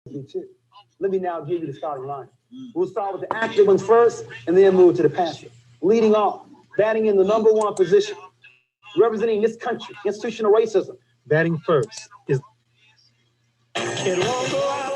too. Let me now give you the starting line. We'll start with the active ones first and then move to the passive. Leading off, batting in the #1 position, representing this country, institutional racism. Batting first is... It won't go out.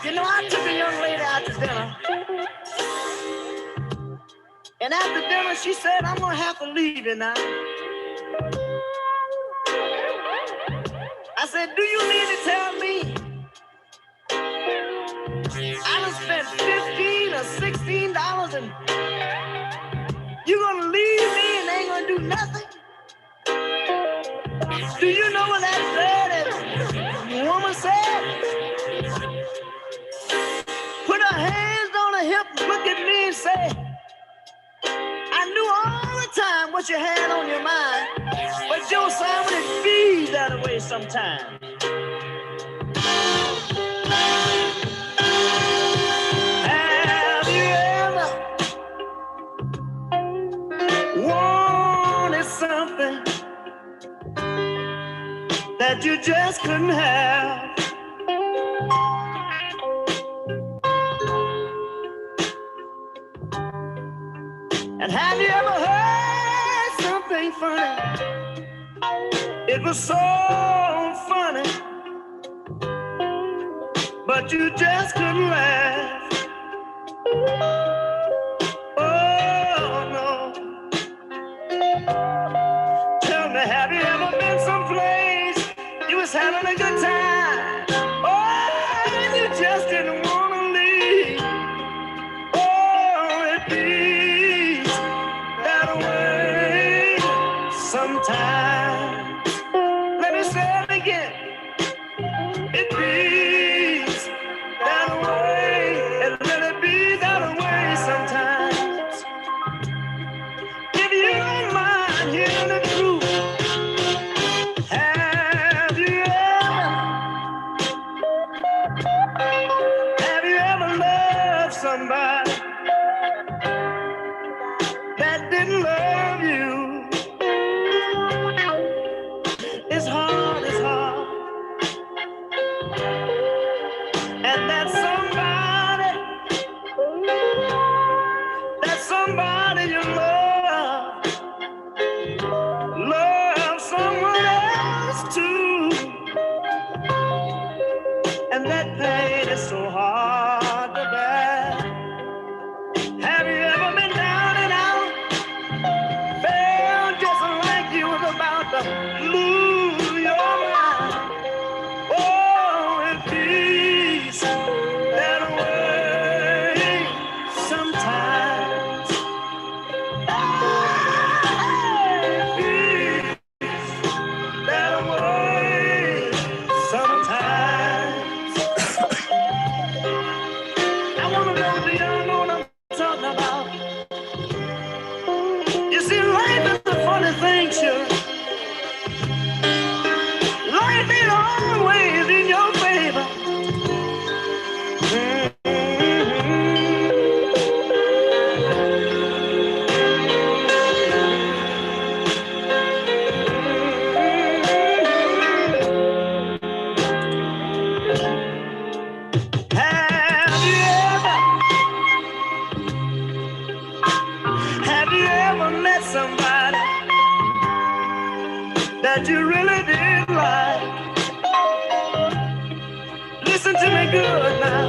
You know, I took a young lady out to dinner. And after dinner, she said, I'm going to have to leave you now. I said, do you mean to tell me I done spent $15 or $16 and you going to leave me and ain't going to do nothing? Do you know what that woman said? Put her hands on her hip, look at me and say, I knew all the time what you had on your mind, but Joe Simon, it feels that way sometimes. Have you ever wanted something that you just couldn't have? And have you ever heard something funny? It was so funny, but you just couldn't laugh. Oh no. Tell me, have you ever been someplace you was having a good time? Oh, and you just didn't want to leave. Oh, it feels that way sometimes. Let me say it again. It feels that way, and let it be that way sometimes. If you don't mind hearing the truth, have you ever loved somebody that didn't love you? It's hard, it's hard. And that somebody you love someone else too. And that pain is so hard to bear. Have you ever been down and out? Felt just like you was about to lose your mind. Oh, it feels that way sometimes. It feels that way sometimes. I want to know, do y'all know what I'm talking about? You see, life is a funny thing, sure. Life ain't always in your favor. Have you ever met somebody that you really did like? Listen to me good now.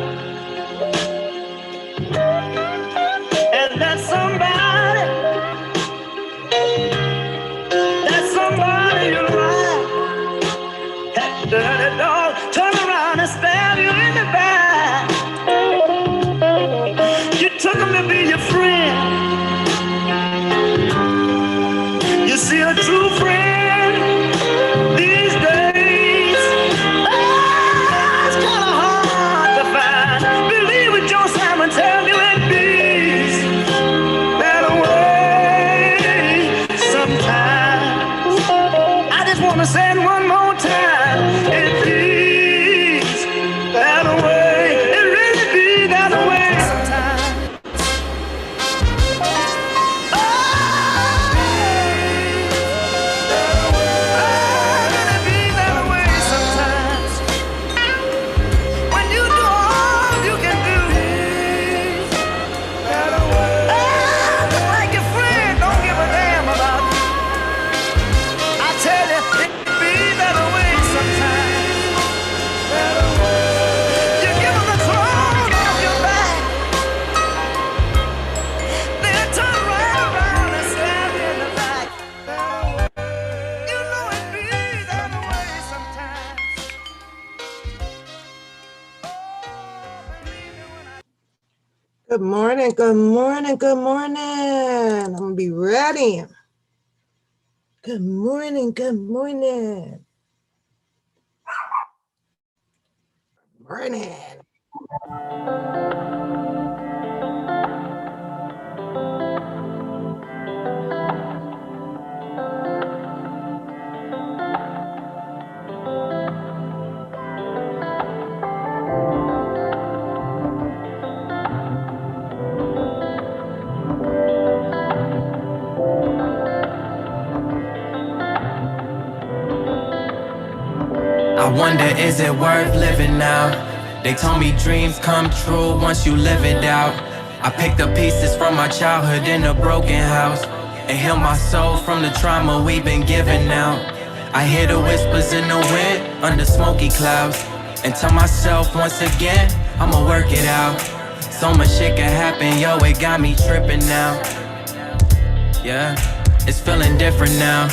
And that somebody friend these days. It's kind of hard to find. Believe what Joe Simon tell you it beats that way sometimes. I just want to say it one more time. It beats that way. It really be that way sometimes. Good morning, good morning, good morning. I'm gonna be ready. Good morning, good morning. Morning. I wonder, is it worth living now? They told me dreams come true once you live it out. I picked the pieces from my childhood in a broken house and heal my soul from the trauma we've been given now. I hear the whispers in the wind under smoky clouds and tell myself once again, I'ma work it out. So much shit can happen, yo, it got me tripping now. Yeah, it's feeling different now.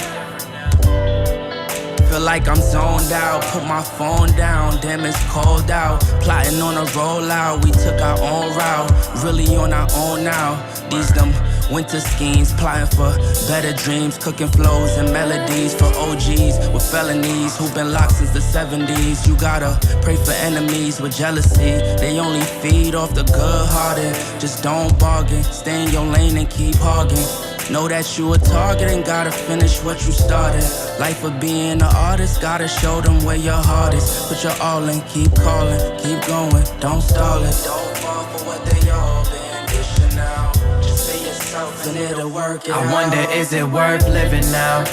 Feel like I'm zoned out, put my phone down, damn it's cold out. Plotting on a rollout, we took our own route, really on our own now. These them winter schemes, plotting for better dreams, cooking flows and melodies for OGs with felonies who've been locked since the 70s. You gotta pray for enemies with jealousy, they only feed off the good-hearted. Just don't bargain, stay in your lane and keep hogging. Know that you a target and gotta finish what you started. Life of being an artist, gotta show them where your heart is. Put your all in, keep calling, keep going, don't stall it. Don't fall for what they all been dishing out. Just be yourself and it'll work it out. I wonder, is it worth living now?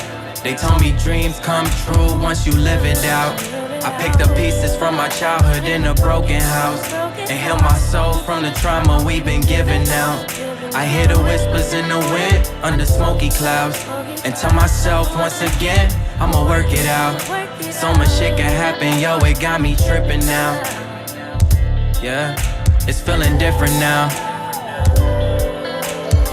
They told me dreams come true once you live it out. I picked the pieces from my childhood in a broken house and heal my soul from the trauma we've been given now. I hear the whispers in the wind under smoky clouds and tell myself once again, I'ma work it out. So much shit can happen, yo, it got me tripping now. Yeah, it's feeling different now.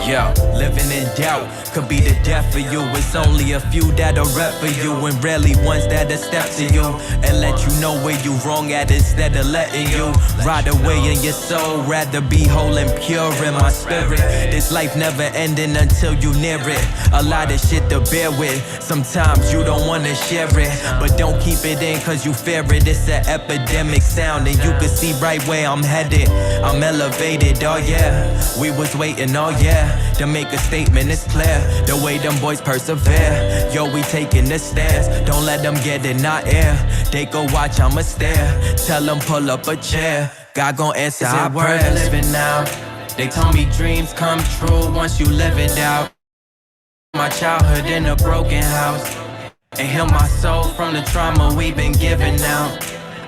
Yo, living in doubt could be the death for you. It's only a few that'll rep for you and rarely ones that'll step to you and let you know where you wrong at instead of letting you ride away in your soul. Rather be whole and pure in my spirit. This life never ending until you near it. A lot of shit to bear with. Sometimes you don't wanna share it, but don't keep it in cause you fear it. It's an epidemic sound and you can see right where I'm headed. I'm elevated, oh yeah. We was waiting, oh yeah, to make a statement, it's clear. The way them boys persevere, yo, we taking the stairs. Don't let them get in our ear. They go watch, I'ma stare. Tell them pull up a chair. God gon' answer our prayers. Is it worth living now? They told me dreams come true once you live it out. My childhood in a broken house and heal my soul from the trauma we've been given now.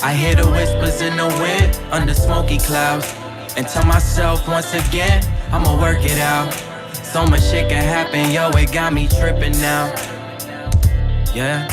I hear the whispers in the wind under smoky clouds and tell myself once again, I'ma work it out. So much shit can happen, yo, it got me tripping now. Yeah,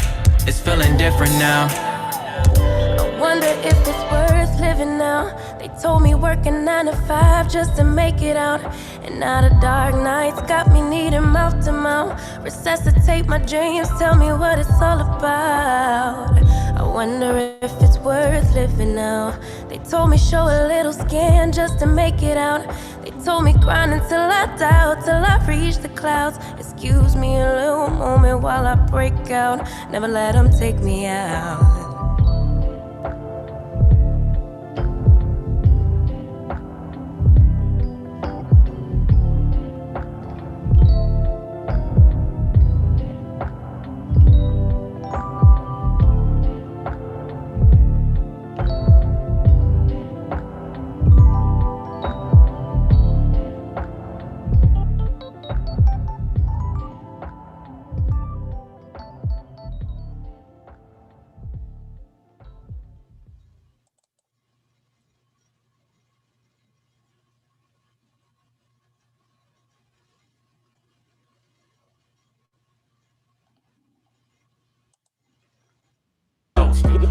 it's feeling different now. I wonder if it's worth living now. They told me working 9 to 5 just to make it out. And now the dark nights got me needing mouth to mouth. Resuscitate my dreams, tell me what it's all about. I wonder if it's worth living now. They told me show a little skin just to make it out. They told me grind until I doubt, till I reach the clouds. It's Excuse me a little moment while I break out. Never let them take me out.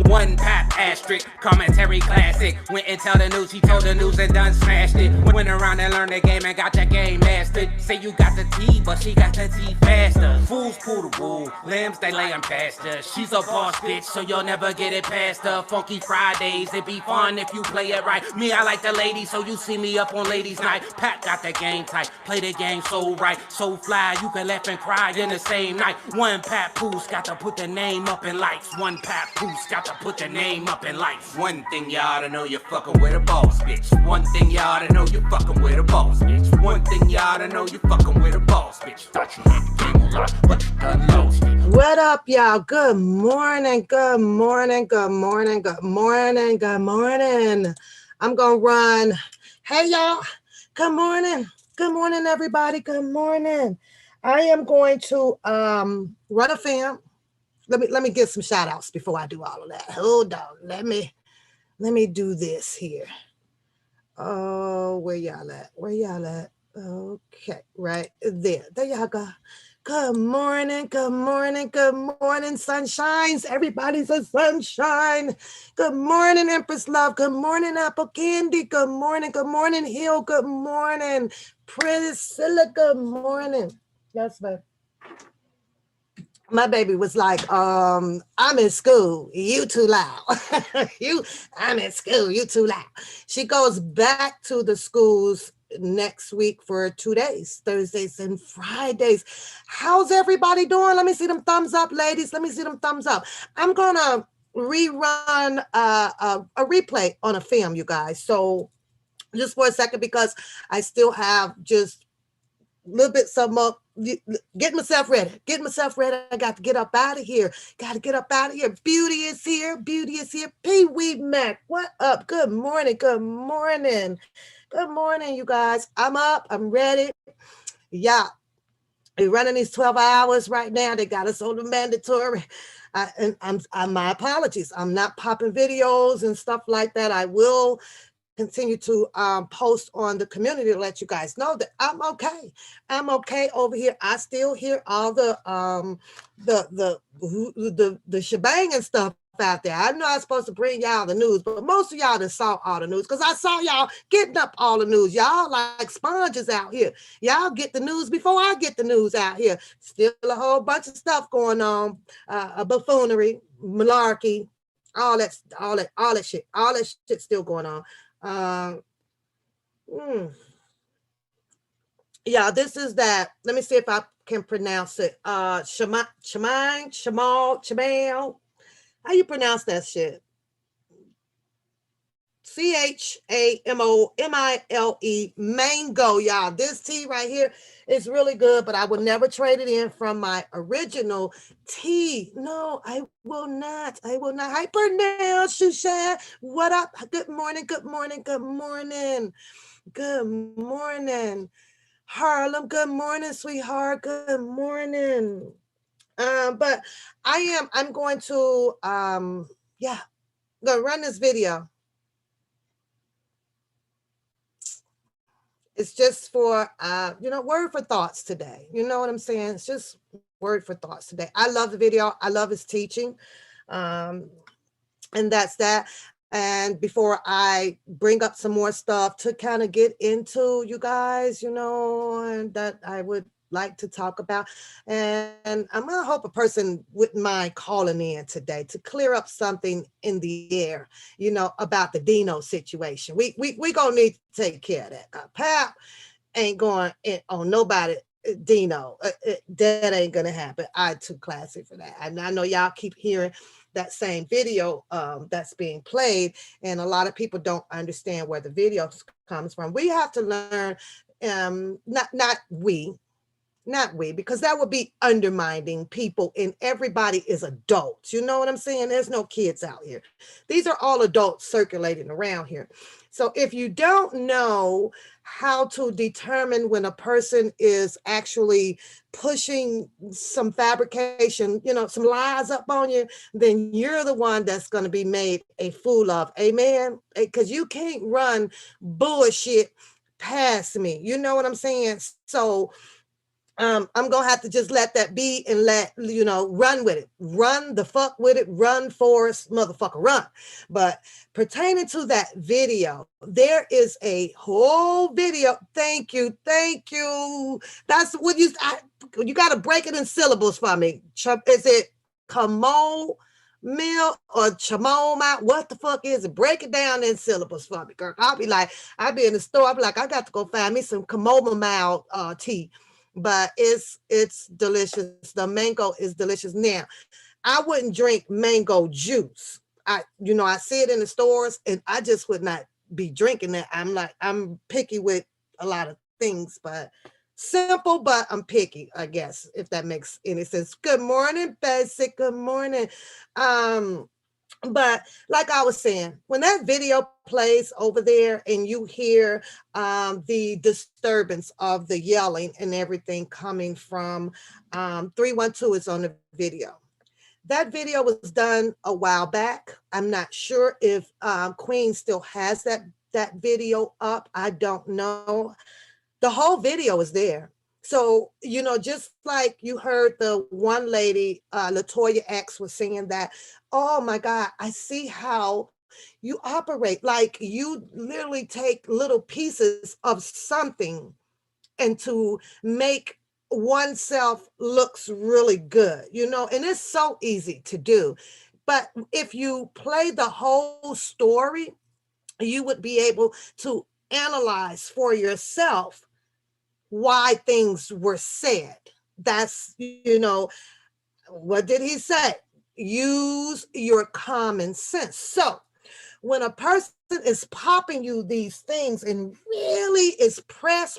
One pop asterisk, commentary classic. Went and tell the news, he told the news and done smashed it. Went around and learned the game and got that game mastered. Say you got the T, but she got the T faster. Fools pull the wool, lambs they laying past her. She's a boss bitch, so you'll never get it past her. Funky Fridays, it be fun if you play it right. Me, I like the ladies, so you see me up on ladies' night. Pat got the game tight, play the game so right, so fly. You can laugh and cry in the same night. One Papoose got to put the name up in lights. One Papoose got to put the name up in lights. One thing you ought to know, you're fucking with a boss bitch. One thing you ought to know, you're fucking with a boss bitch. One thing you ought to know, you're fucking with a boss bitch. Thought you had the game on lock, but you done lost it. What up, y'all? Good morning, good morning, good morning, good morning, good morning. I'm gonna run. Hey, y'all. Good morning. Good morning, everybody. Good morning. I am going to run a film. Let me get some shout outs before I do all of that. Hold on. Let me do this here. Oh, where y'all at? Where y'all at? Okay, right there. There y'all go. Good morning, good morning, good morning, sunshines. Everybody's a sunshine. Good morning, Empress Love. Good morning, Apple Candy. Good morning, Hill. Good morning, Priscilla. Good morning. Yes, ma'am. My baby was like, I'm in school, you too loud. I'm in school, you too loud. She goes back to the schools next week for 2 days, Thursdays and Fridays. How's everybody doing? Let me see them thumbs up, ladies. Let me see them thumbs up. I'm gonna rerun a replay on a film, you guys. So just for a second, because I still have just a little bit some more. Get myself ready. I got to get up out of here. Beauty is here. Pee Wee Mac, what up? Good morning, you guys. I'm up. I'm ready. Yeah, we're running these 12 hours right now. They got us on the mandatory. And I'm my apologies. I'm not popping videos and stuff like that. I will continue to post on the community to let you guys know that I'm okay. I'm okay over here. I still hear all the shebang and stuff out there. I know I'm supposed to bring y'all the news, but most of y'all done saw all the news, because I saw y'all getting up all the news. Y'all like sponges out here. Y'all get the news before I get the news out here. Still a whole bunch of stuff going on, buffoonery, malarkey, all that shit still going on. Yeah, this is that. Let me see if I can pronounce it. Shamal. How you pronounce that shit? CHAMOMILE, mango, y'all. This tea right here is really good, but I would never trade it in from my original tea. No, I will not. Hi, Pernell, Shushan. What up? Good morning. Harlem, good morning, sweetheart. Good morning. But I'm going to go run this video. It's just for, word for thoughts today. You know what I'm saying? It's just word for thoughts today. I love the video. I love his teaching. And that's that. And before I bring up some more stuff to kind of get into, you guys, and that I would like to talk about. And I'm going to hope a person wouldn't mind calling in today to clear up something in the air, about the Dino situation. We going to need to take care of that. Pap ain't going on nobody Dino, that ain't gonna happen. I too classy for that. And I know y'all keep hearing that same video that's being played, and a lot of people don't understand where the video comes from. We have to learn, not we, because that would be undermining people, and everybody is adults. You know what I'm saying? There's no kids out here. These are all adults circulating around here. So if you don't know how to determine when a person is actually pushing some fabrication, some lies up on you, then you're the one that's going to be made a fool of. Amen? Because you can't run bullshit past me. You know what I'm saying? So I'm gonna have to just let that be and run with it. Run the fuck with it. Run, Forrest, motherfucker, run. But pertaining to that video, there is a whole video. Thank you. That's what you got to break it in syllables for me. Is it Camo Mill or Chamoma? What the fuck is it? Break it down in syllables for me, girl. I'll be in the store. I'll be like, I got to go find me some chamomile tea. But it's delicious. The mango is delicious. Now, I wouldn't drink mango juice. I see it in the stores, and I just would not be drinking that. I'm picky with a lot of things, but simple, but I'm picky, I guess, if that makes any sense. Good morning, Basic. Good morning. But like I was saying, when that video plays over there and you hear the disturbance of the yelling and everything coming from 312 is on the video. That video was done a while back. I'm not sure if Queen still has that video up. I don't know. The whole video is there. So, just like you heard the one lady, Latoya X, was saying that, oh my God, I see how you operate. Like you literally take little pieces of something and to make oneself looks really good, and it's so easy to do. But if you play the whole story, you would be able to analyze for yourself why things were said. That's, what did he say? Use your common sense. So when a person is popping you these things and really is press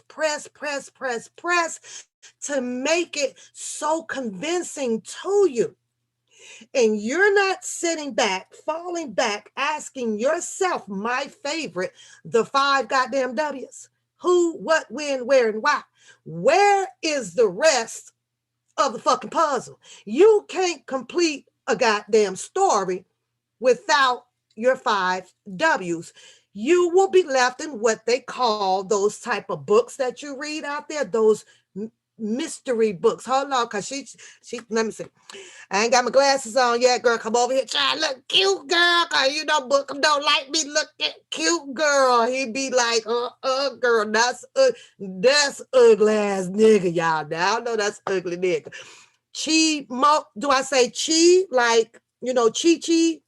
to make it so convincing to you, and you're not sitting back, falling back, asking yourself, my favorite, the 5 goddamn W's. Who, what, when, where, and why. Where is the rest of the fucking puzzle? You can't complete a goddamn story without your 5 W's. You will be left in what they call those type of books that you read out there, those mystery books. Hold on, because she let me see. I ain't got my glasses on yet, girl. Come over here, try to look cute, girl. Because Bookham don't like me looking cute, girl. He be like, girl, that's ugly ass nigga, y'all. Now I know that's ugly nigga. Do I say chi? Like, chi,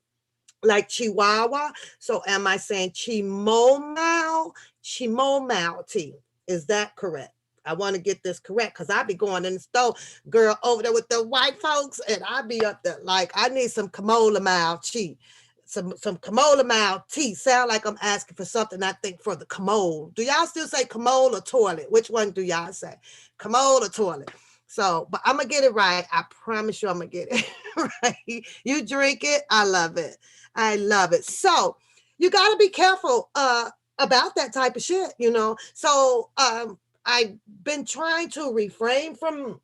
like Chihuahua? So am I saying Chimomao tea? Is that correct? I want to get this correct because I be going in the store, girl, over there with the white folks, and I be up there like, I need some chamomile tea. Some chamomile tea. Sound like I'm asking for something, I think, for the commode. Do y'all still say commode or toilet? Which one do y'all say? Commode or toilet? So, but I'm going to get it right. I promise you I'm going to get it right. You drink it. I love it. I love it. So you got to be careful about that type of shit, So I've been trying to refrain from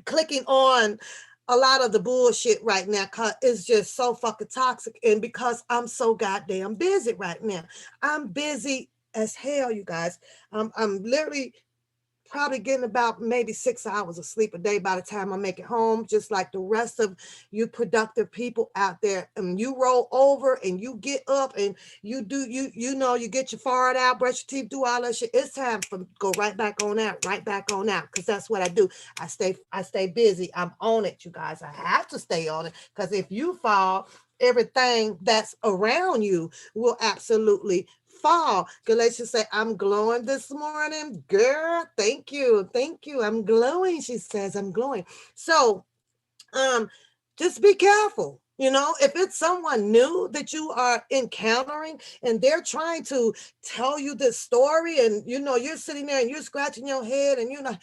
clicking on a lot of the bullshit right now because it's just so fucking toxic. And because I'm so goddamn busy right now. I'm busy as hell, you guys. I'm literally probably getting about maybe 6 hours of sleep a day by the time I make it home, just like the rest of you productive people out there. And you roll over and you get up and you do, you get your forehead out, brush your teeth, do all that shit. It's time for go right back on out, because that's what I do. I stay busy. I'm on it, you guys. I have to stay on it because if you fall, everything that's around you will absolutely fall. Galatians say, I'm glowing this morning. Girl, thank you. Thank you. I'm glowing. She says, I'm glowing. So just be careful. You know, if it's someone new that you are encountering and they're trying to tell you this story and, you know, you're sitting there and you're scratching your head and you're like,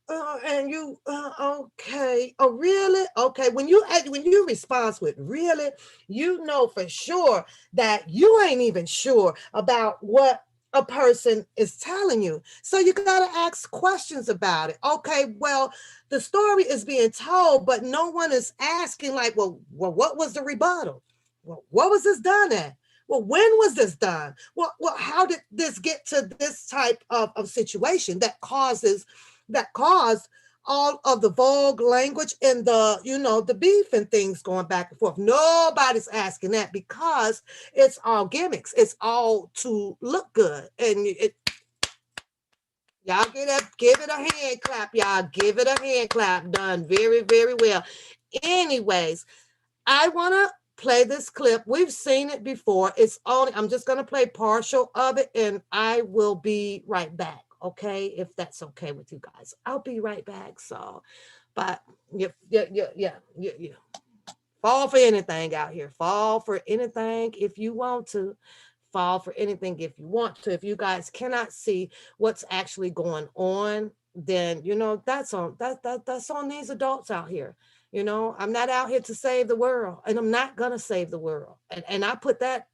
okay. Oh, really? Okay. When you respond with really, you know for sure that you ain't even sure about what a person is telling you. So you got to ask questions about it. Okay. Well, the story is being told, but no one is asking like, well, what was the rebuttal? Well, what was this done at? Well, when was this done? Well, how did this get to this type of situation that caused all of the vulgar language and the, you know, the beef and things going back and forth? Nobody's asking that because it's all gimmicks. It's all to look good. And y'all give it a hand clap, y'all. Give it a hand clap. Done very, very well. Anyways, I want to play this clip. We've seen it before. I'm just going to play partial of it and I will be right back. Okay, if that's okay with you guys, I'll be right back. So, but yeah. Fall for anything out here. Fall for anything if you want to. Fall for anything if you want to. If you guys cannot see what's actually going on, then you know that's on these adults out here. You know, I'm not out here to save the world, and I'm not gonna save the world. And I put that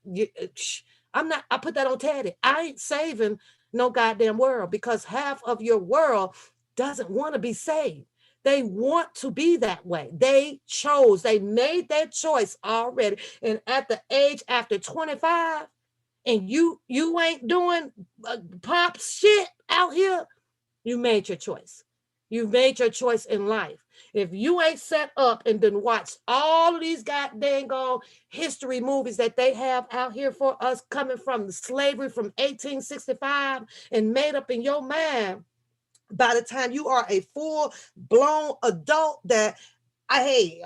I put that on Teddy. I ain't saving no goddamn world because half of your world doesn't want to be saved. They want to be that way. They made their choice already. And at the age after 25, and you ain't doing pop shit out here, you made your choice. You've made your choice in life. If you ain't set up and then watched all of these goddamn history movies that they have out here for us coming from the slavery from 1865 and made up in your mind, by the time you are a full-blown adult that I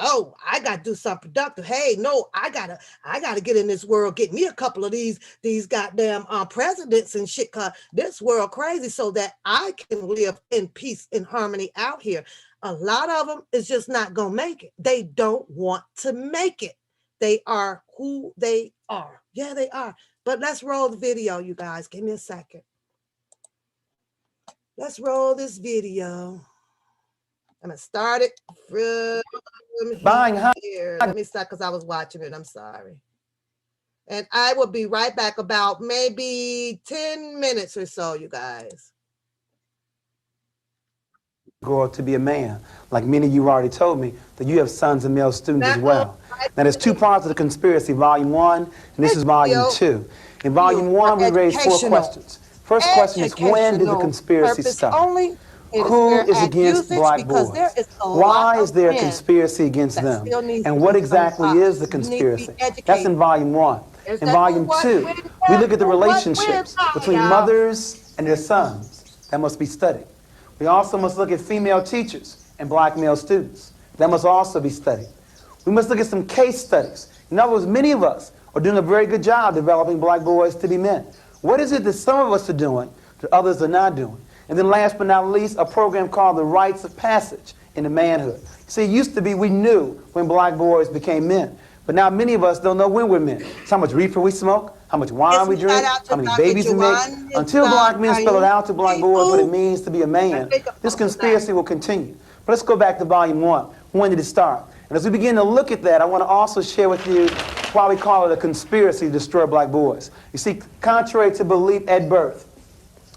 gotta do something productive. Hey, no, I gotta get in this world, get me a couple of these goddamn presidents and shit, cause this world crazy so that I can live in peace and harmony out here. A lot of them is just not gonna make it. They don't want to make it. They are who they are. Yeah, they are. But let's roll the video, you guys. Give me a second. Let's roll this video. I'm gonna start it from here. Let me start because I was watching it. I'm sorry. And I will be right back about maybe 10 minutes or so, you guys. Grow up to be a man. Like many of you already told me that you have sons and male students as well. Now there's two parts of the conspiracy, volume 1, and this is volume 2. In volume 1, we raised 4 questions. First question is, when did the conspiracy start? Who is against black boys? Why is there a conspiracy against them? And what exactly is the conspiracy? That's in volume 1. In volume 2, we look at the relationships between mothers and their sons. That must be studied. We also must look at female teachers and black male students. That must also be studied. We must look at some case studies. In other words, many of us are doing a very good job developing black boys to be men. What is it that some of us are doing that others are not doing? And then last but not least, a program called the Rites of Passage into Manhood. See, it used to be we knew when black boys became men. But now many of us don't know when we're men. It's how much reefer we smoke, how much wine we drink, how many babies we make. Until black men spell it out to black boys what it means to be a man, this conspiracy will continue. But let's go back to volume 1. When did it start? And as we begin to look at that, I want to also share with you why we call it a conspiracy to destroy black boys. You see, contrary to belief at birth,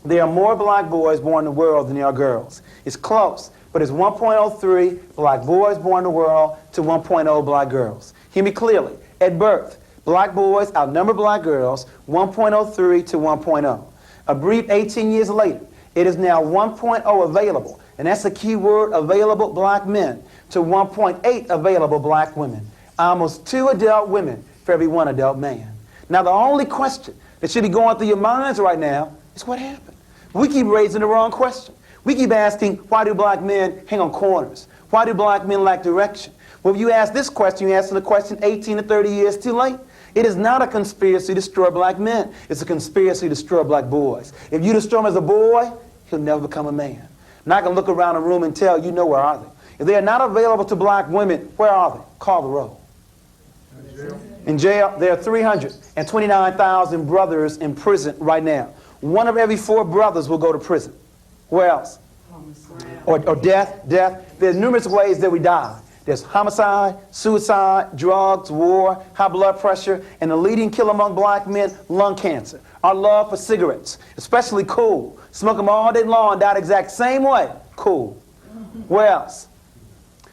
there are more black boys born in the world than there are girls. It's close, but it's 1.03 black boys born in the world to 1.0 black girls. Hear me clearly. At birth, black boys outnumber black girls 1.03 to 1.0. A brief 18 years later, it is now 1.0 available, and that's a key word, available black men, to 1.8 available black women. Almost 2 adult women for every 1 adult man. Now, the only question that should be going through your minds right now is what happened. We keep raising the wrong question. We keep asking, why do black men hang on corners? Why do black men lack direction? Well, if you ask this question, you answer the question 18 to 30 years too late. It is not a conspiracy to destroy black men. It's a conspiracy to destroy black boys. If you destroy him as a boy, he'll never become a man. Now I can look around the room and tell you know where are they. If they are not available to black women, where are they? Call the roll. In jail, there are 329,000 brothers in prison right now. 1 of every 4 brothers will go to prison. Where else? Or death. There's numerous ways that we die. There's homicide, suicide, drugs, war, high blood pressure, and the leading killer among black men, lung cancer. Our love for cigarettes, especially cool. Smoke them all day long, die the exact same way. Cool. Where else?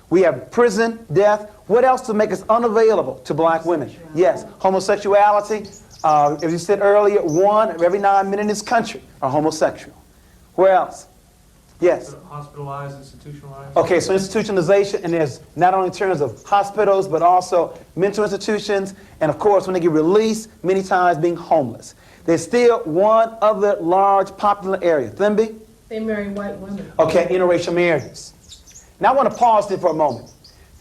We have prison, death. What else to make us unavailable to black women? Yes, homosexuality. As you said earlier, 1 of every 9 men in this country are homosexual. Where else? Yes. Hospitalized, institutionalized. Okay, so institutionalization, and there's not only in terms of hospitals, but also mental institutions, and of course, when they get released, many times being homeless. There's still one other large popular area. Thimby? They marry white women. Okay, interracial marriages. Now I want to pause there for a moment,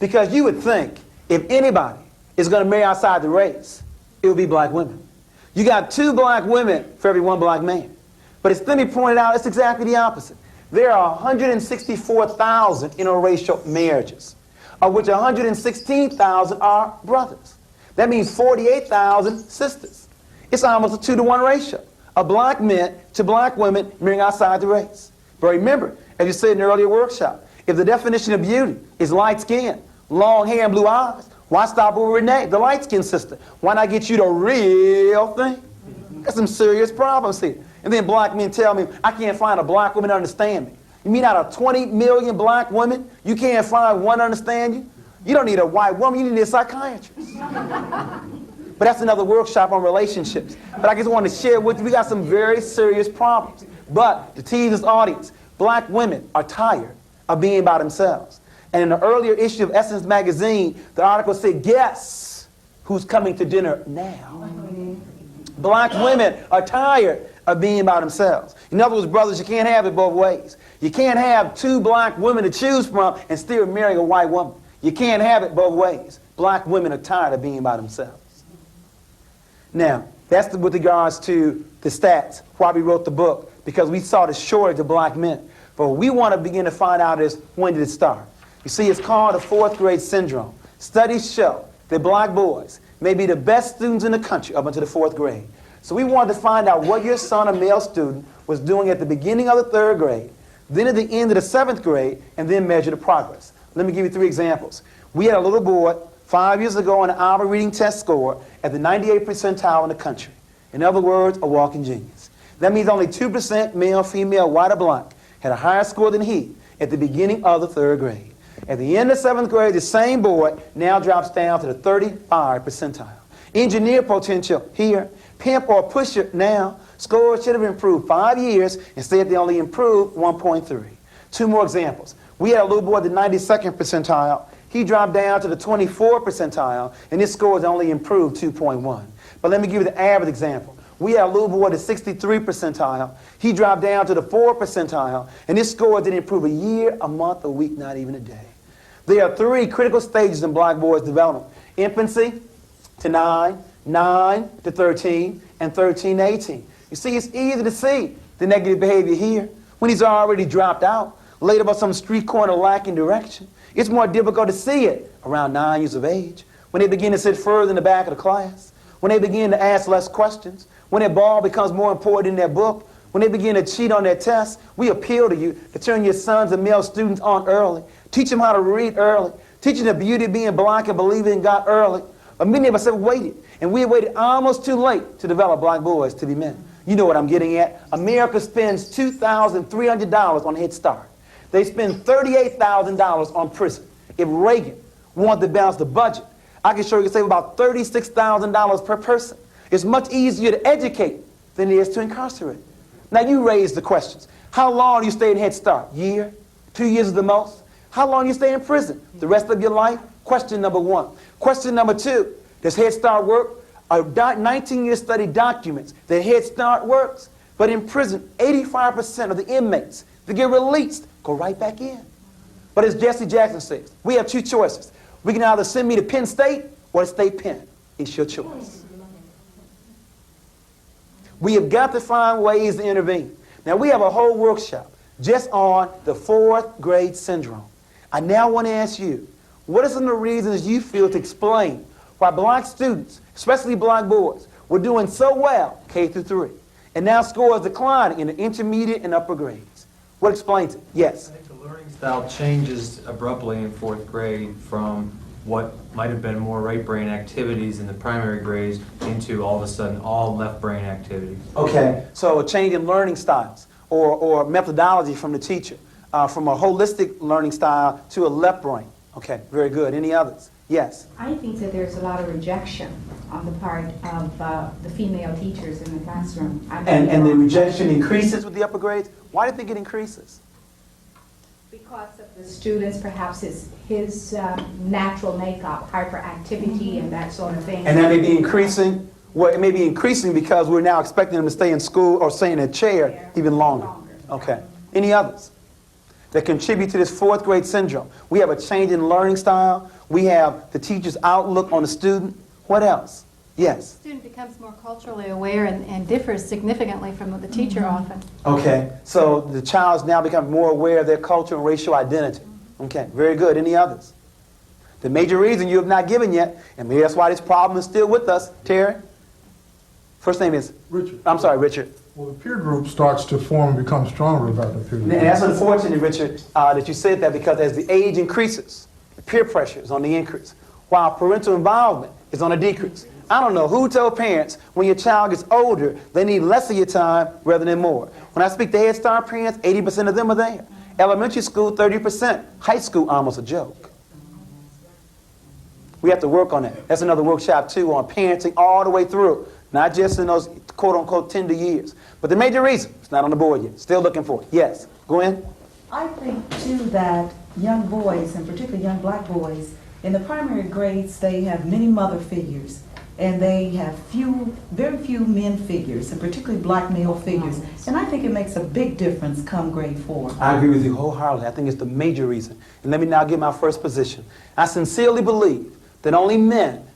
because you would think if anybody is going to marry outside the race, it would be black women. You got 2 black women for every 1 black man. But as Thimby pointed out, it's exactly the opposite. There are 164,000 interracial marriages, of which 116,000 are brothers. That means 48,000 sisters. It's almost a 2-to-1 ratio of black men to black women marrying outside the race. But remember, as you said in the earlier workshop, if the definition of beauty is light skin, long hair, and blue eyes, why stop with Renee, the light-skinned sister? Why not get you the real thing? Got some serious problems here. And then black men tell me, I can't find a black woman to understand me. You mean out of 20 million black women, you can't find one to understand you? You don't need a white woman, you need a psychiatrist. But that's another workshop on relationships. But I just want to share with you, we got some very serious problems. But to tease this audience, black women are tired of being by themselves. And in the earlier issue of Essence magazine, the article said, guess who's coming to dinner now? Black women are tired of being by themselves. In other words, brothers, you can't have it both ways. You can't have 2 black women to choose from and still marry a white woman. You can't have it both ways. Black women are tired of being by themselves. Now, that's with regards to the stats, why we wrote the book, because we saw the shortage of black men. But what we want to begin to find out is, when did it start? You see, it's called the 4th grade syndrome. Studies show that black boys may be the best students in the country up until the 4th grade. So we wanted to find out what your son, a male student, was doing at the beginning of the 3rd grade, then at the end of the 7th grade, and then measure the progress. Let me give you 3 examples. We had a little boy 5 years ago on an Alpha reading test score at the 98th percentile in the country. In other words, a walking genius. That means only 2% male, female, white, or black had a higher score than he at the beginning of the 3rd grade. At the end of 7th grade, the same boy now drops down to the 35th percentile. Engineer potential here. Pimp or pusher now. Scores should have improved 5 years. Instead, they only improved 1.3. 2 more examples. We had a little boy at the 92nd percentile. He dropped down to the 24th percentile, and his scores only improved 2.1. But let me give you the average example. We had a little boy at the 63rd percentile. He dropped down to the 4th percentile, and his score didn't improve a year, a month, a week, not even a day. There are 3 critical stages in black boys' development. Infancy to 9, 9 to 13, and 13 to 18. You see, it's easy to see the negative behavior here when he's already dropped out, laid up on some street corner lacking direction. It's more difficult to see it around 9 years of age, when they begin to sit further in the back of the class, when they begin to ask less questions, when their ball becomes more important than their book, when they begin to cheat on their tests. We appeal to you to turn your sons and male students on early. Teach them how to read early. Teach them the beauty of being black and believing in God early. But many of us have waited, and we have waited almost too late to develop black boys to be men. You know what I'm getting at. America spends $2,300 on Head Start. They spend $38,000 on prison. If Reagan wanted to balance the budget, I can show you save about $36,000 per person. It's much easier to educate than it is to incarcerate. Now you raise the questions. How long do you stay in Head Start? Year? 2 years is the most? How long do you stay in prison? The rest of your life? Question number 1. Question number 2, does Head Start work? A 19-year study documents that Head Start works, but in prison, 85% of the inmates that get released go right back in. But as Jesse Jackson says, we have 2 choices. We can either send me to Penn State or to State Penn. It's your choice. We have got to find ways to intervene. Now, we have a whole workshop just on the fourth grade syndrome. I now want to ask you, what are some of the reasons you feel to explain why black students, especially black boys, were doing so well K through 3, and now scores declining in the intermediate and upper grades? What explains it? Yes? I think the learning style changes abruptly in fourth grade from what might have been more right brain activities in the primary grades into all of a sudden all left brain activities. Okay, so a change in learning styles or methodology from the teacher, from a holistic learning style to a left brain. Okay, very good. Any others? Yes? I think that there's a lot of rejection on the part of the female teachers in the classroom. And the rejection increases with the upper grades? Why do you think it increases? Because of the students, perhaps it's his natural makeup, hyperactivity and that sort of thing. And that may be increasing? Well, it may be increasing because we're now expecting them to stay in school or stay in a chair even longer. Okay. Any others that contribute to this fourth grade syndrome? We have a change in learning style. We have the teacher's outlook on the student. What else? Yes? The student becomes more culturally aware and differs significantly from the teacher often. Okay. So the child's now become more aware of their culture and racial identity. Okay. Very good. Any others? The major reason you have not given yet, and maybe that's why this problem is still with us, Terry? First name is? Richard. I'm sorry, Richard. Well, the peer group starts to form and become stronger about the peer And group. that's unfortunate, Richard, that you said that, because as the age increases, peer pressure is on the increase, while parental involvement is on a decrease. I don't know who told parents when your child gets older, they need less of your time rather than more. When I speak to Head Start parents, 80% of them are there. Elementary school, 30%. High school, almost a joke. We have to work on that. That's another workshop, too, on parenting all the way through. Not just in those quote-unquote tender years. But the major reason, it's not on the board yet. Still looking for it. Yes. Go in. I think, too, that young boys, and particularly young black boys, in the primary grades, they have many mother figures. And they have very few men figures, and particularly black male figures. And I think it makes a big difference come grade 4. I agree with you wholeheartedly. I think it's the major reason. And let me now give my first position. I sincerely believe that only men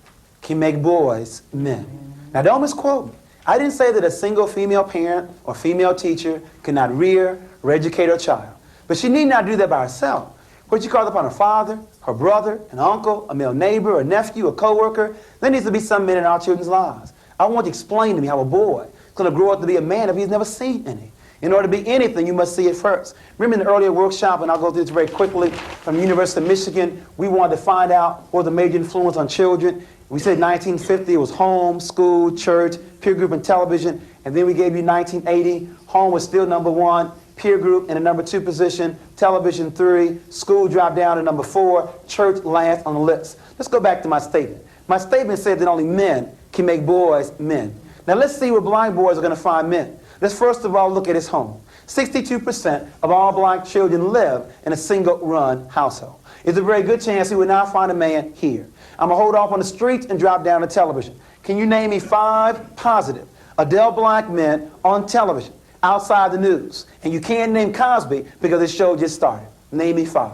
can make boys men. Now, don't misquote me. I didn't say that a single female parent or female teacher cannot rear or educate her child. But she need not do that by herself. What she calls upon her father, her brother, an uncle, a male neighbor, a nephew, a coworker. There needs to be some men in our children's lives. I want you to explain to me how a boy is going to grow up to be a man if he's never seen any. In order to be anything, you must see it first. Remember in the earlier workshop, and I'll go through this very quickly, from the University of Michigan, we wanted to find out what the major influence on children. We said 1950, it was home, school, church, peer group, and television. And then we gave you 1980. Home was still number 1. Peer group in the number 2 position. Television 3. School dropped down to number 4. Church last on the list. Let's go back to my statement. My statement said that only men can make boys men. Now let's see where black boys are going to find men. Let's first of all look at his home. 62% of all black children live in a single-run household. It's a very good chance he would not find a man here. I'm going to hold off on the streets and drop down to television. Can you name me 5 positive adult black men on television outside the news? And you can't name Cosby because his show just started. Name me 5.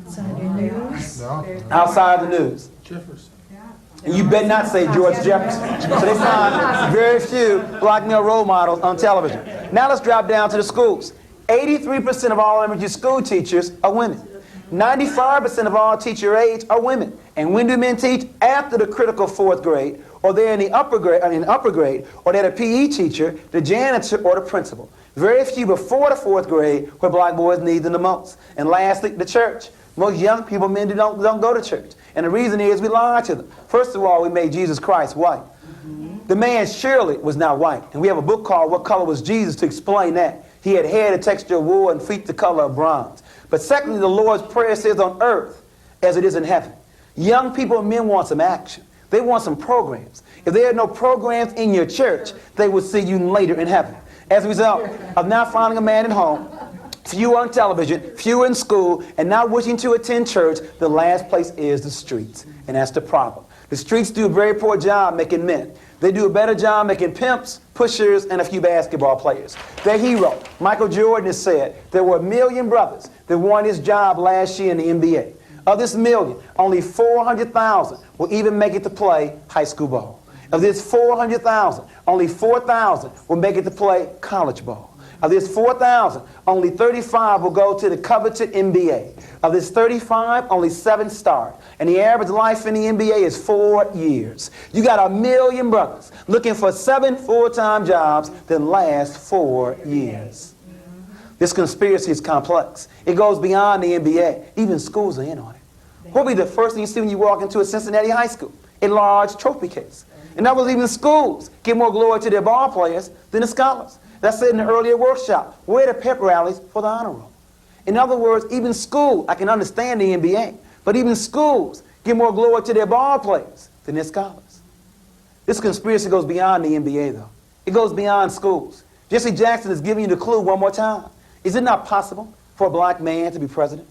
Outside the news? Outside the news. Jefferson. And you better not say George Jefferson. So they find very few black male role models on television. Now let's drop down to the schools. 83% of all elementary school teachers are women. 95% of all teacher aides are women. And when do men teach? After the critical 4th grade, or they're in the upper grade, or they're the PE teacher, the janitor, or the principal. Very few before the 4th grade where black boys need them the most. And lastly, the church. Most young people, men, don't go to church. And the reason is we lie to them. First of all, we made Jesus Christ white. The man surely was not white. And we have a book called What Color Was Jesus to explain that. He had hair the texture of wool and feet the color of bronze. But secondly, the Lord's Prayer says on earth as it is in heaven. Young people and men want some action. They want some programs. If there are no programs in your church, they will see you later in heaven. As a result of not finding a man at home, few on television, few in school, and not wishing to attend church, the last place is the streets. And that's the problem. The streets do a very poor job making men. They do a better job making pimps, pushers, and a few basketball players. Their hero, Michael Jordan, has said there were 1 million brothers that won his job last year in the NBA. Of this 1 million, only 400,000 will even make it to play high school ball. Of this 400,000, only 4,000 will make it to play college ball. Of this 4,000, only 35 will go to the coveted NBA. Of this 35, only 7 start. And the average life in the NBA is 4 years. You got 1 million brothers looking for 7 full-time jobs that last 4 years. This conspiracy is complex. It goes beyond the NBA. Even schools are in on it. What will be the first thing you see when you walk into a Cincinnati high school? A large trophy case. In other words, even schools give more glory to their ball players than the scholars. That's said in the earlier workshop. Where are the pep rallies for the honor roll? In other words, even schools, I can understand the NBA, but even schools give more glory to their ball players than their scholars. This conspiracy goes beyond the NBA, though. It goes beyond schools. Jesse Jackson is giving you the clue one more time. Is it not possible for a black man to be president?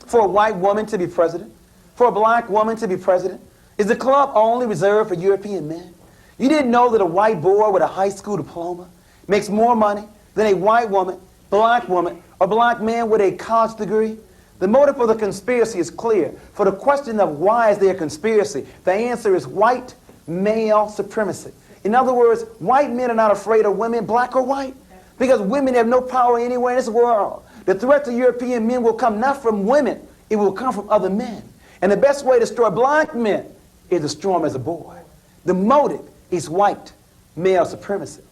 For a white woman to be president? For a black woman to be president? Is the club only reserved for European men? You didn't know that a white boy with a high school diploma makes more money than a white woman, or black man with a college degree? The motive for the conspiracy is clear. For the question of why is there a conspiracy, the answer is white male supremacy. In other words, white men are not afraid of women, black or white, because women have no power anywhere in this world. The threat to European men will come not from women, it will come from other men. And the best way to destroy black men is to destroy them as a boy. The motive is white male supremacy.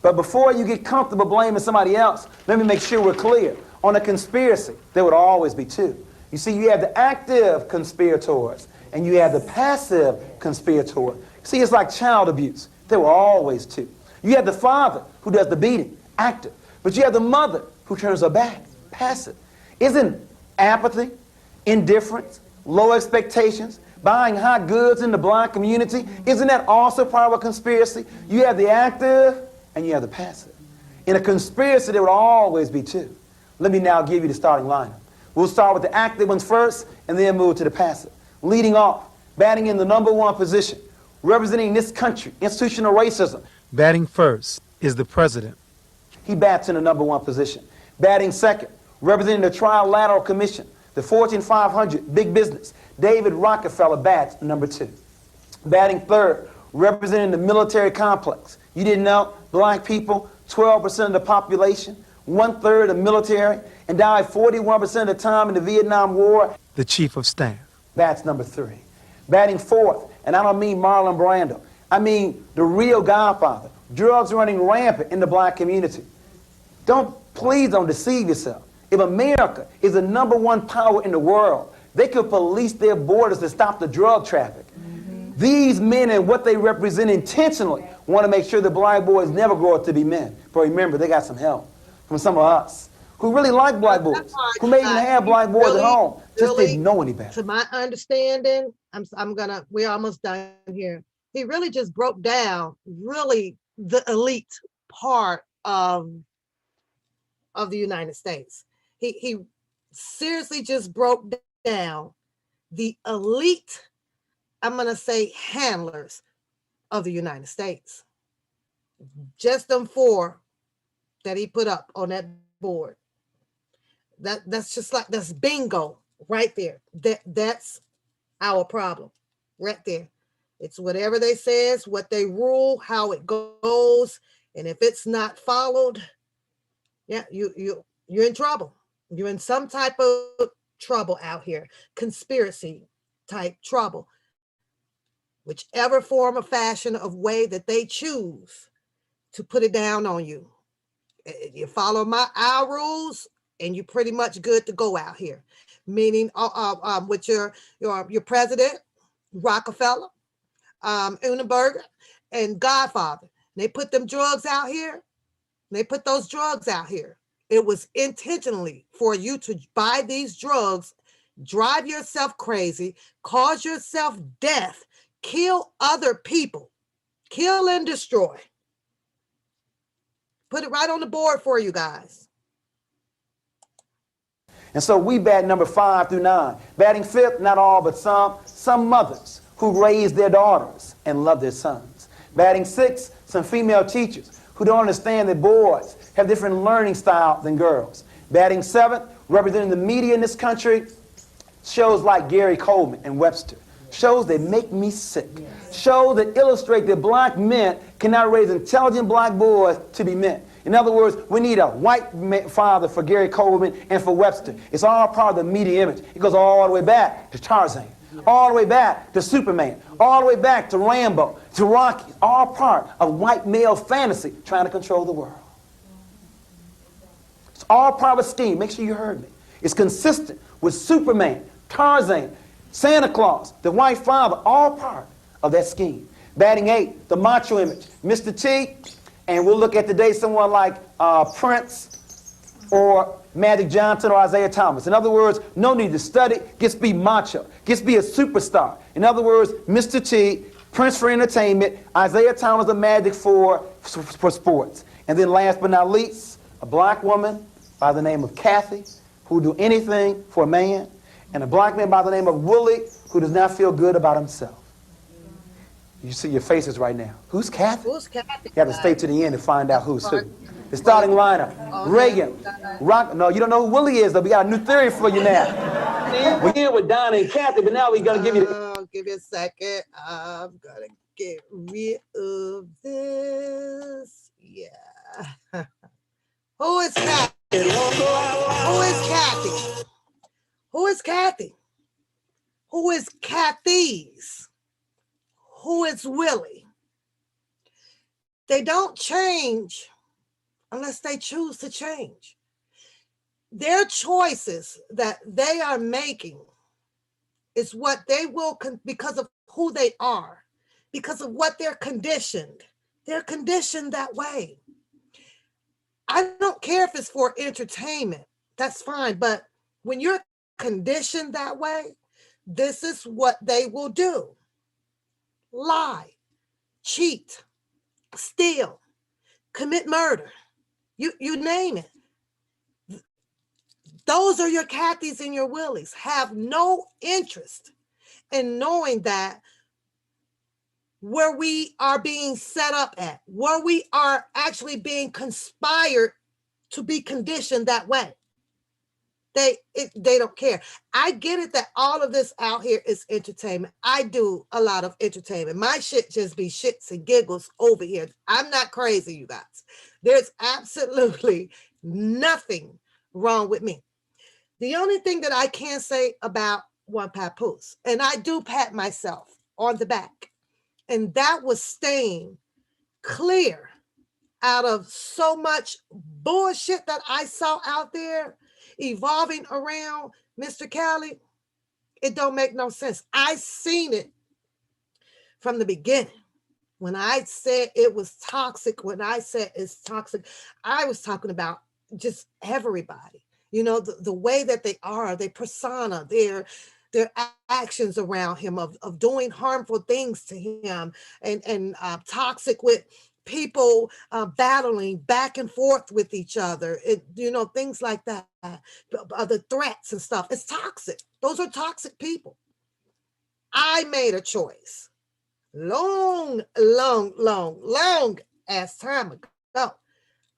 But before you get comfortable blaming somebody else, let me make sure we're clear. On a conspiracy, there would always be two. You see, you have the active conspirators, and you have the passive conspirator. See, it's like child abuse. There were always two. You have the father who does the beating, active. But you have the mother who turns her back, passive. Isn't apathy, indifference, low expectations, buying hot goods in the black community, isn't that also part of a conspiracy? You have the active and you have the passive. In a conspiracy, there will always be two. Let me now give you the starting lineup. We'll start with the active ones first and then move to the passive. Leading off, batting in the #1 position, representing this country, institutional racism. Batting first is the president. He bats in the #1 position. Batting second, representing the Trilateral Commission, the Fortune 500, big business, David Rockefeller bats #2. Batting third, representing the military complex. You didn't know, black people, 12% of the population, 1/3 of the military, and died 41% of the time in the Vietnam War. The chief of staff. That's #3. Batting fourth, and I don't mean Marlon Brando. I mean the real godfather. Drugs running rampant in the black community. Please don't deceive yourself. If America is the #1 power in the world, they could police their borders to stop the drug traffic. These men and what they represent intentionally want to make sure the black boys never grow up to be men. But remember, they got some help from some of us who really like black boys, who may even have black boys at home, just didn't know any better. To my understanding, we're almost done here. He really just broke down really the elite part of the United States. He seriously just broke down the elite, I'm gonna say, handlers of the United States. Just them 4 that he put up on that board. That's bingo right there. That's our problem right there. It's whatever they says, what they rule, how it goes, and if it's not followed, yeah, you're in trouble. You're in some type of trouble out here, conspiracy type trouble. Whichever form of fashion of way that they choose to put it down on you. You follow our rules and you're pretty much good to go out here. Meaning with your president, Rockefeller, Unenberger, and Godfather. They put them drugs out here. They put those drugs out here. It was intentionally for you to buy these drugs, drive yourself crazy, cause yourself death, kill other people, kill and destroy. Put it right on the board for you guys. And so we bat number 5 through 9. Batting fifth, not all, but some mothers who raise their daughters and love their sons. Batting sixth, some female teachers who don't understand that boys have different learning style than girls. Batting seventh, representing the media in this country, shows like Gary Coleman and Webster. Shows that make me sick. Shows that illustrate that black men cannot raise intelligent black boys to be men. In other words, we need a white father for Gary Coleman and for Webster. It's all part of the media image. It goes all the way back to Tarzan, all the way back to Superman, all the way back to Rambo, to Rocky, all part of white male fantasy trying to control the world. It's all part of a scheme. Make sure you heard me. It's consistent with Superman, Tarzan, Santa Claus, the white father, all part of that scheme. Batting 8, the macho image, Mr. T, and we'll look at today someone like Prince or Magic Johnson or Isaiah Thomas. In other words, no need to study, just be macho, just be a superstar. In other words, Mr. T, Prince for entertainment, Isaiah Thomas or Magic for sports. And then last but not least, a black woman by the name of Kathy, who will do anything for a man, and a black man by the name of Willie, who does not feel good about himself. You see your faces right now. Who's Kathy? Who's Kathy? You have to stay to the end to find out who's who. The starting lineup, Reagan, Rock. No, you don't know who Willie is, though. We got a new theory for you now. We're here with Donna and Kathy, but now we're going to give you... Give me a second. I'm going to get rid of this. Yeah. Who is Kathy? Who is Kathy? Who is Kathy? Who is Kathy's? Who is Willie? They don't change unless they choose to change. Their choices that they are making is what they will, because of who they are, because of what they're conditioned. They're conditioned that way. I don't care if it's for entertainment, that's fine. But when you're conditioned that way, this is what they will do. Lie, cheat, steal, commit murder, you name it. Those are your Kathys and your Willies. Have no interest in knowing that where we are being set up at, where we are actually being conspired to be conditioned that way. They don't care. I get it that all of this out here is entertainment. I do a lot of entertainment. My shit just be shits and giggles over here. I'm not crazy, you guys. There's absolutely nothing wrong with me. The only thing that I can say about ONEPAPOOSE, and I do pat myself on the back, and that was staying clear out of so much bullshit that I saw out there evolving around Mr. Cali. It don't make no sense. I seen it from the beginning. When I said it was toxic, when I said it's toxic, I was talking about just everybody. You know, the way that they are, their persona, their actions around him of doing harmful things to him, and toxic with people battling back and forth with each other, you know, things like that, the threats and stuff. It's toxic. Those are toxic people. I made a choice long ass time ago,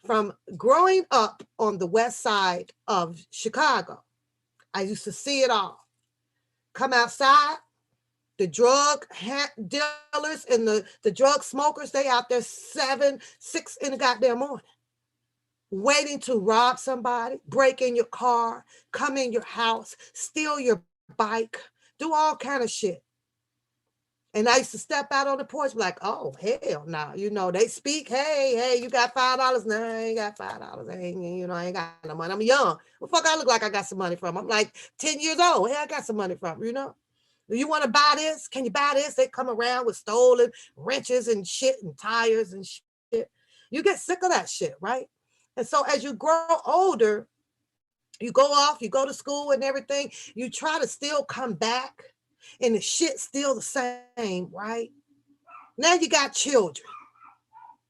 from growing up on the west side of Chicago. I used to see it all. Come outside, the drug dealers and the drug smokers, they out there 7, 6 in the goddamn morning, waiting to rob somebody, break in your car, come in your house, steal your bike, do all kind of shit. And I used to step out on the porch like, oh, hell no. Nah. You know, they speak, hey, you got $5? No, I ain't got $5. I ain't got no money. I'm young. What the fuck I look like I got some money from? I'm like 10 years old. Hey, I got some money from, you know? You want to buy this? Can you buy this? They come around with stolen wrenches and shit and tires and shit. You get sick of that shit, right? And so as you grow older, you go off, you go to school and everything, you try to still come back, and the shit's still the same, right? Now you got children.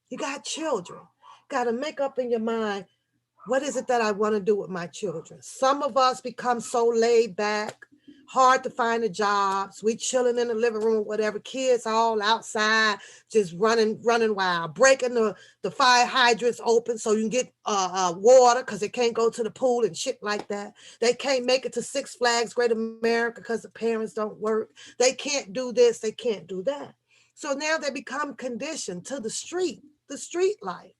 You got children. Got to make up in your mind, what is it that I want to do with my children? Some of us become so laid back. hard to find the jobs. We chilling in the living room, whatever. Kids all outside, just running wild, breaking the fire hydrants open so you can get water because they can't go to the pool and shit like that. They can't make it to Six Flags Great America because the parents don't work. They can't do this. They can't do that. So now they become conditioned to the street life.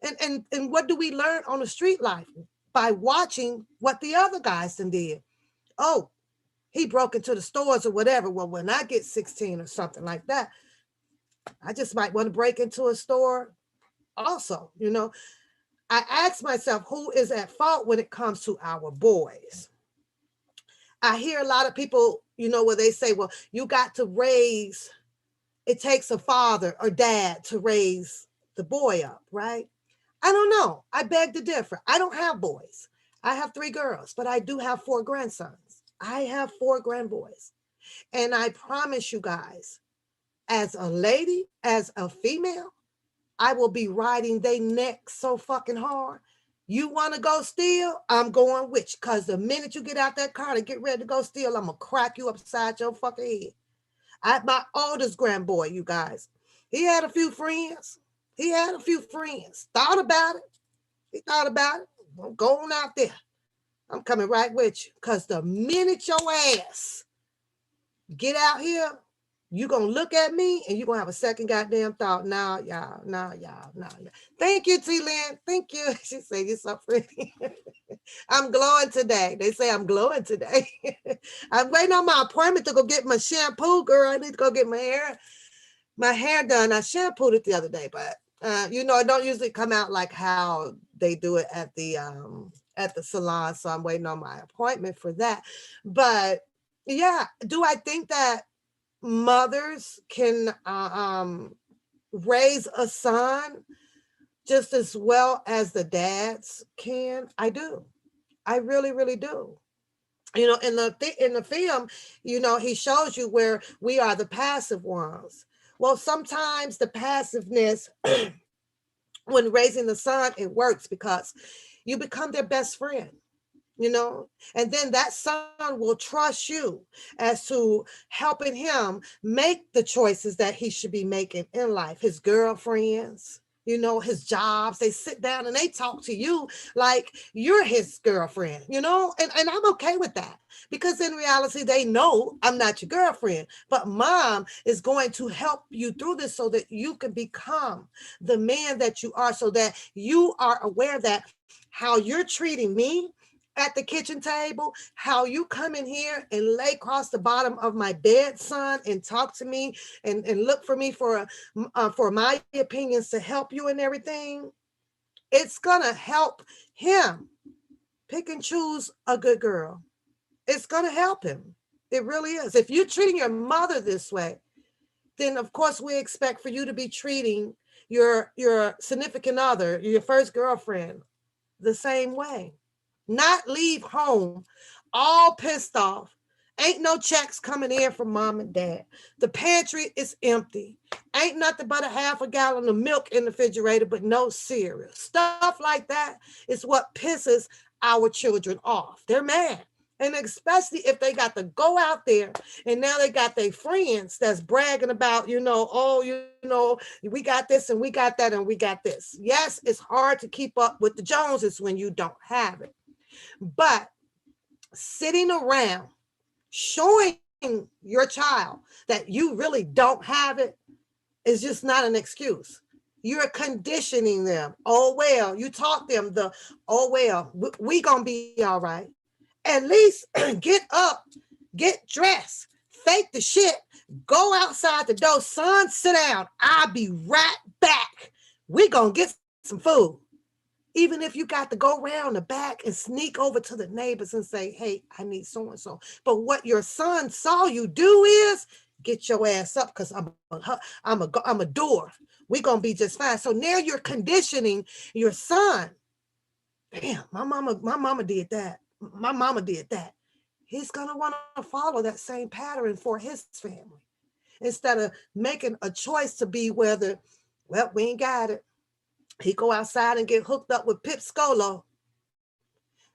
And what do we learn on the street life? By watching what the other guys done did. Oh, he broke into the stores or whatever. Well, when I get 16 or something like that, I just might want to break into a store also. You know, I ask myself, who is at fault when it comes to our boys? I hear a lot of people, you know, where they say, well, you got to raise, it takes a father or dad to raise the boy up, right? I don't know. I beg to differ. I don't have boys. I have 3 girls, but I do have 4 grandsons. I have 4 grandboys. And I promise you guys, as a lady, as a female, I will be riding their neck so fucking hard. You want to go steal? I'm going with you. Because the minute you get out that car to get ready to go steal, I'm going to crack you upside your fucking head. My oldest grandboy, you guys, he had a few friends. Thought about it. He thought about it. I'm going out there. I'm coming right with you. Because the minute your ass get out here, you're going to look at me and you're going to have a second goddamn thought. Nah, y'all. Thank you, T-Lynn. Thank you. She said, you're so pretty. I'm glowing today. They say I'm glowing today. I'm waiting on my appointment to go get my shampoo, girl. I need to go get my hair done. I shampooed it the other day, but you know, it don't usually come out like how they do it at the salon. So I'm waiting on my appointment for that. But yeah, do I think that mothers can raise a son just as well as the dads can? I do. I really, really do. You know, in the film, you know, he shows you where we are the passive ones. Well, sometimes the passiveness when raising the son, it works because you become their best friend, you know, and then that son will trust you as to helping him make the choices that he should be making in life. His girlfriends, you know, his jobs, they sit down and they talk to you like you're his girlfriend, you know, and I'm okay with that because in reality, they know I'm not your girlfriend, but mom is going to help you through this so that you can become the man that you are, so that you are aware that how you're treating me at the kitchen table, how you come in here and lay across the bottom of my bed, son, and talk to me and look for me for my opinions to help you and everything. It's gonna help him pick and choose a good girl. It's gonna help him. It really is. If you're treating your mother this way, then of course we expect for you to be treating your significant other, your first girlfriend, the same way. Not leave home all pissed off. Ain't no checks coming in from mom and dad. The pantry is empty. Ain't nothing but a half a gallon of milk in the refrigerator, but no cereal. Stuff like that is what pisses our children off. They're mad. And especially if they got to go out there and now they got their friends that's bragging about, you know, oh, you know, we got this and we got that and we got this. Yes, it's hard to keep up with the Joneses when you don't have it. But sitting around showing your child that you really don't have it is just not an excuse. You're conditioning them. Oh, well, you taught them oh, well, we gonna be all right. At least get up, get dressed, fake the shit, go outside the door. Son, sit down. I'll be right back. We gonna get some food. Even if you got to go around the back and sneak over to the neighbors and say, hey, I need so-and-so. But what your son saw you do is get your ass up because I'm a door. We're going to be just fine. So now you're conditioning your son. Damn, my mama did that. My mama did that. He's going to want to follow that same pattern for his family instead of making a choice to be whether, well, we ain't got it. He go outside and get hooked up with Pip Scolo.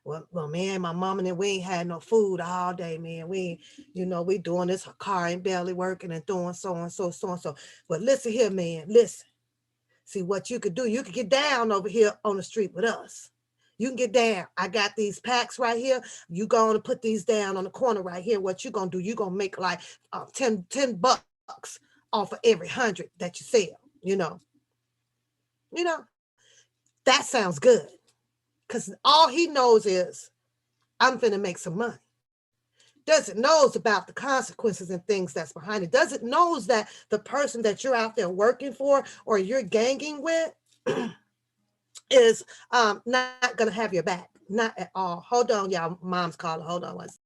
Well, man, my mom and then we ain't had no food all day, man. We doing this, her car ain't barely working and doing so and so, so and so. But listen here, man, listen. See what you could do. You could get down over here on the street with us. You can get down. I got these packs right here. You going to put these down on the corner right here. What you going to do, you going to make like 10 bucks off of every 100 that you sell, you know. That sounds good. Because all he knows is I'm finna make some money. Doesn't knows about the consequences and things that's behind it. Doesn't knows that the person that you're out there working for or you're ganging with is not gonna have your back. Not at all. Hold on, y'all. Mom's calling. Hold on one second.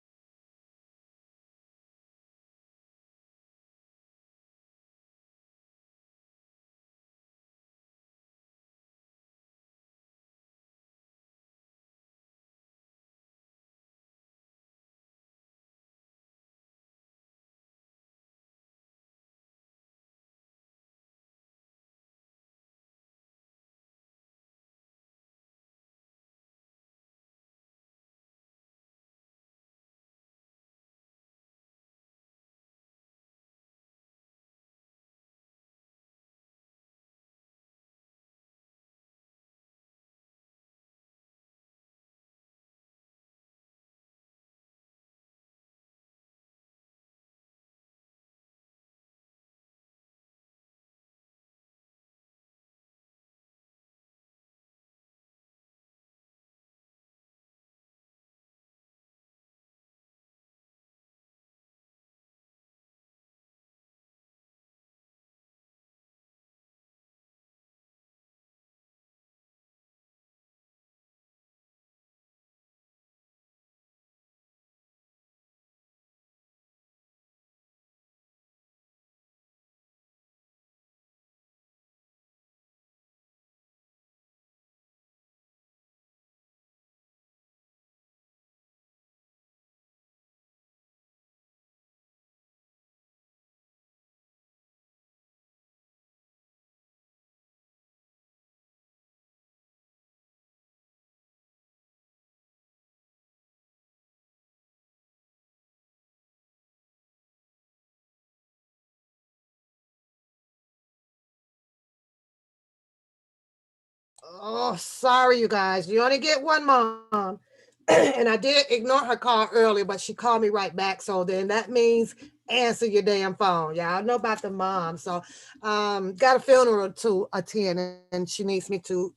Oh, sorry, you guys. You only get one mom. And I did ignore her call earlier, but she called me right back. So then that means answer your damn phone. Y'all know about the mom. So got a funeral to attend and she needs me to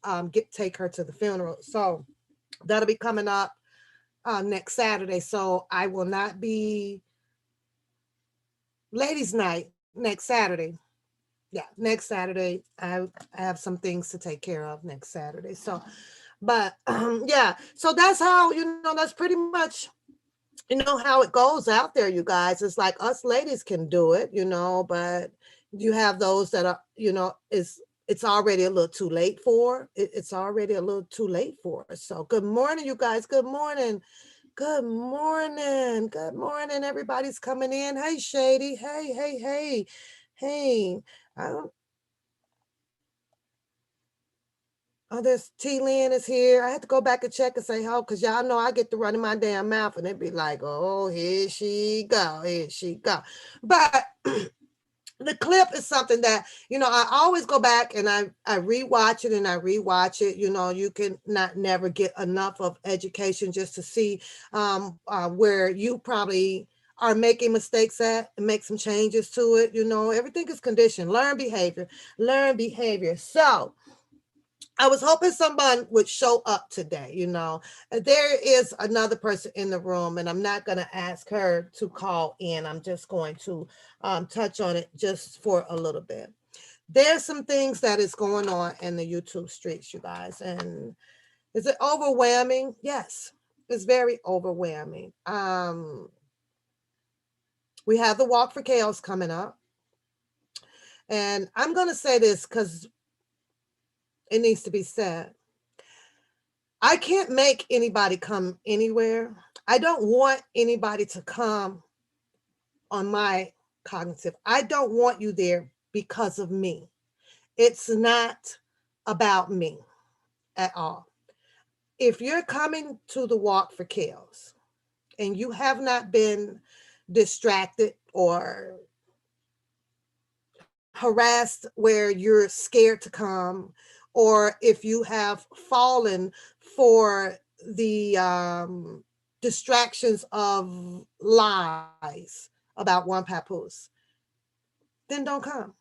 take her to the funeral. So that'll be coming up next Saturday. So I will not be ladies' night next Saturday. Yeah, next Saturday. I have some things to take care of next Saturday. So, but yeah, so that's how, that's pretty much, how it goes out there, you guys. It's like us ladies can do it, but you have those that are, it's already a little too late for. It's already a little too late for us. So good morning, you guys. Good morning. Good morning. Good morning. Everybody's coming in. Hey, Shady. Hey, hey, hey. Hey. I don't Oh, there's T Lynn is here. I had to go back and check and say, oh, because y'all know I get to running my damn mouth and it'd be like, oh, here she go, here she go. But the clip is something that, I always go back and I rewatch it and I rewatch it. You can never get enough of education just to see where you probably are making mistakes at and make some changes to it. Everything is conditioned. Learn behavior. So I was hoping someone would show up today. There is another person in the room and I'm not going to ask her to call in. I'm just going to touch on it just for a little bit. There's some things that is going on in the YouTube streets, you guys. And is it overwhelming? Yes, it's very overwhelming. We have the Walk for Chaos coming up. And I'm going to say this because it needs to be said. I can't make anybody come anywhere. I don't want anybody to come on my cognitive. I don't want you there because of me. It's not about me at all. if you're coming to the Walk for Kills and you have not been distracted or harassed where you're scared to come, or if you have fallen for the distractions of lies about ONEPAPOOSE, then don't come.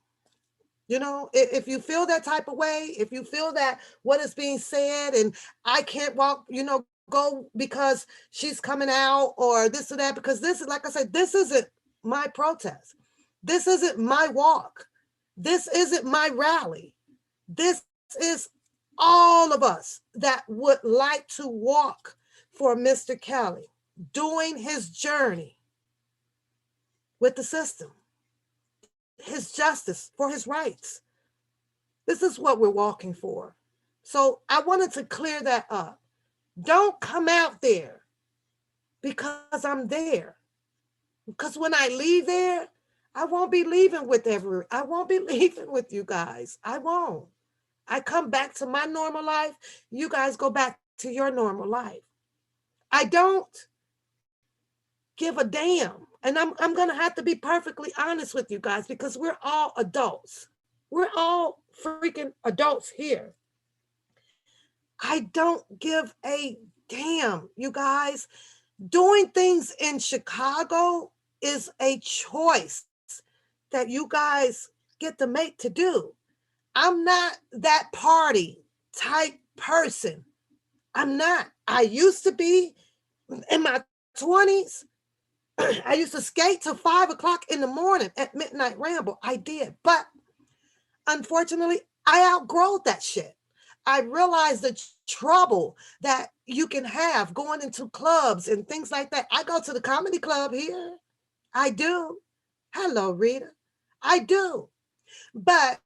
You know, if you feel that type of way, if you feel that what is being said and I can't walk, you know, go because she's coming out or this or that, because this is, like I said, this isn't my protest. This isn't my walk. This isn't my rally. This is all of us that would like to walk for Mr. Kelly, doing his journey with the system, his justice for his rights. This is what we're walking for. So I wanted to clear that up. Don't come out there because I'm there. Because when I leave there, I won't be leaving with I won't be leaving with you guys. I won't. I come back to my normal life. You guys go back to your normal life. I don't give a damn. And I'm going to have to be perfectly honest with you guys because we're all adults. We're all freaking adults here. I don't give a damn, you guys. Doing things in Chicago is a choice that you guys get to make to do. I'm not that party type person. I'm not. I used to be in my 20s. I used to skate till 5 o'clock in the morning at Midnight Ramble. I did. But unfortunately, I outgrew that shit. I realized the trouble that you can have going into clubs and things like that. I go to the comedy club here. I do. Hello, Rita. I do. But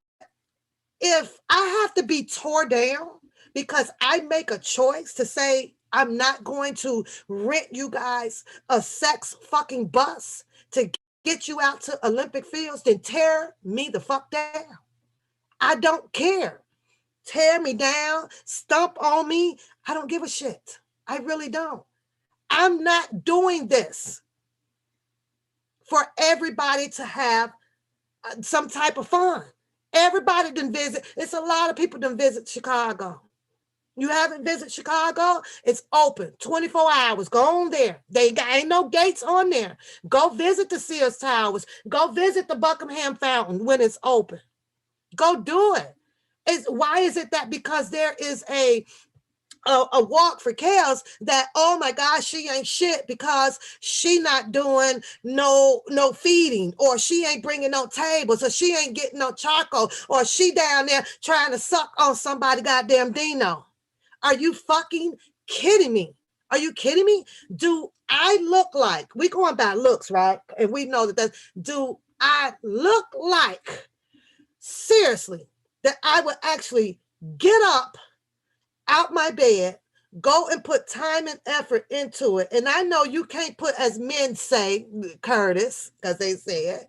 if I have to be tore down because I make a choice to say I'm not going to rent you guys a sex fucking bus to get you out to Olympic Fields, then tear me the fuck down. I don't care. Tear me down, stomp on me. I don't give a shit. I really don't. I'm not doing this for everybody to have some type of fun. Everybody done visit. It's a lot of people done visit Chicago. You haven't visited Chicago? It's open 24 hours. Go on there. Ain't no gates on there. Go visit the Sears Towers. Go visit the Buckingham Fountain when it's open. Go do it. Why is it that because there is a walk for chaos that, oh my gosh, she ain't shit because she not doing no feeding, or she ain't bringing no tables, or she ain't getting no charcoal, or she down there trying to suck on somebody goddamn Dino? Are you fucking kidding me? Are you kidding me? Do I look like, we going by looks, right? And we know do I look like, seriously, that I would actually get up out my bed, go and put time and effort into it? And I know you can't put, as men say, Curtis, because they said,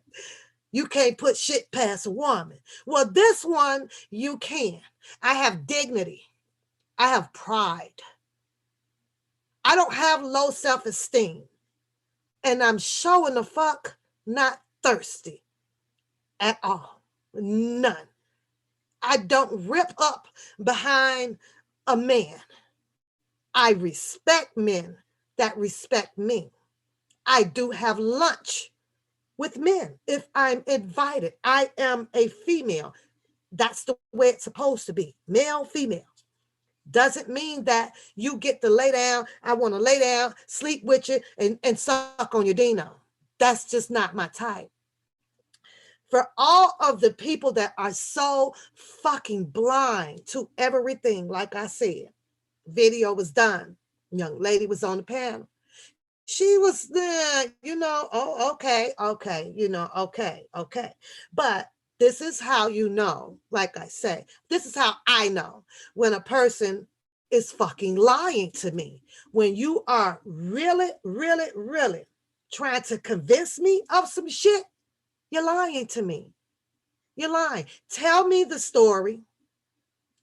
you can't put shit past a woman. Well, this one, you can. I have dignity. I have pride. I don't have low self-esteem. And I'm showing the fuck not thirsty at all. None. I don't rip up behind a man. I respect men that respect me. I do have lunch with men if I'm invited. I am a female. That's the way it's supposed to be. Male, female. Doesn't mean that you get to lay down. I want to lay down, sleep with you, and suck on your Dino. That's just not my type. For all of the people that are so fucking blind to everything, like I said, video was done. Young lady was on the panel. She was there, oh, okay, okay. But this is how you know, like I say, this is how I know when a person is fucking lying to me. When you are really, really, really trying to convince me of some shit, you're lying to me. You're lying. Tell me the story,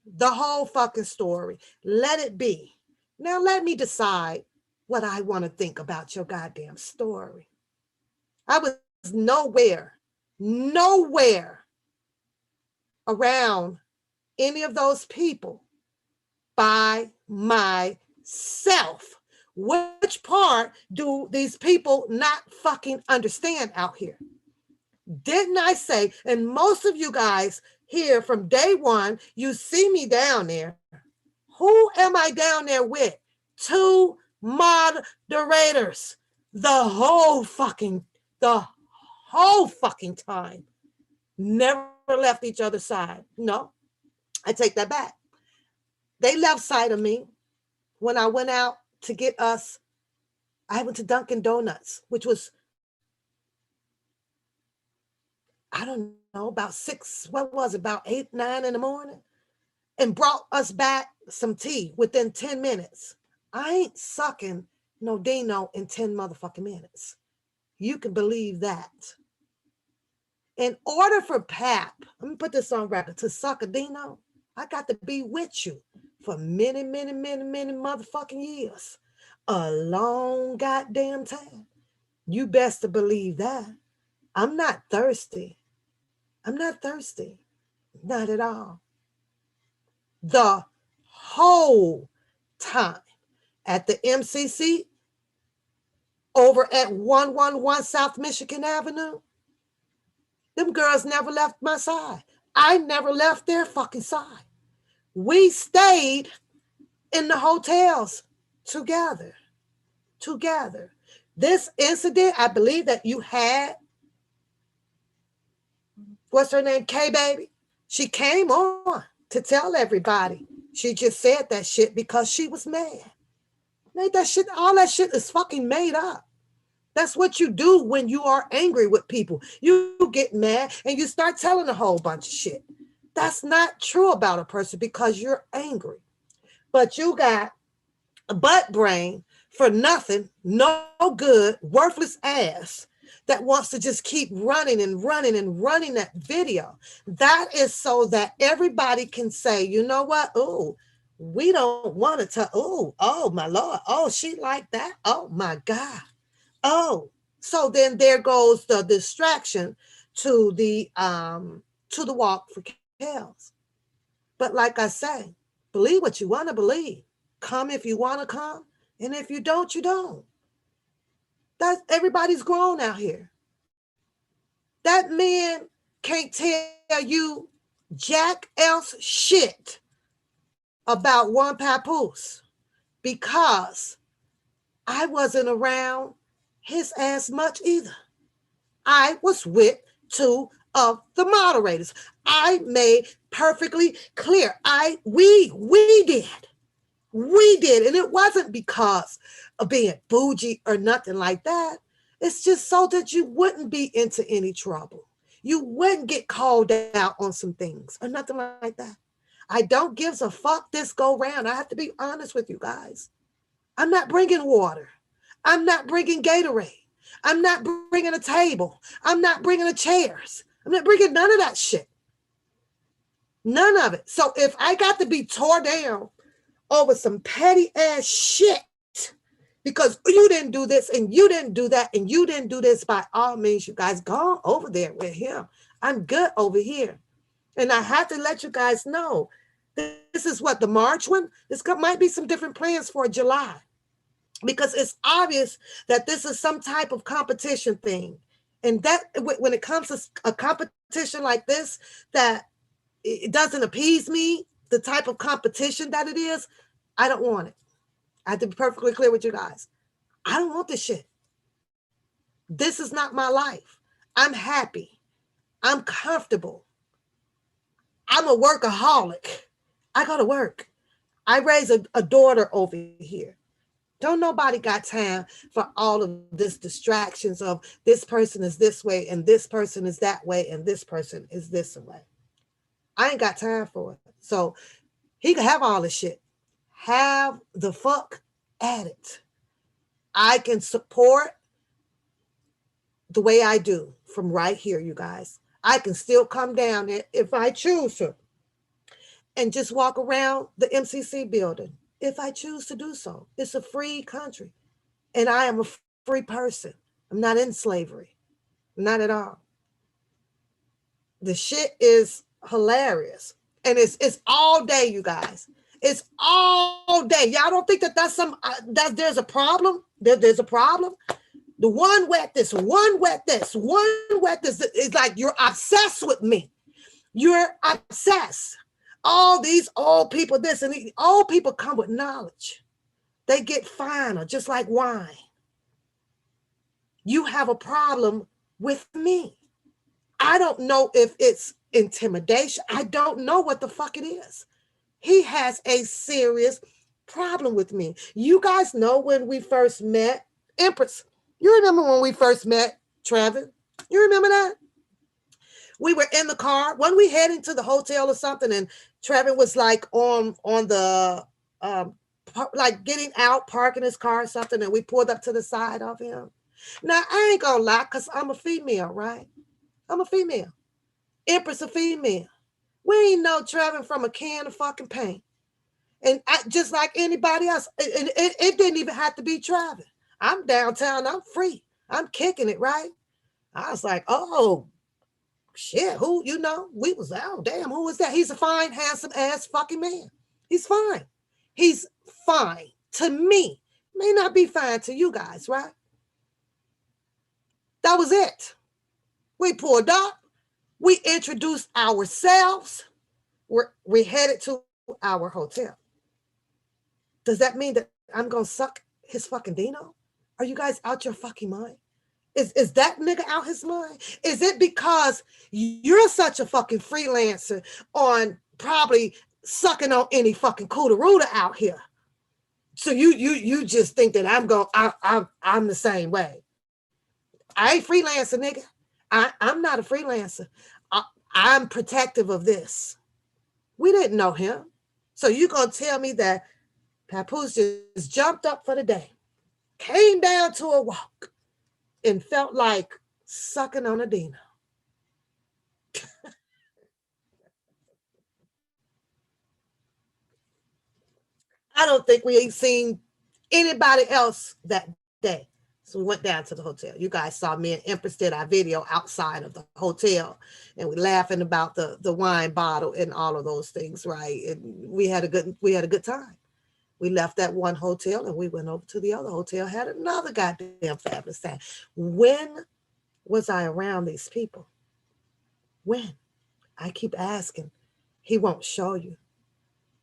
the whole fucking story. Let it be. Now let me decide what I want to think about your goddamn story. I was nowhere around any of those people by myself. Which part do these people not fucking understand out here? Didn't I say, and most of you guys here from day one, you see me down there. Who am I down there with? 2 moderators the whole fucking time. Never left each other's side. No, I take that back. They left sight of me when I went out to get us. I went to Dunkin' Donuts, which was, I don't know, about 6, what was it, about 8, 9 in the morning, and brought us back some tea within 10 minutes. I ain't sucking no Dino in 10 motherfucking minutes. You can believe that. In order for Pap, let me put this on record, to suck a Dino, I got to be with you for many motherfucking years. A long goddamn time. You best to believe that. I'm not thirsty. Not at all. The whole time at the MCC over at 111 South Michigan Avenue, them girls never left my side. I never left their fucking side. We stayed in the hotels together. This incident, I believe that you had, what's her name, K-Baby? She came on to tell everybody. She just said that shit because she was mad. That shit, all that shit is fucking made up. That's what you do when you are angry with people. You get mad and you start telling a whole bunch of shit. That's not true about a person because you're angry. But you got a butt brain for nothing, no good, worthless ass that wants to just keep running that video. That is so that everybody can say, you know what? Oh, we don't want to tell. Oh, my Lord. Oh, she like that. Oh, my God. Oh, so then there goes the distraction to the walk for Kells. But like I say, believe what you want to believe. Come if you want to come, and if you don't, you don't. That's everybody's grown out here. That man can't tell you jack else shit about ONEPAPOOSE because I wasn't around his ass much either. I was with 2 of the moderators. I made perfectly clear. We did. And it wasn't because of being bougie or nothing like that. It's just so that you wouldn't be into any trouble. You wouldn't get called out on some things or nothing like that. I don't give a fuck this go round. I have to be honest with you guys. I'm not bringing water. I'm not bringing Gatorade. I'm not bringing a table. I'm not bringing the chairs. I'm not bringing none of that shit. None of it. So if I got to be tore down over some petty ass shit because you didn't do this and you didn't do that and you didn't do this, by all means, you guys go over there with him. I'm good over here. And I have to let you guys know, this is what, the March one? This might be some different plans for July. Because it's obvious that this is some type of competition thing. And that when it comes to a competition like this, that it doesn't appease me, the type of competition that it is, I don't want it. I have to be perfectly clear with you guys. I don't want this shit. This is not my life. I'm happy. I'm comfortable. I'm a workaholic. I go to work. I raise a daughter over here. Don't nobody got time for all of this distractions of this person is this way and this person is that way and this person is this way. I ain't got time for it. So he can have all this shit. Have the fuck at it. I can support the way I do from right here, you guys. I can still come down if I choose to and just walk around the MCC building if I choose to do so. It's a free country. And I am a free person. I'm not in slavery. Not at all. The shit is hilarious. And it's all day, you guys. It's all day. Y'all don't think that that's that there's a problem? There's a problem? The one wet this, one wet this, one wet this. It's like you're obsessed with me. You're obsessed. All these old people, this and these old people come with knowledge. They get finer, just like wine. You have a problem with me. I don't know if it's intimidation. I don't know what the fuck it is. He has a serious problem with me. You guys know when we first met, Empress. You remember when we first met, Trevor? You remember that? We were in the car. When we heading to the hotel or something, and Trevor was like on the like getting out, parking his car or something, and we pulled up to the side of him. Now I ain't gonna lie, cause I'm a female, right? I'm a female. Empress a female. We ain't know Trevor from a can of fucking paint. And just like anybody else, it didn't even have to be Trevor. I'm downtown, I'm free. I'm kicking it, right? I was like, oh, shit, who, you know, we was, oh, damn, who was that? He's a fine, handsome ass fucking man. He's fine. He's fine to me. May not be fine to you guys, right? That was it. We pulled up. We introduced ourselves. We headed to our hotel. Does that mean that I'm going to suck his fucking Dino? Are you guys out your fucking mind? Is that nigga out his mind? Is it because you're such a fucking freelancer on probably sucking on any fucking cooter-rooter out here? So you just think that I'm the same way. I ain't freelancer, nigga. I'm not a freelancer. I'm protective of this. We didn't know him. So you gonna tell me that Papoose just jumped up for the day, came down to a walk, and felt like sucking on a Dino. I don't think we ain't seen anybody else that day. So we went down to the hotel. You guys saw me and Empress did our video outside of the hotel, and we laughing about the wine bottle and all of those things, right? And we had a good time. We left that one hotel and we went over to the other hotel, had another goddamn fabulous time. When was I around these people? When? I keep asking. He won't show you.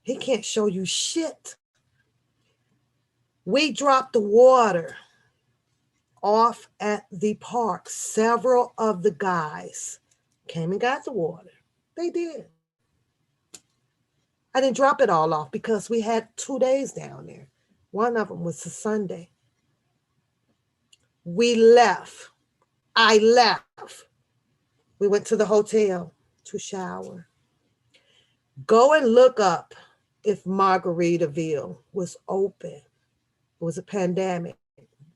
He can't show you shit. We dropped the water off at the park. Several of the guys came and got the water. They did. I didn't drop it all off because we had 2 days down there. One of them was a Sunday. We left. I left. We went to the hotel to shower. Go and look up if Margaritaville was open. It was a pandemic.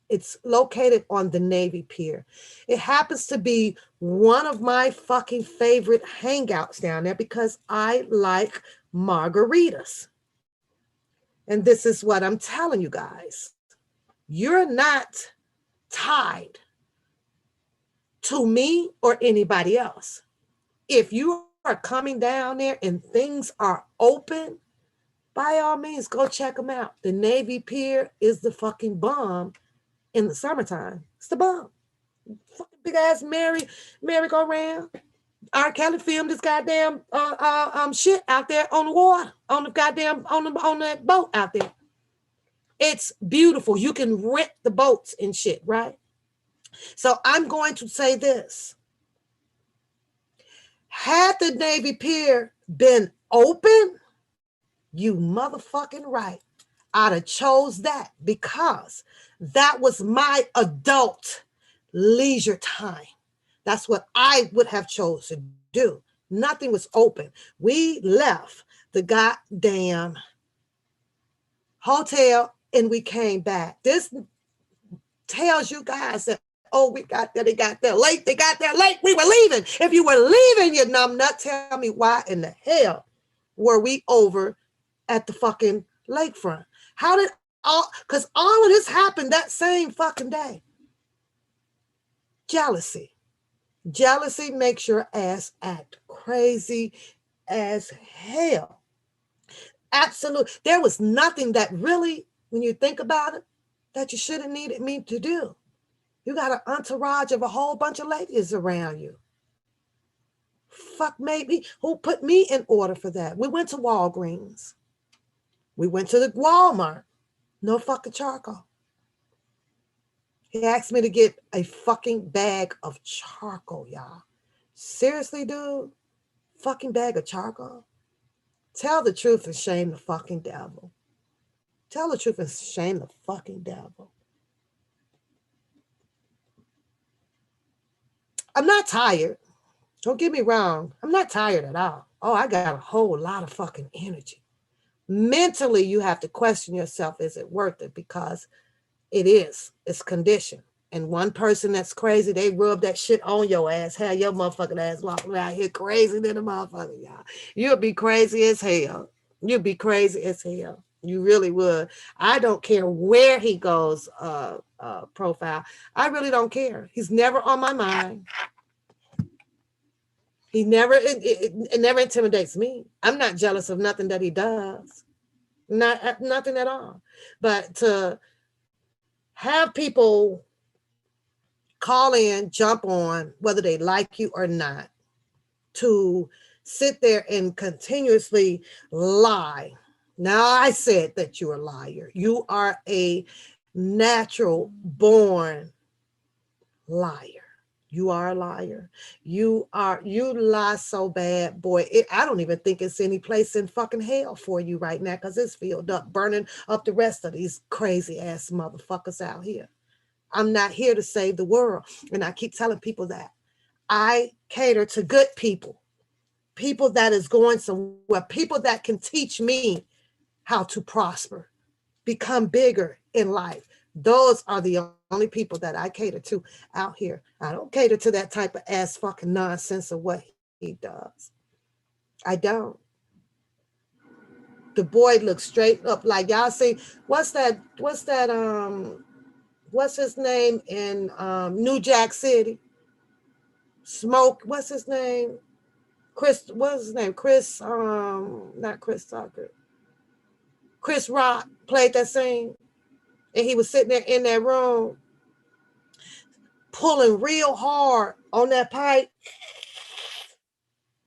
It's located on the Navy Pier. It happens to be one of my fucking favorite hangouts down there because I like margaritas. And this is what I'm telling you guys. You're not tied to me or anybody else. If you are coming down there and things are open, by all means, go check them out. The Navy Pier is the fucking bomb in the summertime. It's the bomb. Fucking big ass merry-go-round. R. Kelly filmed this goddamn shit out there on the water, on the goddamn on that boat out there. It's beautiful. You can rent the boats and shit, right? So I'm going to say this. Had the Navy Pier been open, you motherfucking right. I'd have chose that because that was my adult leisure time. That's what I would have chosen to do. Nothing was open. We left the goddamn hotel and we came back. This tells you guys that, oh, we got there, they got there late, we were leaving. If you were leaving, you numbnut, tell me why in the hell were we over at the fucking lakefront? How did because all of this happened that same fucking day. Jealousy. Jealousy makes your ass act crazy as hell. Absolutely. There was nothing that really, when you think about it, that you should have needed me to do. You got an entourage of a whole bunch of ladies around you. Fuck made me, who put me in order for that? We went to Walgreens. We went to the Walmart. No fucking charcoal. He asked me to get a fucking bag of charcoal, y'all. Seriously, dude? Fucking bag of charcoal? Tell the truth and shame the fucking devil. Tell the truth and shame the fucking devil. I'm not tired. Don't get me wrong. I'm not tired at all. Oh, I got a whole lot of fucking energy. Mentally, you have to question yourself, is it worth it? Because it is. It's conditioned. And one person that's crazy, they rub that shit on your ass. Hell, your motherfucking ass walking around here crazy than a motherfucker, y'all. You'll be crazy as hell. You'll be crazy as hell. You really would. I don't care where he goes, profile. I really don't care. He's never on my mind. He never, it never intimidates me. I'm not jealous of nothing that he does. Nothing at all. But to have people call in, jump on, whether they like you or not, to sit there and continuously lie. Now, I said that you're a liar. You are a natural born liar. You are a liar. You lie so bad, boy. I don't even think it's any place in fucking hell for you right now, because it's filled up, burning up the rest of these crazy ass motherfuckers out here. I'm not here to save the world. And I keep telling people that. I cater to good people, people that is going somewhere, people that can teach me how to prosper, become bigger in life. Those are the only people that I cater to out here. I don't cater to that type of ass fucking nonsense of what he does. I don't. The boy looks straight up like, y'all see, what's his name in New Jack City? Smoke, what's his name? What's his name? Not Chris Tucker. Chris Rock played that scene. And he was sitting there in that room pulling real hard on that pipe.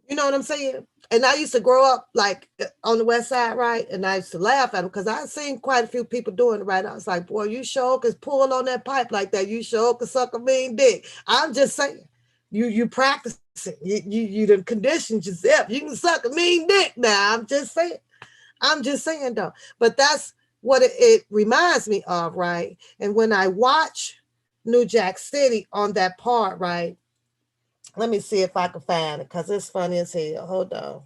You know what I'm saying? And I used to grow up like on the west side, right? And I used to laugh at him because I've seen quite a few people doing it, right? I was like, boy, you sure can pull on that pipe like that. You sure can suck a mean dick. I'm just saying, you practice it. You done conditioned yourself. You can suck a mean dick now. I'm just saying though. But that's what it reminds me of, right? And when I watch New Jack City on that part, right? Let me see if I can find it because it's funny as hell. Hold on.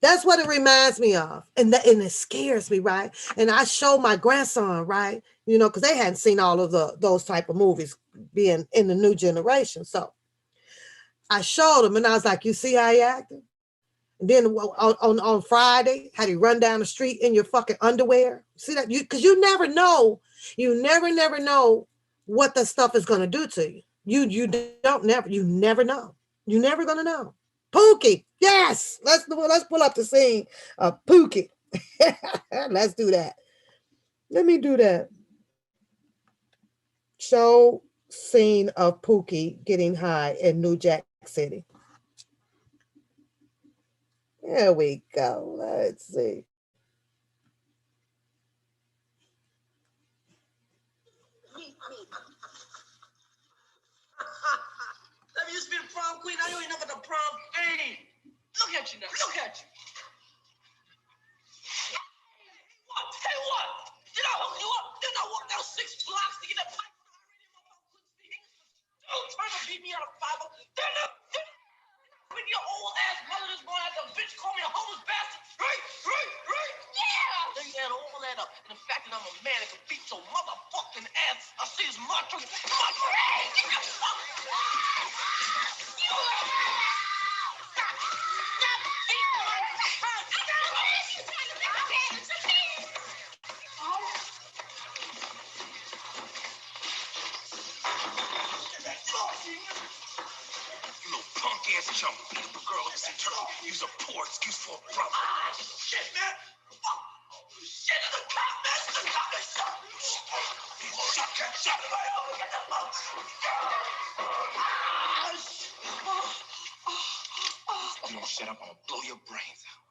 That's what it reminds me of. And it scares me, right? And I show my grandson, right? You know, because they hadn't seen all of those type of movies being in the new generation. So I showed him and I was like, you see how he acted? And then on Friday, how he run down the street in your fucking underwear. See that? Because you never know. You never know what that stuff is going to do to you. You never know. You're never gonna know. Pookie, yes. Let's pull up the scene of Pookie. Let's do that. Let me do that. Show scene of Pookie getting high in New Jack City. There we go. Let's see. You used to be the prom queen, now you ain't never the prom king. Look at you now, look at you. What? Hey, what? Did I hook you up? Didn't I walk down 6 blocks to get that pipe from the radio? Don't try to beat me out of 5. When your old ass mother this morning had the bitch call me a homeless bastard. Right. Yeah. Then you add all that up. And the fact that I'm a man that can beat your motherfucking ass. I see his mantra. Girl, listen, turtle, use a poor excuse for a brother. Ah, shit, man. Shit, it's a cop, man. It's a cop. Shot in my elbow. Get the fuck. You don't shut up, I'm gonna blow your brains out.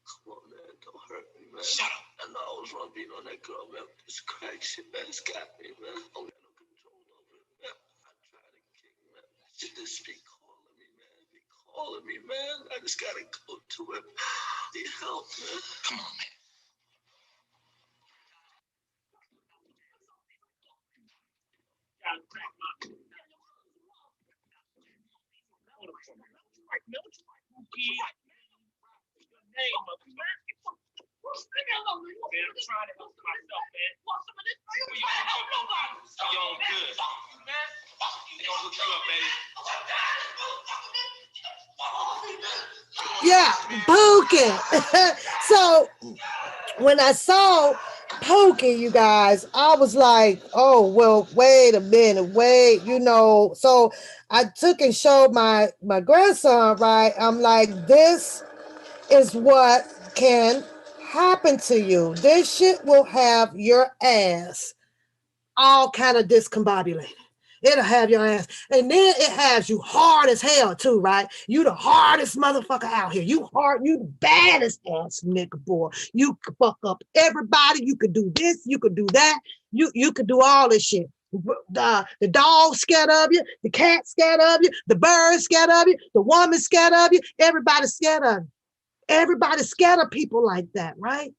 Come on, man, don't hurt me, man. Shut up. I know I was wrong being on that girl, man. This crack shit, man, it's got me, man. I don't got no control over it, man. I try to kick, man. Shit just be calling me, man. Be calling me, man. I just gotta go to it. Need help, man. Come on, man. Yeah, Pookie. So when I saw Pookie, you guys, I was like, oh, well, wait a minute, wait, So I took and showed my grandson, right? I'm like, this is what can happen to you. This shit will have your ass all kind of discombobulated. It'll have your ass. And then it has you hard as hell too, right? You the hardest motherfucker out here. You the baddest ass nigga boy. You could fuck up everybody. You could do this. You could do that. You could do all this shit. The dog scared of you. The cat scared of you. The bird scared of you. The woman scared of you. Everybody's scared of you. Everybody's scared of people like that, right?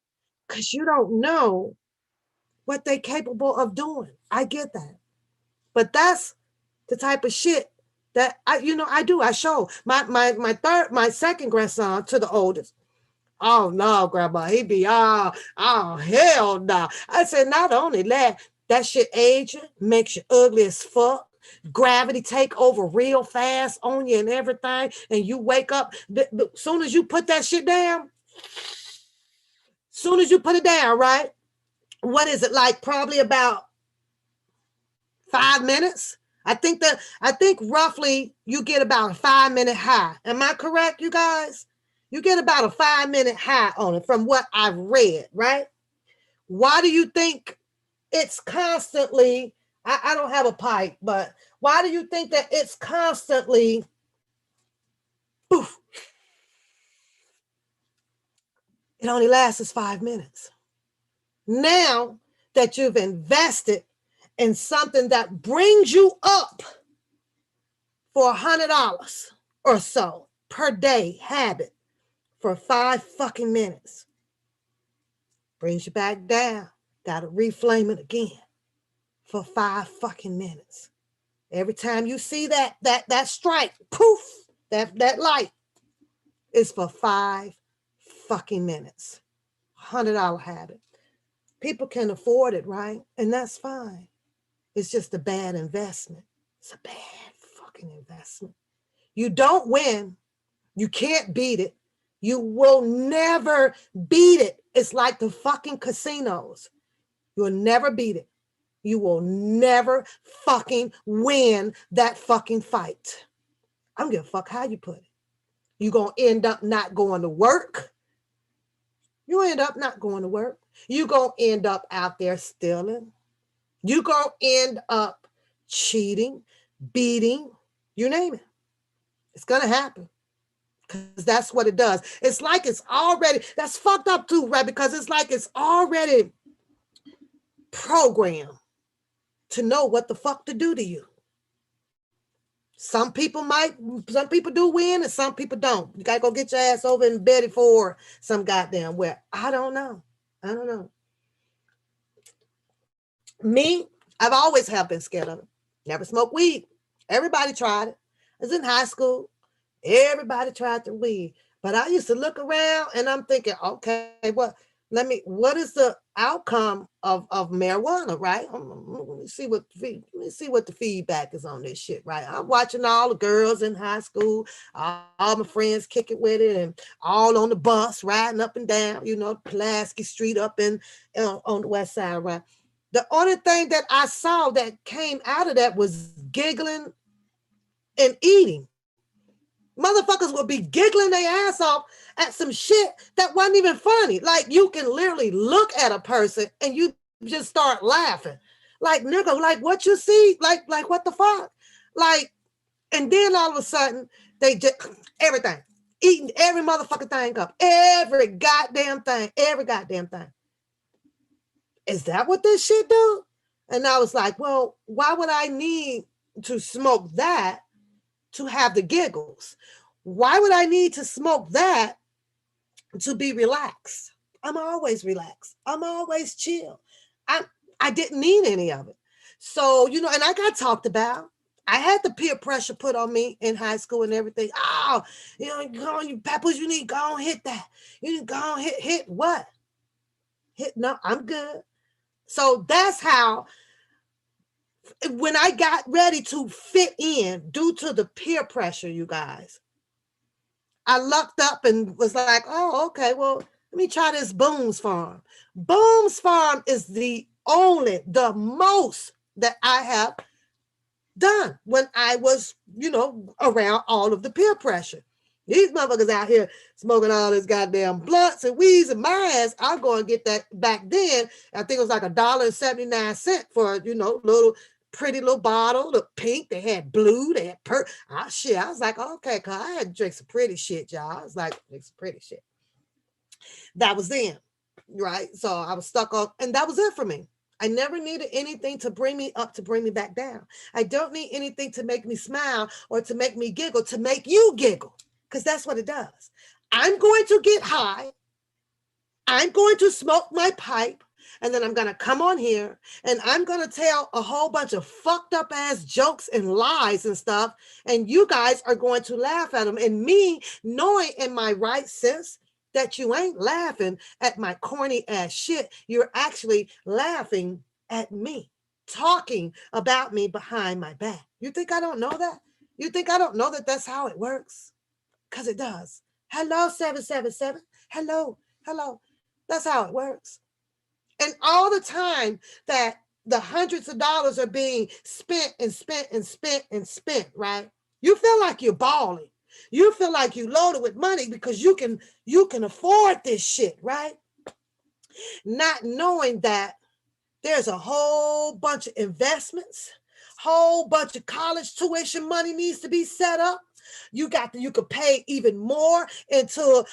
Because you don't know what they're capable of doing. I get that. But that's the type of shit that I do. I show my second grandson to the oldest. Oh no, grandma, he be oh hell no. I said, not only that shit aging makes you ugly as fuck. Gravity take over real fast on you and everything, and you wake up. Soon as you put that shit down, soon as you put it down, right? What is it like? Probably about 5 minutes. I think roughly you get about a 5-minute high. Am I correct, you guys? You get about a 5-minute high on it from what I've read, right? Why do you think it's constantly, I don't have a pipe, but why do you think that it's constantly poof? It only lasts 5 minutes. Now that you've invested in something that brings you up for $100 or so per day habit for 5 fucking minutes, brings you back down, gotta reflame it again for 5 fucking minutes. Every time you see that strike, poof, that light is for 5 fucking minutes. $100 habit. People can afford it, right? And that's fine. It's just a bad investment. It's a bad fucking investment. You don't win. You can't beat it. You will never beat it. It's like the fucking casinos. You'll never beat it. You will never fucking win that fucking fight. I don't give a fuck how you put it. You're going to end up not going to work. You end up not going to work. You're going to end up out there stealing. You're going to end up cheating, beating, you name it. It's going to happen. Because that's what it does. It's like it's already, that's fucked up too, right? Because it's like it's already programmed to know what the fuck to do to you. Some people do win and some people don't. You gotta go get your ass over in bed for some goddamn where. I don't know. Me, I've always have been scared of it. Never smoked weed. Everybody tried it. I was in high school. Everybody tried the weed. But I used to look around and I'm thinking, okay, what is the outcome of marijuana, right? Let me see what the feedback is on this shit, right? I'm watching all the girls in high school, all my friends kicking with it, and all on the bus riding up and down, Pulaski Street up in on the west side, right? The only thing that I saw that came out of that was giggling and eating. Motherfuckers would be giggling their ass off at some shit that wasn't even funny. Like you can literally look at a person and you just start laughing. Like, nigga, like what you see? Like what the fuck? Like, and then all of a sudden, they just everything. Eating every motherfucking thing up. Every goddamn thing. Every goddamn thing. Is that what this shit do? And I was like, well, why would I need to smoke that to have the giggles? Why would I need to smoke that to be relaxed? I'm always relaxed. I'm always chill. I didn't need any of it. So, you know, and I got talked about. I had the peer pressure put on me in high school and everything. Oh, you know, go on, you papoose, you need to go on, hit that. You need to go on, hit what? No, I'm good. So that's how, when I got ready to fit in due to the peer pressure, you guys, I lucked up and was like, oh, okay, well, let me try this Boone's Farm. Boone's Farm is the most that I have done when I was, you know, around all of the peer pressure. These motherfuckers out here smoking all this goddamn blunts and weeds and my ass. I'll go and get that back then. I think it was like $1.79 for, you know, little pretty little bottle, the pink. They had blue, they had purple. Oh, shit. I was like, okay, cause I had to drink some pretty shit, y'all. I was like, drink some pretty shit. That was then, right? So I was stuck on, and that was it for me. I never needed anything to bring me up, to bring me back down. I don't need anything to make me smile or to make me giggle, to make you giggle, because that's what it does. I'm going to get high. I'm going to smoke my pipe, and then I'm going to come on here, and I'm going to tell a whole bunch of fucked up ass jokes and lies and stuff, and you guys are going to laugh at them. And me, knowing in my right sense that you ain't laughing at my corny ass shit. You're actually laughing at me, talking about me behind my back. You think I don't know that? You think I don't know that that's how it works? Because it does. Hello, 777. Hello. That's how it works. And all the time that the hundreds of dollars are being spent, right? You feel like you're balling. You feel like you loaded with money because you can afford this shit, right? Not knowing that there's a whole bunch of investments, whole bunch of college tuition money needs to be set up. You could pay even more into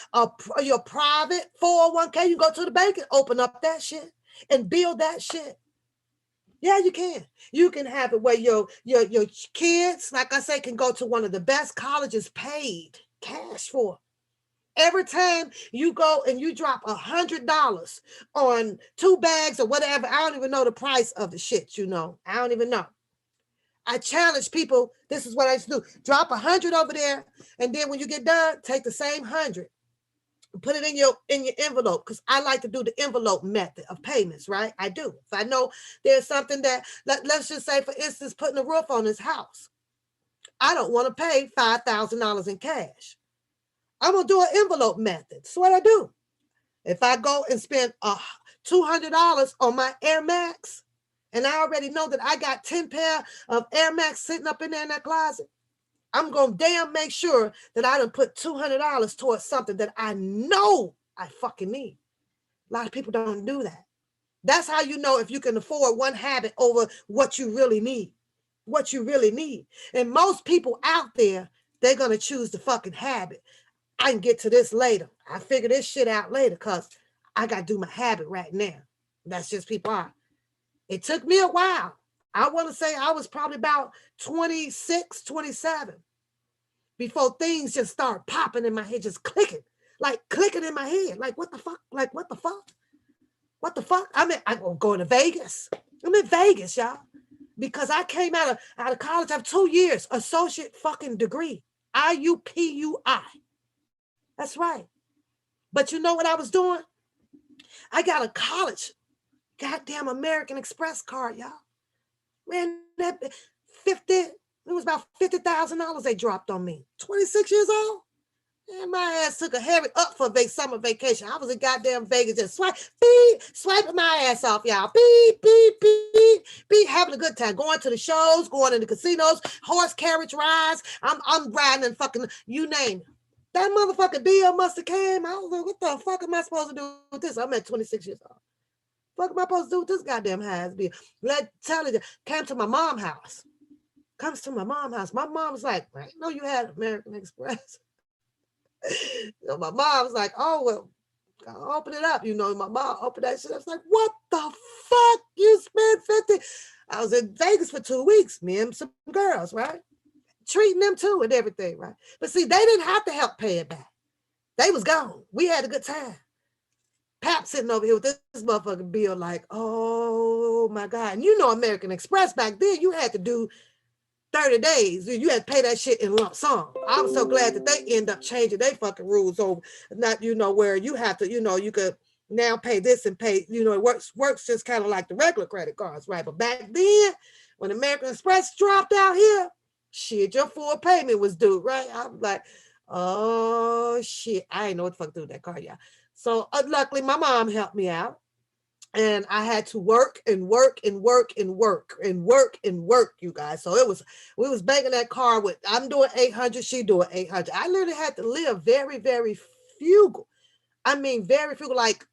your private 401k. You go to the bank and open up that shit and build that shit. Yeah, you can. You can have it where your kids, like I say, can go to one of the best colleges paid cash for. Every time you go and you drop $100 on 2 bags or whatever, I don't even know the price of the shit, you know. I don't even know. I challenge people, this is what I used to do. Drop 100 over there, and then when you get done, take the same 100. Put it in your envelope, because I like to do the envelope method of payments, right? I do. If I know there's something that, let's just say, for instance, putting a roof on his house. I don't want to pay $5,000 in cash. I'm going to do an envelope method. That's what I do. If I go and spend $200 on my Air Max, and I already know that I got 10 pair of Air Max sitting up in there in that closet, I'm going to damn make sure that I done put $200 towards something that I know I fucking need. A lot of people don't do that. That's how you know if you can afford one habit over what you really need. What you really need. And most people out there, they're going to choose the fucking habit. I can get to this later. I figure this shit out later because I got to do my habit right now. That's just people are. It took me a while. I want to say I was probably about 26, 27 before things just start popping in my head, just clicking in my head. Like, what the fuck? Like, what the fuck? What the fuck? I'm going to Vegas. I'm in Vegas, y'all. Because I came out of college. I have 2 years, associate fucking degree. IUPUI. That's right. But you know what I was doing? I got a college goddamn American Express card, y'all. Man, that it was about $50,000 they dropped on me. 26 years old. And my ass took a hurry up for summer vacation. I was in goddamn Vegas just swiping my ass off, y'all. Beep, having a good time. Going to the shows, going to the casinos, horse carriage rides. I'm riding and fucking, you name it. That motherfucking bill must have came. I was like, what the fuck am I supposed to do with this? I'm at 26 years old. Fuck am I supposed to do with this goddamn high ass bill? Tell you, came to my mom's house. Comes to my mom's house. My mom was like, I didn't know you had American Express. So my mom was like, oh, well, I'll open it up. You know, my mom opened that shit. I was like, what the fuck? You spent 50? I was in Vegas for 2 weeks, me and some girls, right? Treating them too and everything, right? But see, they didn't have to help pay it back. They was gone. We had a good time. Pap sitting over here with this motherfucking bill like, oh my God. And you know American Express back then, you had to do 30 days. You had to pay that shit in lump sum. I was so glad that they end up changing their fucking rules over. Not, you know, where you have to, you know, you could now pay this and pay, you know, it works just kind of like the regular credit cards, right? But back then, when American Express dropped out here, shit, your full payment was due, right? I was like, oh shit, I ain't know what the fuck to do with that card, y'all. So luckily my mom helped me out. And I had to work, you guys. So we was banking that car with, I'm doing 800, she doing 800. I literally had to live very, very frugal. I mean, very frugal, like